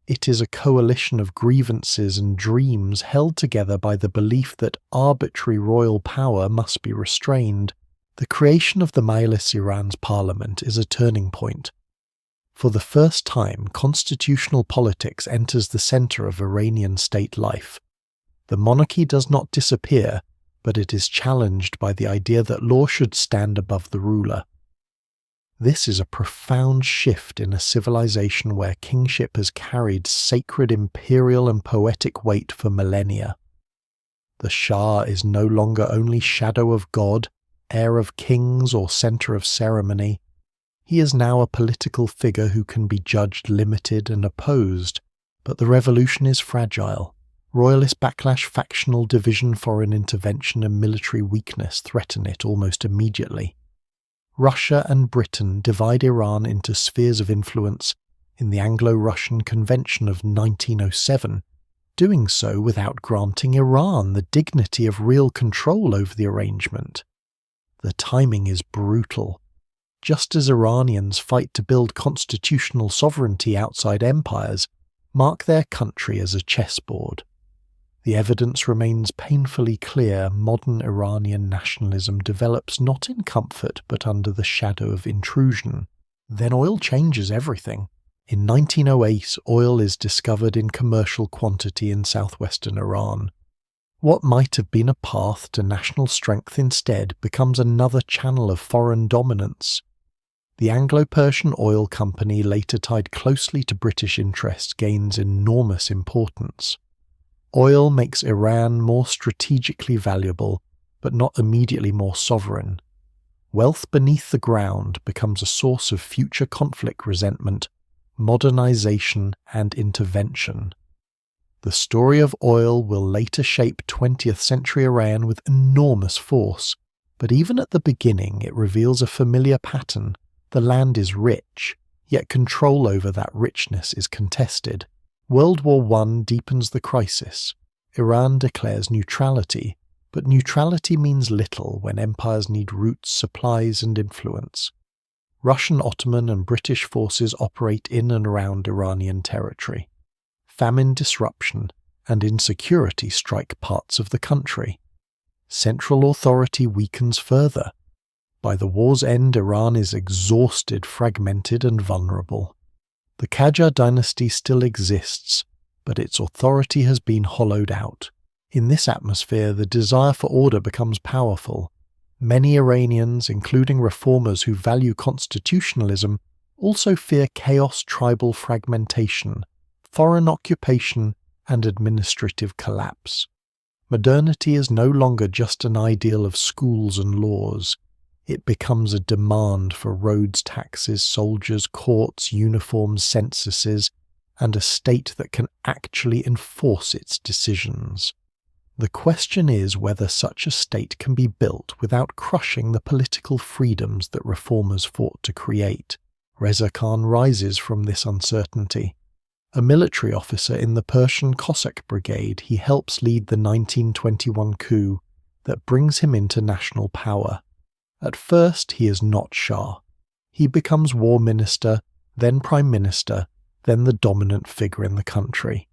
It is a coalition of grievances and dreams held together by the belief that arbitrary royal power must be restrained. The creation of the Majlis Iran's parliament is a turning point. For the first time, constitutional politics enters the center of Iranian state life. The monarchy does not disappear, but it is challenged by the idea that law should stand above the ruler. This is a profound shift in a civilization where kingship has carried sacred imperial and poetic weight for millennia. The Shah is no longer only shadow of God, heir of kings, or center of ceremony. He is now a political figure who can be judged, limited and opposed, but the revolution is fragile. Royalist backlash, factional division, foreign intervention and military weakness threaten it almost immediately. Russia and Britain divide Iran into spheres of influence in the Anglo-Russian Convention of 1907, doing so without granting Iran the dignity of real control over the arrangement. The timing is brutal. Just as Iranians fight to build constitutional sovereignty outside empires, mark their country as a chessboard. The evidence remains painfully clear. Modern Iranian nationalism develops not in comfort but under the shadow of intrusion. Then oil changes everything. In 1908, oil is discovered in commercial quantity in southwestern Iran. What might have been a path to national strength instead becomes another channel of foreign dominance. The Anglo-Persian Oil Company, later tied closely to British interests, gains enormous importance. Oil makes Iran more strategically valuable, but not immediately more sovereign. Wealth beneath the ground becomes a source of future conflict, resentment, modernization, and intervention. The story of oil will later shape 20th century Iran with enormous force, but even at the beginning it reveals a familiar pattern. The land is rich, yet control over that richness is contested. World War I deepens the crisis. Iran declares neutrality, but neutrality means little when empires need routes, supplies, and influence. Russian, Ottoman, and British forces operate in and around Iranian territory. Famine, disruption, and insecurity strike parts of the country. Central authority weakens further. By the war's end, Iran is exhausted, fragmented, and vulnerable. The Qajar dynasty still exists, but its authority has been hollowed out. In this atmosphere, the desire for order becomes powerful. Many Iranians, including reformers who value constitutionalism, also fear chaos, tribal fragmentation, foreign occupation, and administrative collapse. Modernity is no longer just an ideal of schools and laws. It becomes a demand for roads, taxes, soldiers, courts, uniforms, censuses, and a state that can actually enforce its decisions. The question is whether such a state can be built without crushing the political freedoms that reformers fought to create. Reza Khan rises from this uncertainty. A military officer in the Persian Cossack Brigade, he helps lead the 1921 coup that brings him into national power. At first, he is not Shah. He becomes war minister, then prime minister, then the dominant figure in the country.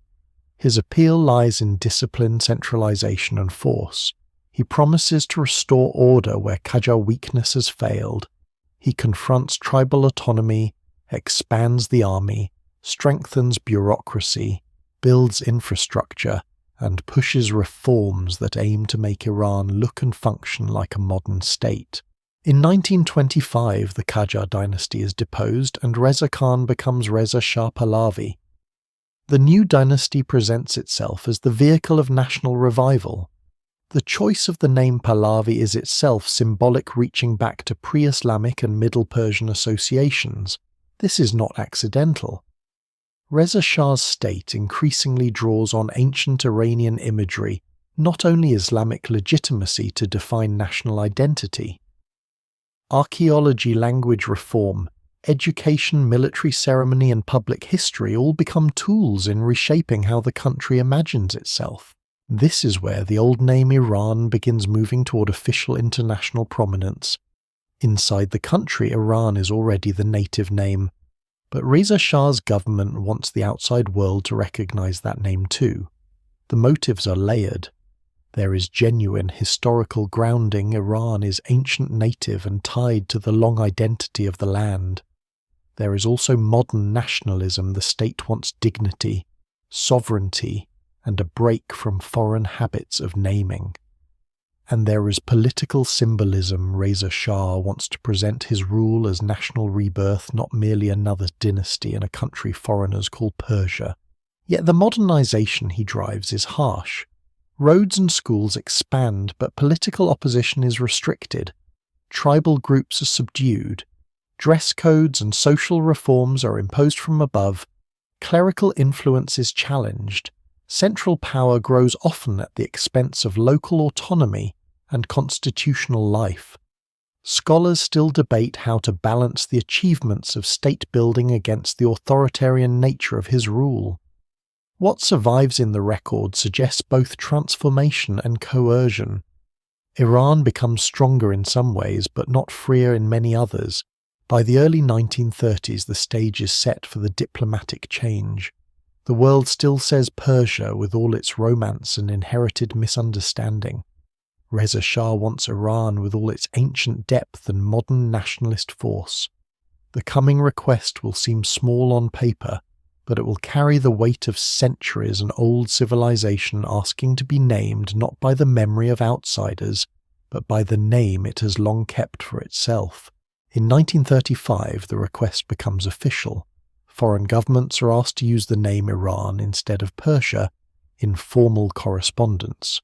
His appeal lies in discipline, centralization, and force. He promises to restore order where Qajar weakness has failed. He confronts tribal autonomy, expands the army, strengthens bureaucracy, builds infrastructure, and pushes reforms that aim to make Iran look and function like a modern state. In 1925, the Qajar dynasty is deposed and Reza Khan becomes Reza Shah Pahlavi. The new dynasty presents itself as the vehicle of national revival. The choice of the name Pahlavi is itself symbolic, reaching back to pre-Islamic and Middle Persian associations. This is not accidental. Reza Shah's state increasingly draws on ancient Iranian imagery, not only Islamic legitimacy to define national identity. Archaeology, language reform, education, military ceremony, and public history all become tools in reshaping how the country imagines itself. This is where the old name Iran begins moving toward official international prominence. Inside the country, Iran is already the native name, but Reza Shah's government wants the outside world to recognize that name too. The motives are layered. There is genuine historical grounding. Iran is ancient, native, and tied to the long identity of the land. There is also modern nationalism. The state wants dignity, sovereignty, and a break from foreign habits of naming. And there is political symbolism. Reza Shah wants to present his rule as national rebirth, not merely another dynasty in a country foreigners call Persia. Yet the modernization he drives is harsh. Roads and schools expand, but political opposition is restricted. Tribal groups are subdued. Dress codes and social reforms are imposed from above, clerical influence is challenged, central power grows often at the expense of local autonomy and constitutional life. Scholars still debate how to balance the achievements of state building against the authoritarian nature of his rule. What survives in the record suggests both transformation and coercion. Iran becomes stronger in some ways, but not freer in many others. By the early 1930s, the stage is set for the diplomatic change. The world still says Persia with all its romance and inherited misunderstanding. Reza Shah wants Iran with all its ancient depth and modern nationalist force. The coming request will seem small on paper, but it will carry the weight of centuries and old civilization asking to be named not by the memory of outsiders, but by the name it has long kept for itself. In 1935, the request becomes official. Foreign governments are asked to use the name Iran instead of Persia in formal correspondence.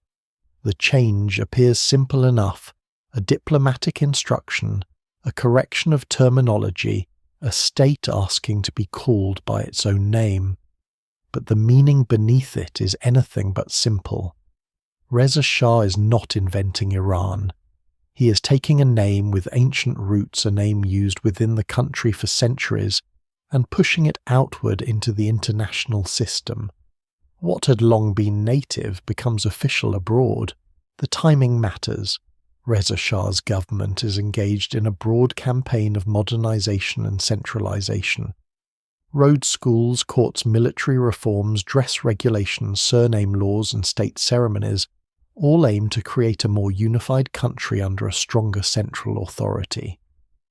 The change appears simple enough: a diplomatic instruction, a correction of terminology, a state asking to be called by its own name. But the meaning beneath it is anything but simple. Reza Shah is not inventing Iran. He is taking a name with ancient roots, a name used within the country for centuries, and pushing it outward into the international system. What had long been native becomes official abroad. The timing matters. Reza Shah's government is engaged in a broad campaign of modernization and centralization. Road schools, courts, military reforms, dress regulations, surname laws, and state ceremonies all aim to create a more unified country under a stronger central authority.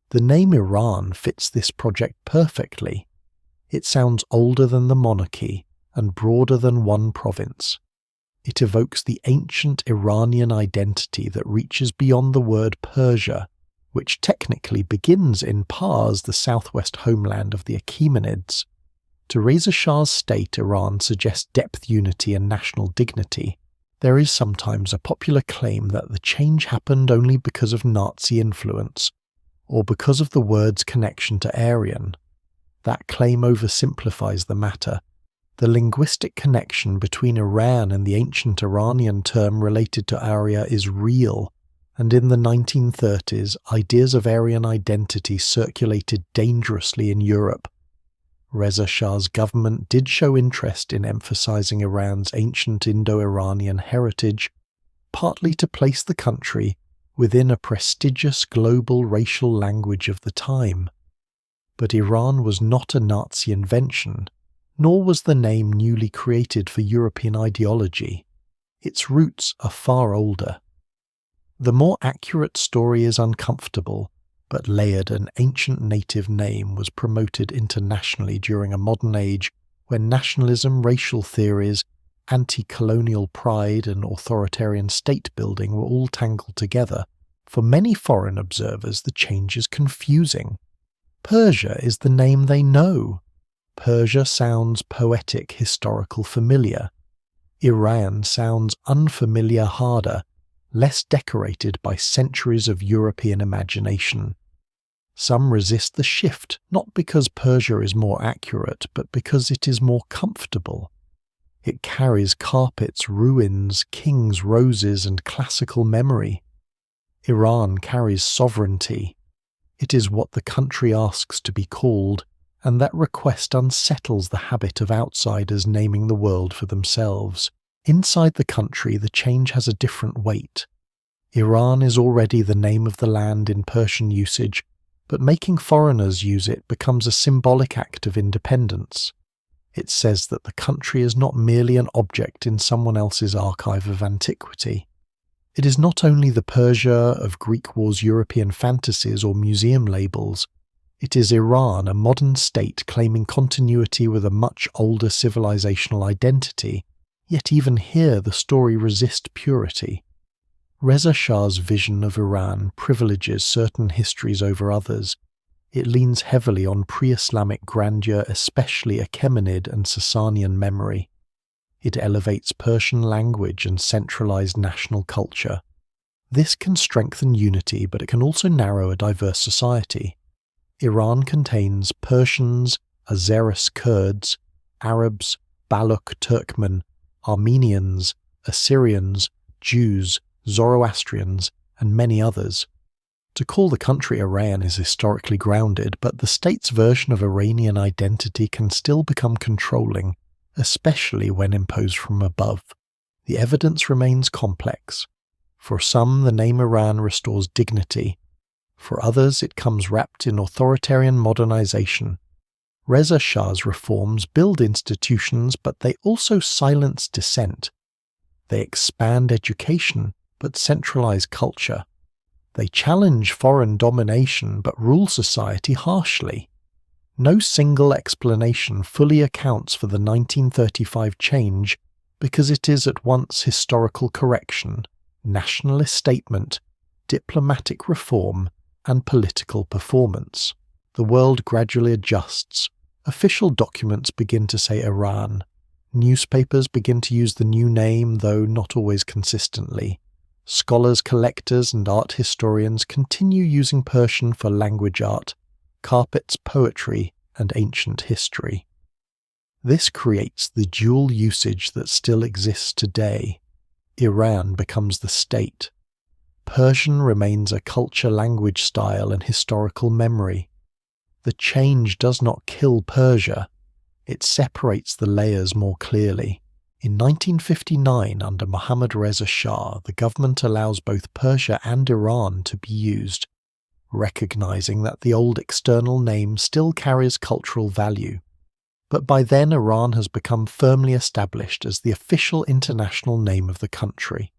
The name Iran fits this project perfectly. It sounds older than the monarchy and broader than one province. It evokes the ancient Iranian identity that reaches beyond the word Persia, which technically begins in Pars, the southwest homeland of the Achaemenids. To Reza Shah's state, Iran suggests depth, unity, and national dignity. There is sometimes a popular claim that the change happened only because of Nazi influence, or because of the word's connection to Aryan. That claim oversimplifies the matter. The linguistic connection between Iran and the ancient Iranian term related to Arya is real, and in the 1930s, ideas of Aryan identity circulated dangerously in Europe. Reza Shah's government did show interest in emphasizing Iran's ancient Indo-Iranian heritage, partly to place the country within a prestigious global racial language of the time. But Iran was not a Nazi invention, nor was the name newly created for European ideology. Its roots are far older. The more accurate story is uncomfortable, but layered an ancient native name was promoted internationally during a modern age when nationalism, racial theories, anti-colonial pride and authoritarian state building were all tangled together. For many foreign observers, the change is confusing. Persia is the name they know. Persia sounds poetic, historical, familiar. Iran sounds unfamiliar, harder, less decorated by centuries of European imagination. Some resist the shift, not because Persia is more accurate, but because it is more comfortable. It carries carpets, ruins, kings, roses, and classical memory. Iran carries sovereignty. It is what the country asks to be called, and that request unsettles the habit of outsiders naming the world for themselves. Inside the country, the change has a different weight. Iran is already the name of the land in Persian usage, but making foreigners use it becomes a symbolic act of independence. It says that the country is not merely an object in someone else's archive of antiquity. It is not only the Persia of Greek war's European fantasies or museum labels. It is Iran, a modern state claiming continuity with a much older civilizational identity, yet even here the story resists purity. Reza Shah's vision of Iran privileges certain histories over others. It leans heavily on pre-Islamic grandeur, especially Achaemenid and Sasanian memory. It elevates Persian language and centralized national culture. This can strengthen unity, but it can also narrow a diverse society. Iran contains Persians, Azeris Kurds, Arabs, Baloch Turkmen, Armenians, Assyrians, Jews, Zoroastrians, and many others. To call the country Iran is historically grounded, but the state's version of Iranian identity can still become controlling, especially when imposed from above. The evidence remains complex. For some, the name Iran restores dignity. For others, it comes wrapped in authoritarian modernization. Reza Shah's reforms build institutions, but they also silence dissent. They expand education, but centralize culture. They challenge foreign domination, but rule society harshly. No single explanation fully accounts for the 1935 change because it is at once historical correction, nationalist statement, diplomatic reform, and political performance. The world gradually adjusts. Official documents begin to say Iran. Newspapers begin to use the new name, though not always consistently. Scholars, collectors, and art historians continue using Persian for language art, carpets, poetry, and ancient history. This creates the dual usage that still exists today. Iran becomes the state. Persian remains a culture, language style, and historical memory. The change does not kill Persia. It separates the layers more clearly. In 1959, under Mohammad Reza Shah, the government allows both Persia and Iran to be used, recognizing that the old external name still carries cultural value. But by then, Iran has become firmly established as the official international name of the country.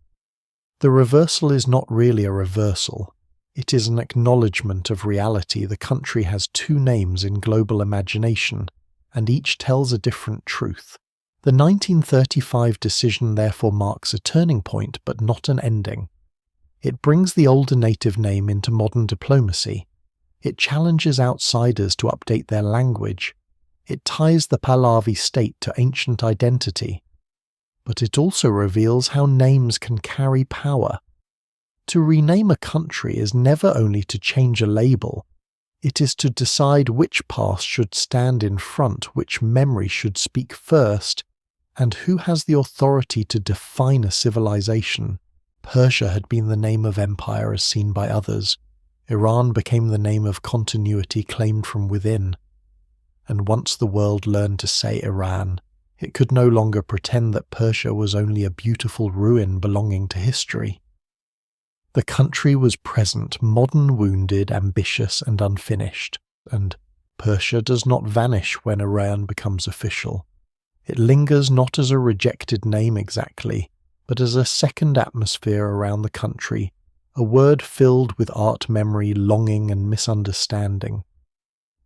The reversal is not really a reversal. It is an acknowledgement of reality. The country has two names in global imagination, and each tells a different truth. The 1935 decision therefore marks a turning point but not an ending. It brings the older native name into modern diplomacy. It challenges outsiders to update their language. It ties the Pahlavi state to ancient identity. But it also reveals how names can carry power. To rename a country is never only to change a label. It is to decide which past should stand in front, which memory should speak first, and who has the authority to define a civilization. Persia had been the name of empire as seen by others. Iran became the name of continuity claimed from within. And once the world learned to say Iran, it could no longer pretend that Persia was only a beautiful ruin belonging to history. The country was present, modern, wounded, ambitious, and unfinished, and Persia does not vanish when Iran becomes official. It lingers not as a rejected name exactly, but as a second atmosphere around the country, a word filled with art, memory, longing, and misunderstanding.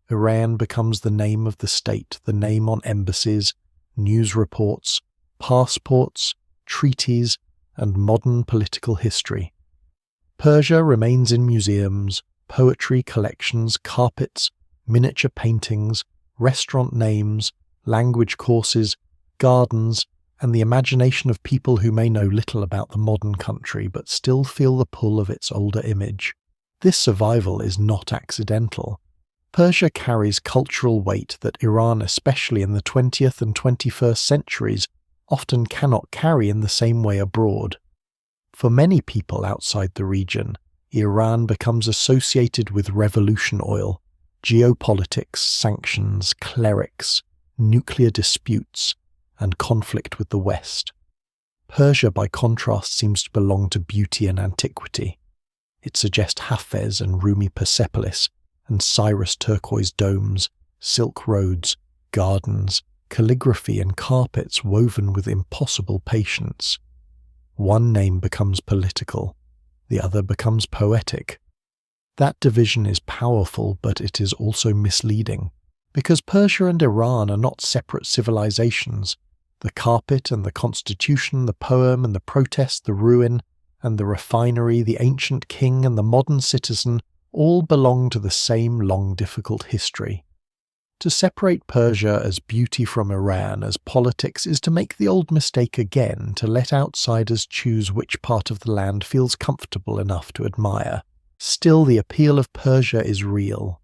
Iran becomes the name of the state, the name on embassies, news reports, passports, treaties, and modern political history. Persia remains in museums, poetry collections, carpets, miniature paintings, restaurant names, language courses, gardens, and the imagination of people who may know little about the modern country but still feel the pull of its older image. This survival is not accidental. Persia carries cultural weight that Iran, especially in the 20th and 21st centuries, often cannot carry in the same way abroad. For many people outside the region, Iran becomes associated with revolution oil, geopolitics, sanctions, clerics, nuclear disputes, and conflict with the West. Persia, by contrast, seems to belong to beauty and antiquity. It suggests Hafez and Rumi Persepolis, and Cyrus turquoise domes, silk roads, gardens, calligraphy, and carpets woven with impossible patience. One name becomes political, the other becomes poetic. That division is powerful, but it is also misleading, because Persia and Iran are not separate civilizations. The carpet and the constitution, the poem and the protest, the ruin and the refinery, the ancient king and the modern citizen all belong to the same long, difficult history. To separate Persia as beauty from Iran as politics is to make the old mistake again, to let outsiders choose which part of the land feels comfortable enough to admire. Still, the appeal of Persia is real.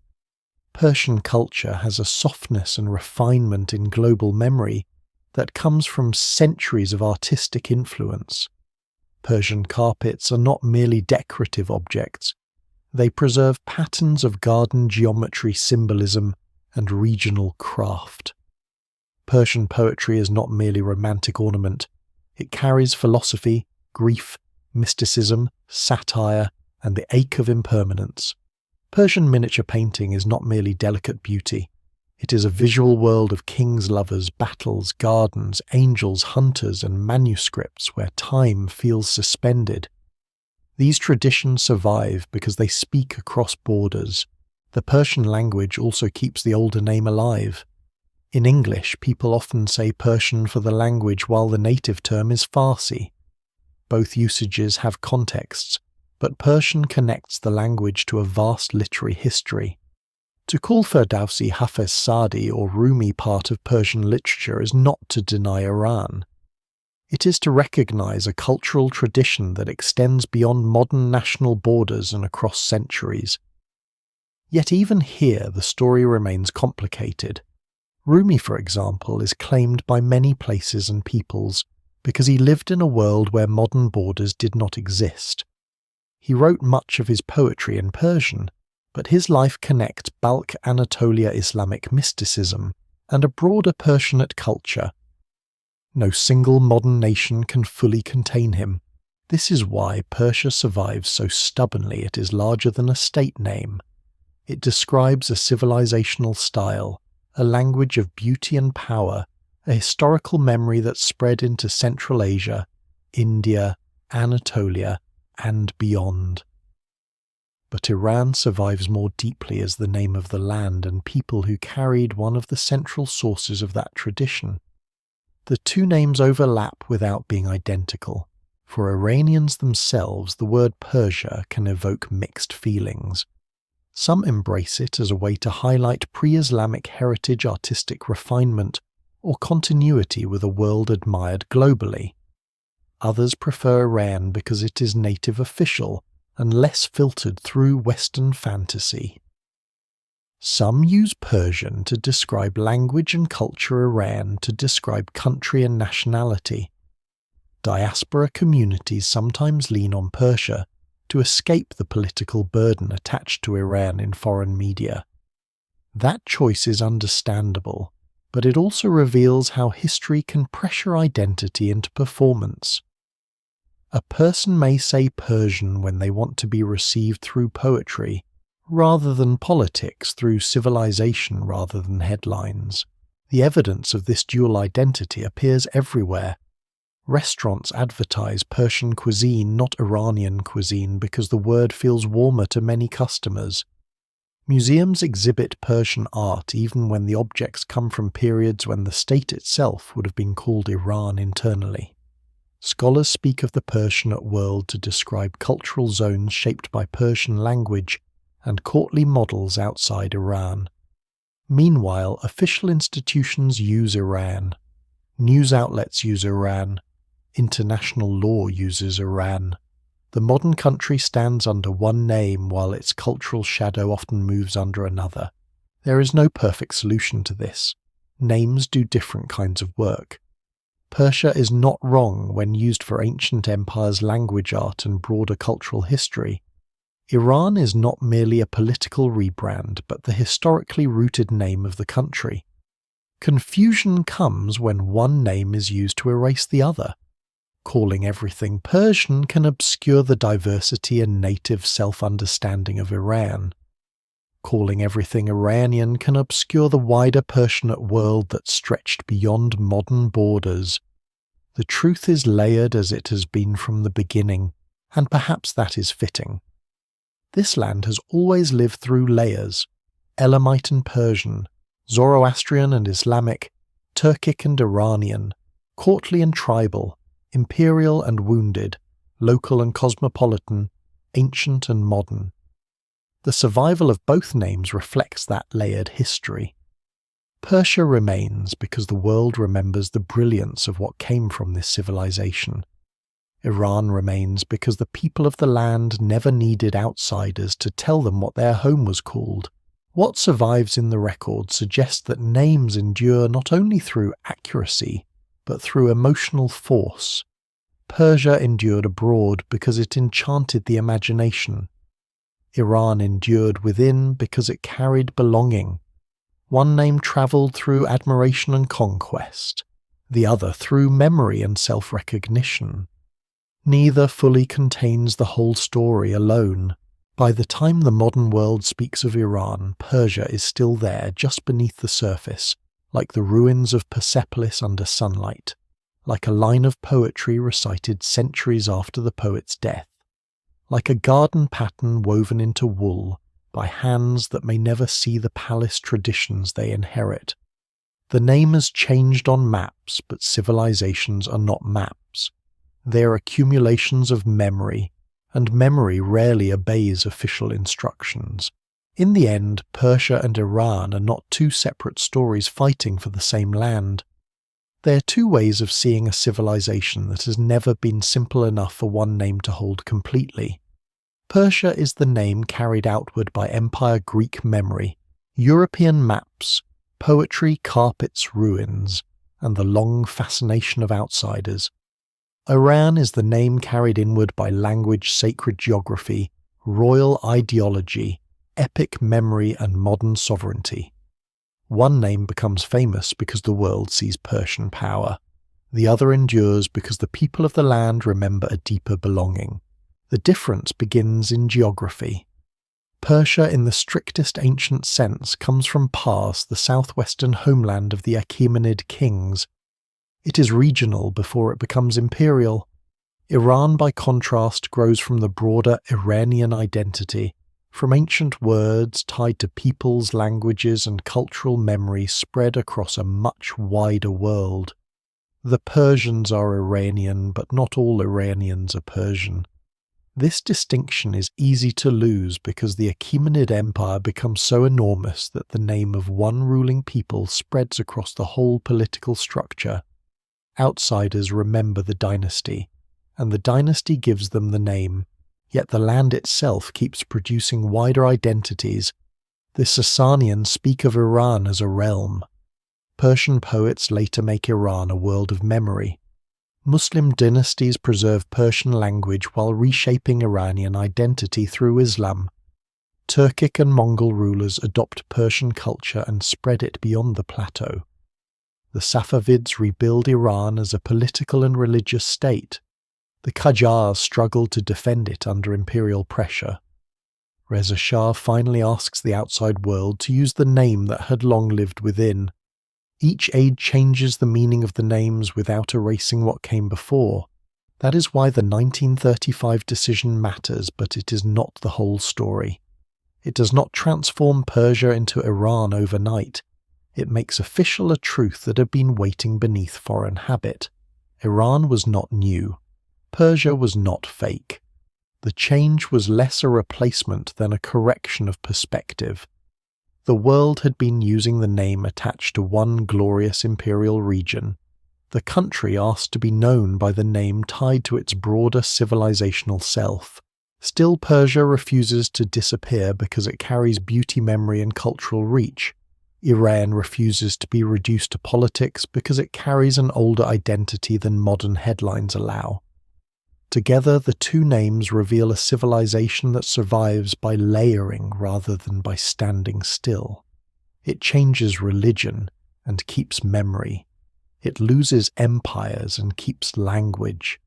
Persian culture has a softness and refinement in global memory that comes from centuries of artistic influence. Persian carpets are not merely decorative objects. They preserve patterns of garden geometry symbolism and regional craft. Persian poetry is not merely romantic ornament. It carries philosophy, grief, mysticism, satire, and the ache of impermanence. Persian miniature painting is not merely delicate beauty. It is a visual world of kings, lovers, battles, gardens, angels, hunters, and manuscripts where time feels suspended. These traditions survive because they speak across borders. The Persian language also keeps the older name alive. In English, people often say Persian for the language while the native term is Farsi. Both usages have contexts, but Persian connects the language to a vast literary history. To call Ferdowsi, Hafez Sadi or Rumi part of Persian literature is not to deny Iran. It is to recognize a cultural tradition that extends beyond modern national borders and across centuries. Yet even here the story remains complicated. Rumi, for example, is claimed by many places and peoples because he lived in a world where modern borders did not exist. He wrote much of his poetry in Persian, but his life connects Balkh Anatolia Islamic mysticism and a broader Persianate culture. No single modern nation can fully contain him. This is why Persia survives so stubbornly it is larger than a state name. It describes a civilizational style, a language of beauty and power, a historical memory that spread into Central Asia, India, Anatolia, and beyond. But Iran survives more deeply as the name of the land and people who carried one of the central sources of that tradition. The two names overlap without being identical. For Iranians themselves, the word Persia can evoke mixed feelings. Some embrace it as a way to highlight pre-Islamic heritage, artistic refinement, or continuity with a world admired globally. Others prefer Iran because it is native official and less filtered through Western fantasy. Some use Persian to describe language and culture, Iran to describe country and nationality. Diaspora communities sometimes lean on Persia to escape the political burden attached to Iran in foreign media. That choice is understandable, but it also reveals how history can pressure identity into performance. A person may say Persian when they want to be received through poetry, rather than politics through civilization rather than headlines. The evidence of this dual identity appears everywhere. Restaurants advertise Persian cuisine, not Iranian cuisine, because the word feels warmer to many customers. Museums exhibit Persian art even when the objects come from periods when the state itself would have been called Iran internally. Scholars speak of the Persianate world to describe cultural zones shaped by Persian language and courtly models outside Iran. Meanwhile, official institutions use Iran. News outlets use Iran. International law uses Iran. The modern country stands under one name while its cultural shadow often moves under another. There is no perfect solution to this. Names do different kinds of work. Persia is not wrong when used for ancient empires' language, art, and broader cultural history. Iran is not merely a political rebrand, but the historically rooted name of the country. Confusion comes when one name is used to erase the other. Calling everything Persian can obscure the diversity and native self-understanding of Iran. Calling everything Iranian can obscure the wider Persianate world that stretched beyond modern borders. The truth is layered as it has been from the beginning, and perhaps that is fitting. This land has always lived through layers: Elamite and Persian, Zoroastrian and Islamic, Turkic and Iranian, courtly and tribal, imperial and wounded, local and cosmopolitan, ancient and modern. The survival of both names reflects that layered history. Persia remains because the world remembers the brilliance of what came from this civilization. Iran remains because the people of the land never needed outsiders to tell them what their home was called. What survives in the record suggests that names endure not only through accuracy, but through emotional force. Persia endured abroad because it enchanted the imagination. Iran endured within because it carried belonging. One name travelled through admiration and conquest, the other through memory and self-recognition. Neither fully contains the whole story alone. By the time the modern world speaks of Iran, Persia is still there, just beneath the surface, like the ruins of Persepolis under sunlight, like a line of poetry recited centuries after the poet's death, like a garden pattern woven into wool by hands that may never see the palace traditions they inherit. The name has changed on maps, but civilizations are not maps. They are accumulations of memory, and memory rarely obeys official instructions. In the end, Persia and Iran are not two separate stories fighting for the same land. They are two ways of seeing a civilization that has never been simple enough for one name to hold completely. Persia is the name carried outward by Empire Greek memory, European maps, poetry, carpets, ruins, and the long fascination of outsiders. Iran is the name carried inward by language, sacred geography, royal ideology, epic memory, and modern sovereignty. One name becomes famous because the world sees Persian power. The other endures because the people of the land remember a deeper belonging. The difference begins in geography. Persia, in the strictest ancient sense, comes from Pars, the southwestern homeland of the Achaemenid kings. It is regional before it becomes imperial. Iran, by contrast, grows from the broader Iranian identity, from ancient words tied to peoples, languages, and cultural memory spread across a much wider world. The Persians are Iranian, but not all Iranians are Persian. This distinction is easy to lose because the Achaemenid Empire becomes so enormous that the name of one ruling people spreads across the whole political structure. Outsiders remember the dynasty, and the dynasty gives them the name, yet the land itself keeps producing wider identities. The Sasanians speak of Iran as a realm. Persian poets later make Iran a world of memory. Muslim dynasties preserve Persian language while reshaping Iranian identity through Islam. Turkic and Mongol rulers adopt Persian culture and spread it beyond the plateau. The Safavids rebuild Iran as a political and religious state. The Qajars struggle to defend it under imperial pressure. Reza Shah finally asks the outside world to use the name that had long lived within. Each age changes the meaning of the names without erasing what came before. That is why the 1935 decision matters, but it is not the whole story. It does not transform Persia into Iran overnight. It makes official a truth that had been waiting beneath foreign habit. Iran was not new. Persia was not fake. The change was less a replacement than a correction of perspective. The world had been using the name attached to one glorious imperial region. The country asked to be known by the name tied to its broader civilizational self. Still, Persia refuses to disappear because it carries beauty, memory, and cultural reach. Iran refuses to be reduced to politics because it carries an older identity than modern headlines allow. Together, the two names reveal a civilization that survives by layering rather than by standing still. It changes religion and keeps memory. It loses empires and keeps language.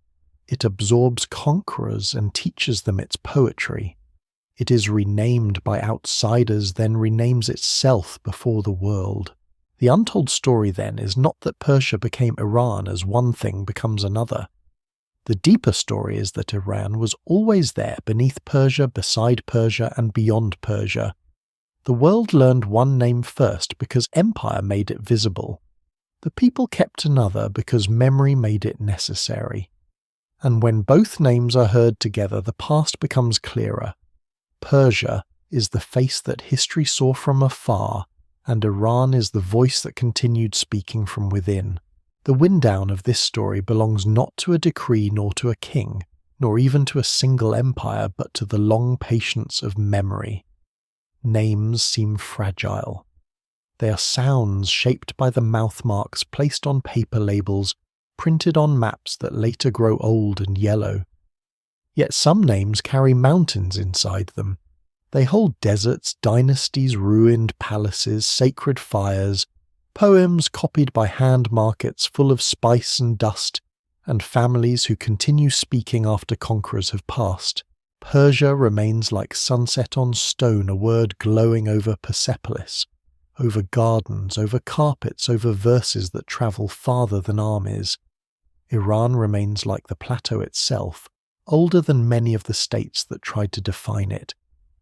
It absorbs conquerors and teaches them its poetry. It is renamed by outsiders, then renames itself before the world. The untold story, then, is not that Persia became Iran as one thing becomes another. The deeper story is that Iran was always there, beneath Persia, beside Persia, and beyond Persia. The world learned one name first because empire made it visible. The people kept another because memory made it necessary. And when both names are heard together, the past becomes clearer. Persia is the face that history saw from afar, and Iran is the voice that continued speaking from within. The wind down of this story belongs not to a decree nor to a king, nor even to a single empire, but to the long patience of memory. names seem fragile. They are sounds shaped by the mouth marks placed on paper labels, printed on maps that later grow old and yellow. Yet some names carry mountains inside them. They hold deserts, dynasties, ruined palaces, sacred fires, poems copied by hand markets full of spice and dust, and families who continue speaking after conquerors have passed. Persia remains like sunset on stone, a word glowing over Persepolis, over gardens, over carpets, over verses that travel farther than armies. Iran remains like the plateau itself, older than many of the states that tried to define it,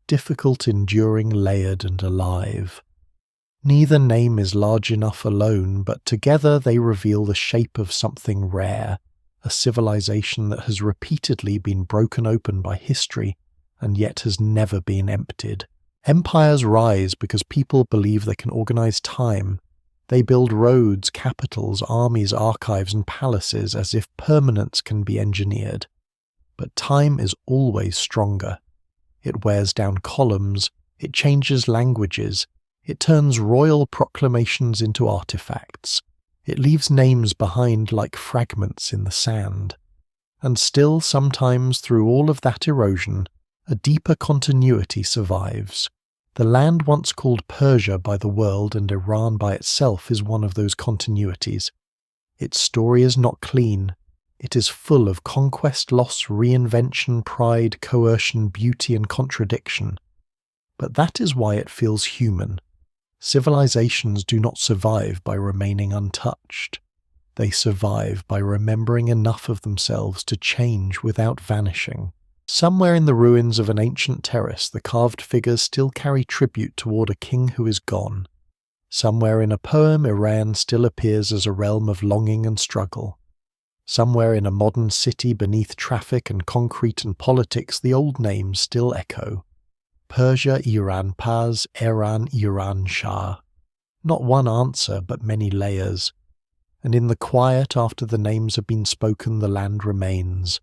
difficult, enduring, layered, and alive. Neither name is large enough alone, but together they reveal the shape of something rare, a civilization that has repeatedly been broken open by history and yet has never been emptied. Empires rise because people believe they can organize time. They build roads, capitals, armies, archives, and palaces as if permanence can be engineered. But time is always stronger. It wears down columns, it changes languages, it turns royal proclamations into artifacts. It leaves names behind like fragments in the sand. And still, sometimes through all of that erosion, a deeper continuity survives. The land once called Persia by the world and Iran by itself is one of those continuities. Its story is not clean. It is full of conquest, loss, reinvention, pride, coercion, beauty, and contradiction. But that is why it feels human. Civilizations do not survive by remaining untouched. They survive by remembering enough of themselves to change without vanishing. Somewhere in the ruins of an ancient terrace, the carved figures still carry tribute toward a king who is gone. Somewhere in a poem, Iran still appears as a realm of longing and struggle. Somewhere in a modern city beneath traffic and concrete and politics, the old names still echo. Persia, Iran, Paz, Iran, Iran, Shah. Not one answer, but many layers. And in the quiet after the names have been spoken, the land remains.